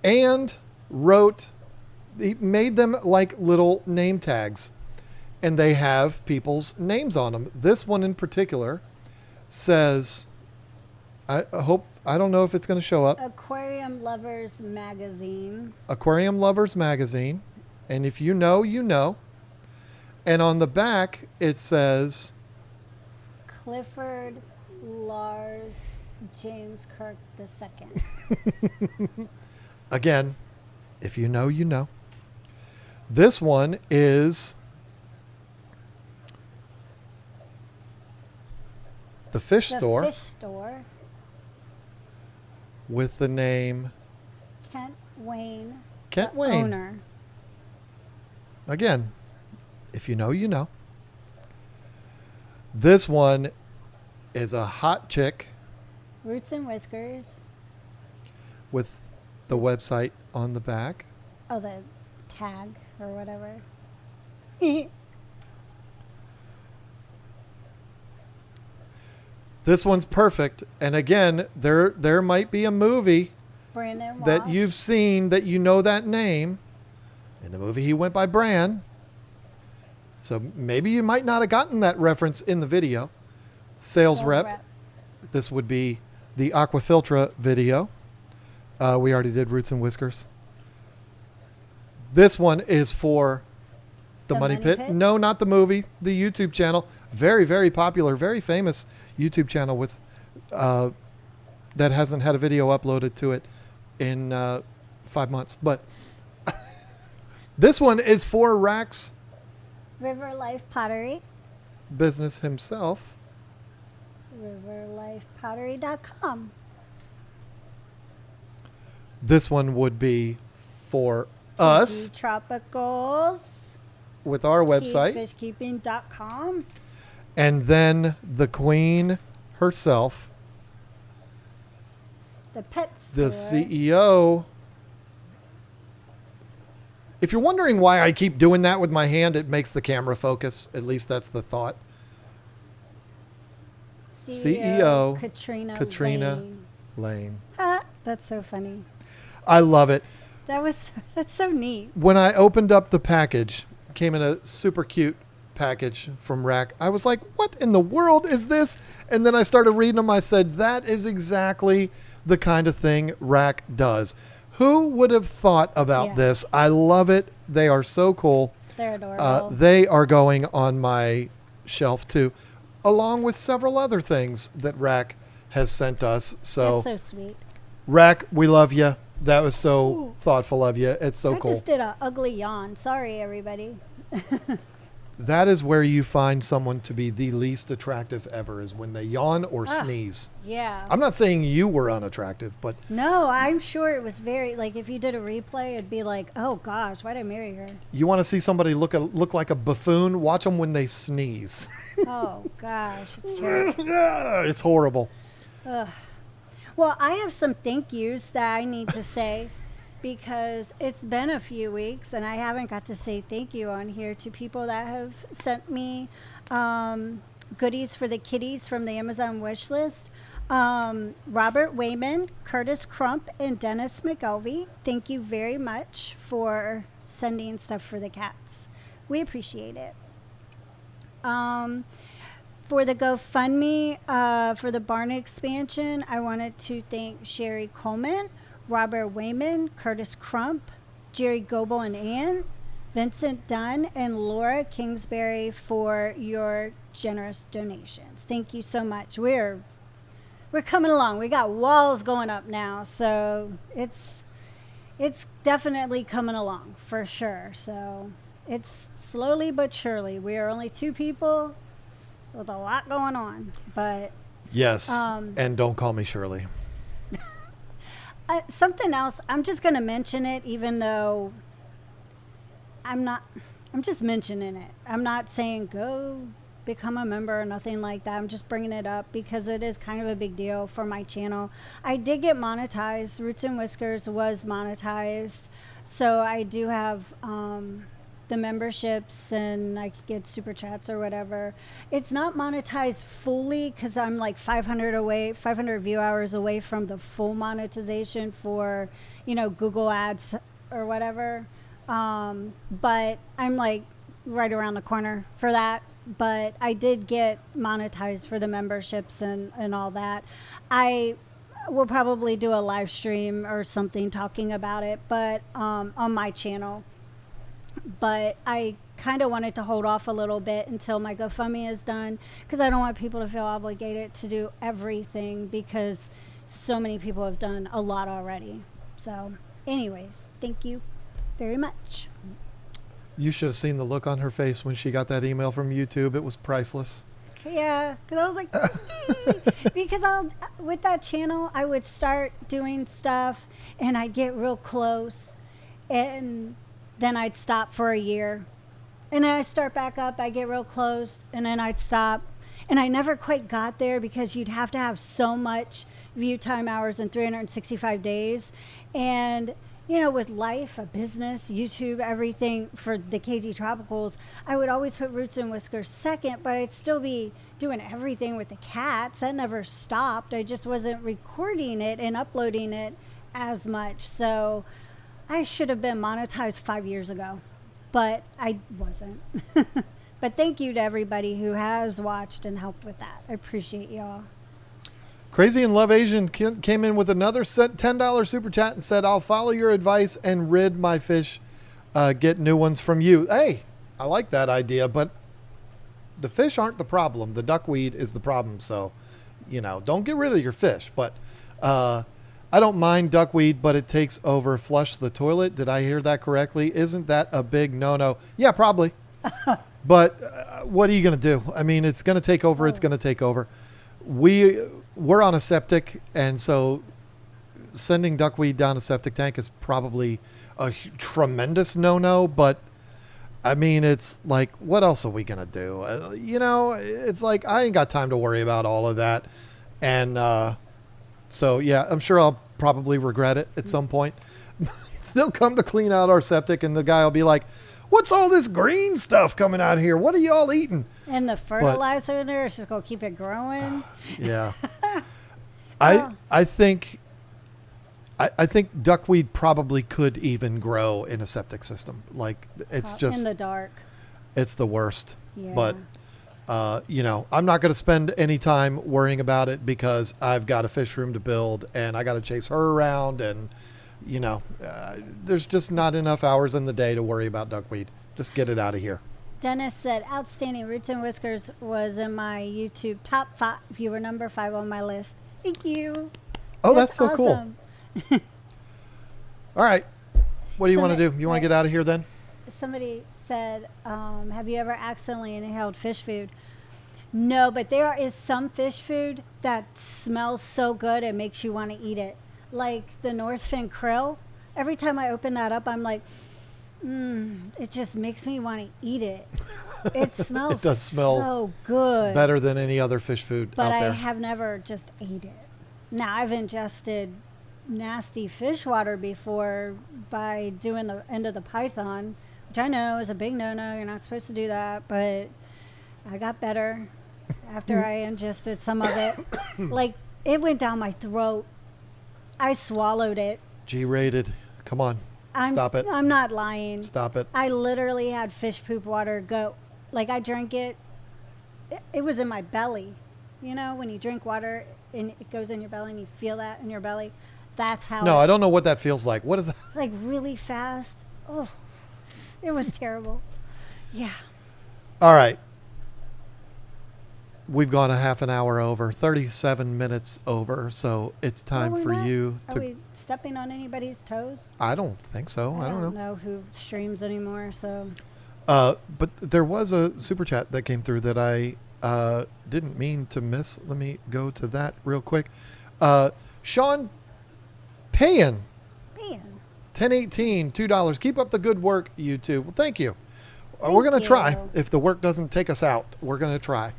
S1: and he made them like little name tags. And they have people's names on them. This one in particular says, I don't know if it's going to show up,
S2: Aquarium Lovers Magazine.
S1: Aquarium Lovers Magazine. And if you know, you know. And on the back, it says,
S2: Clifford Lars James Kirk II.
S1: again, if you know, you know. This one is the fish
S2: The
S1: store
S2: Fish Store.
S1: with the name
S2: Kent Wayne.
S1: Kent
S2: the
S1: Wayne.
S2: Owner.
S1: Again, if you know, you know. This one is a hot chick
S2: Roots and Whiskers.
S1: with the website on the back.
S2: Oh, the tag or whatever.
S1: This one's perfect. And again, there might be a movie
S2: Brandon Walsh.
S1: that you've seen that you know that name. In the movie, he went by Bran. So maybe you might not have gotten that reference in the video. Sales rep. This would be the Aquafiltra video. We already did Roots and Whiskers. This one is for the Money Pit. No, not the movie. The YouTube channel. Very, very popular, very famous YouTube channel with that hasn't had a video uploaded to it in 5 months. But this one is for Rack's
S2: River Life Pottery.
S1: business himself.
S2: RiverLifePottery.com.
S1: This one would be for us
S2: Tropicals.
S1: with our website.
S2: Fishkeeping.com.
S1: And then the queen herself,
S2: The pet
S1: the
S2: store.
S1: CEO. If you're wondering why I keep doing that with my hand, it makes the camera focus. At least that's the thought. CEO
S2: Katrina
S1: Lane.
S2: Lane. That's so funny.
S1: I love it.
S2: That's so neat.
S1: When I opened up the package, came in a super cute package from Rack. I was like, what in the world is this? And then I started reading them. I said, that is exactly the kind of thing Rack does. Who would have thought about this? I love it. They are so cool.
S2: They're adorable.
S1: They are going on my shelf too, along with several other things that Rack has sent us. So,
S2: that's so sweet.
S1: Rack, we love you. That was so thoughtful of you. It's so cool.
S2: I just did an ugly yawn. Sorry, everybody.
S1: That is where you find someone to be the least attractive ever, is when they yawn or sneeze.
S2: Yeah.
S1: I'm not saying you were unattractive, but
S2: No, I'm sure it was very, like, if you did a replay, it'd be like, oh gosh, why'd I marry her?
S1: you want to see somebody look like a buffoon? Watch them when they sneeze.
S2: Oh gosh, it's terrible.
S1: It's horrible.
S2: Ugh. Well, I have some thank yous that I need to say because it's been a few weeks and I haven't got to say thank you on here to people that have sent me goodies for the kitties from the Amazon wish list. Robert Wayman, Curtis Crump, and Dennis McElvey, thank you very much for sending stuff for the cats. We appreciate it. For the GoFundMe for the barn expansion, I wanted to thank Sherry Coleman, Robert Wayman, Curtis Crump, Jerry Goebel and Ann, Vincent Dunn, and Laura Kingsbury for your generous donations. Thank you so much. We're coming along. We got walls going up now, so it's definitely coming along for sure. So it's slowly but surely. We are only 2 people with a lot going on, but
S1: Yes, and don't call me Shirley.
S2: something else, I'm just going to mention it, even though I'm just mentioning it. I'm not saying go become a member or nothing like that. I'm just bringing it up because it is kind of a big deal for my channel. I did get monetized. Roots and Whiskers was monetized. So I do have the memberships and I could get super chats or whatever. It's not monetized fully because I'm like 500 view hours away from the full monetization for, Google ads or whatever. But I'm like right around the corner for that. But I did get monetized for the memberships and all that. I will probably do a live stream or something talking about it, but on my channel. But I kind of wanted to hold off a little bit until my GoFundMe is done because I don't want people to feel obligated to do everything because so many people have done a lot already. So anyways, thank you very much.
S1: You should have seen the look on her face when she got that email from YouTube. It was priceless.
S2: Yeah, because I was like, because with that channel, I would start doing stuff and I'd get real close and then I'd stop for a year. And then I'd start back up, I'd get real close, and then I'd stop. And I never quite got there because you'd have to have so much view time hours in 365 days. And, with life, a business, YouTube, everything for the KG Tropicals, I would always put Roots and Whiskers second, but I'd still be doing everything with the cats. That never stopped. I just wasn't recording it and uploading it as much. So I should have been monetized 5 years ago, but I wasn't. But thank you to everybody who has watched and helped with that. I appreciate y'all.
S1: Crazy and Love Asian came in with another $10 super chat and said, I'll follow your advice and rid my fish, get new ones from you. Hey, I like that idea, but the fish aren't the problem. The duckweed is the problem. So, don't get rid of your fish, but, I don't mind duckweed, but it takes over. Flush the toilet. Did I hear that correctly? Isn't that a big no-no? Yeah, probably. But what are you going to do? I mean, it's going to take over. It's going to take over. We're on a septic, and so sending duckweed down a septic tank is probably a tremendous no-no, but I mean, it's like, what else are we going to do? It's like, I ain't got time to worry about all of that. And so, yeah, I'm sure I'll probably regret it at some point. They'll come to clean out our septic and the guy will be like, what's all this green stuff coming out here? What are y'all eating?
S2: And the fertilizer in there is just going to keep it growing.
S1: Yeah. I think duckweed probably could even grow in a septic system. Like, it's just
S2: in the dark.
S1: It's the worst.
S2: Yeah.
S1: But I'm not going to spend any time worrying about it because I've got a fish room to build and I got to chase her around, and there's just not enough hours in the day to worry about duckweed. Just get it out of here.
S2: Dennis said, outstanding. Roots and Whiskers was in my YouTube top 5. You were number 5 on my list. Thank you.
S1: Oh, that's so
S2: awesome.
S1: cool. All right. What do you want to do? You want to get out of here then?
S2: Somebody said, have you ever accidentally inhaled fish food? No, but there is some fish food that smells so good it makes you want to eat it. Like the Northfin krill. Every time I open that up, I'm like, it just makes me want to eat it. It smells
S1: it does smell
S2: so good.
S1: Better than any other fish food
S2: but
S1: out there.
S2: I have never just ate it. Now, I've ingested nasty fish water before by doing the end of the python, which I know is a big no-no. You're not supposed to do that, but I got better after I ingested some of it. Like, it went down my throat. I swallowed it.
S1: G-rated. Come on. Stop it.
S2: I'm not lying.
S1: Stop it.
S2: I literally had fish poop water go. Like, I drank it. It was in my belly. You know, when you drink water and it goes in your belly and you feel that in your belly. That's how.
S1: No, I don't know what that feels like. What is that?
S2: Like, really fast. Oh, it was terrible. Yeah.
S1: All right. We've gone a half an hour over, 37 minutes over. So it's time for you to.
S2: Are we stepping on anybody's toes?
S1: I don't think so. I don't
S2: know who streams anymore. So.
S1: But there was a super chat that came through that I didn't mean to miss. Let me go to that real quick. Sean Payan. 1018, $2. Keep up the good work, YouTube. Well, thank you. We're going to try. If the work doesn't take us out, we're going to try.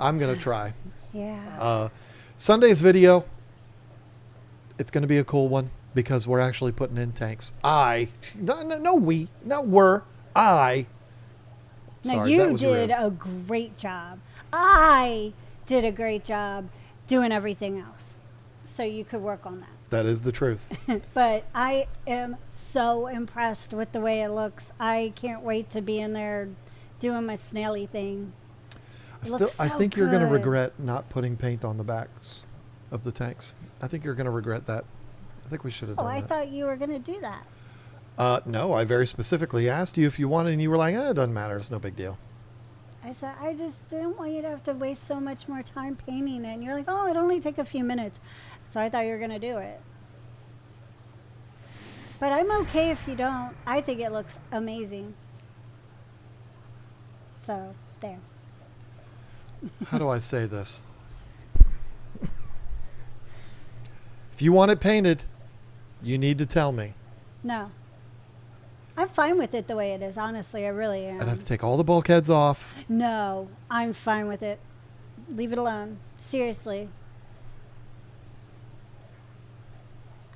S1: I'm going to try.
S2: Yeah.
S1: Sunday's video, it's going to be a cool one because we're actually putting in tanks. No, we, not we're, I.
S2: Now,
S1: Sorry,
S2: you did a great job. I did a great job doing everything else. So you could work on that.
S1: That is the truth.
S2: But I am so impressed with the way it looks. I can't wait to be in there doing my snaily thing.
S1: I think you're going to regret not putting paint on the backs of the tanks. I think you're going to regret that. I think we should have done that.
S2: I thought you were going to do that.
S1: No, I very specifically asked you if you wanted, and you were like, it doesn't matter. It's no big deal.
S2: I said, I just didn't want you to have to waste so much more time painting it. And you're like, oh, it'd only take a few minutes. So I thought you were going to do it. But I'm okay if you don't. I think it looks amazing. So, there.
S1: How do I say this? If you want it painted, you need to tell me.
S2: No. I'm fine with it the way it is. Honestly, I really am.
S1: I'd have to take all the bulkheads off.
S2: No, I'm fine with it. Leave it alone. Seriously.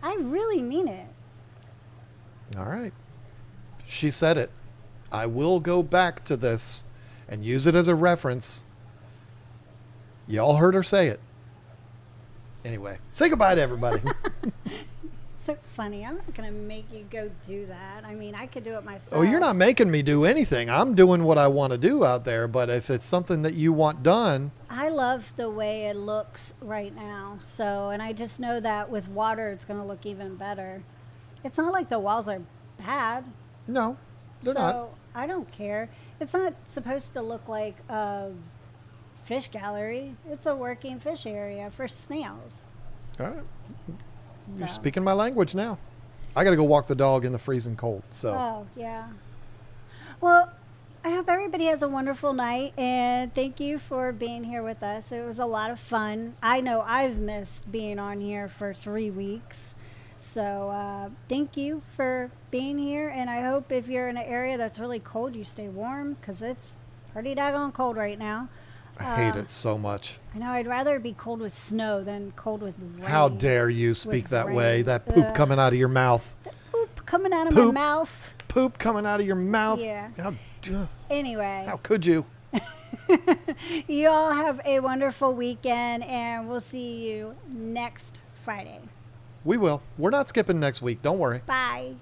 S2: I really mean it.
S1: All right. She said it. I will go back to this and use it as a reference. Y'all heard her say it. Anyway, say goodbye to everybody.
S2: So funny. I'm not going to make you go do that. I mean, I could do it myself.
S1: Oh, you're not making me do anything. I'm doing what I want to do out there. But if it's something that you want done.
S2: I love the way it looks right now. So, and I just know that with water, it's going to look even better. It's not like the walls are bad.
S1: No, they're not.
S2: So I don't care. It's not supposed to look like a fish gallery. It's a working fish area for snails.
S1: All right. You're
S2: So.
S1: speaking my language now. I got to go walk the dog in the freezing cold. So.
S2: Oh, yeah. Well, I hope everybody has a wonderful night, and thank you for being here with us. It was a lot of fun. I know I've missed being on here for 3 weeks. So thank you for being here, and I hope if you're in an area that's really cold, you stay warm, because it's pretty daggone cold right now.
S1: I hate it so much.
S2: I know, I'd rather it be cold with snow than cold with rain.
S1: How dare you speak that way?
S2: rain.
S1: That poop coming out of your mouth.
S2: Poop coming out of my mouth.
S1: Poop coming out of your mouth.
S2: Yeah.
S1: How
S2: Anyway,
S1: could you?
S2: you all have a wonderful weekend, and we'll see you next Friday.
S1: We will. We're not skipping next week. Don't worry.
S2: Bye.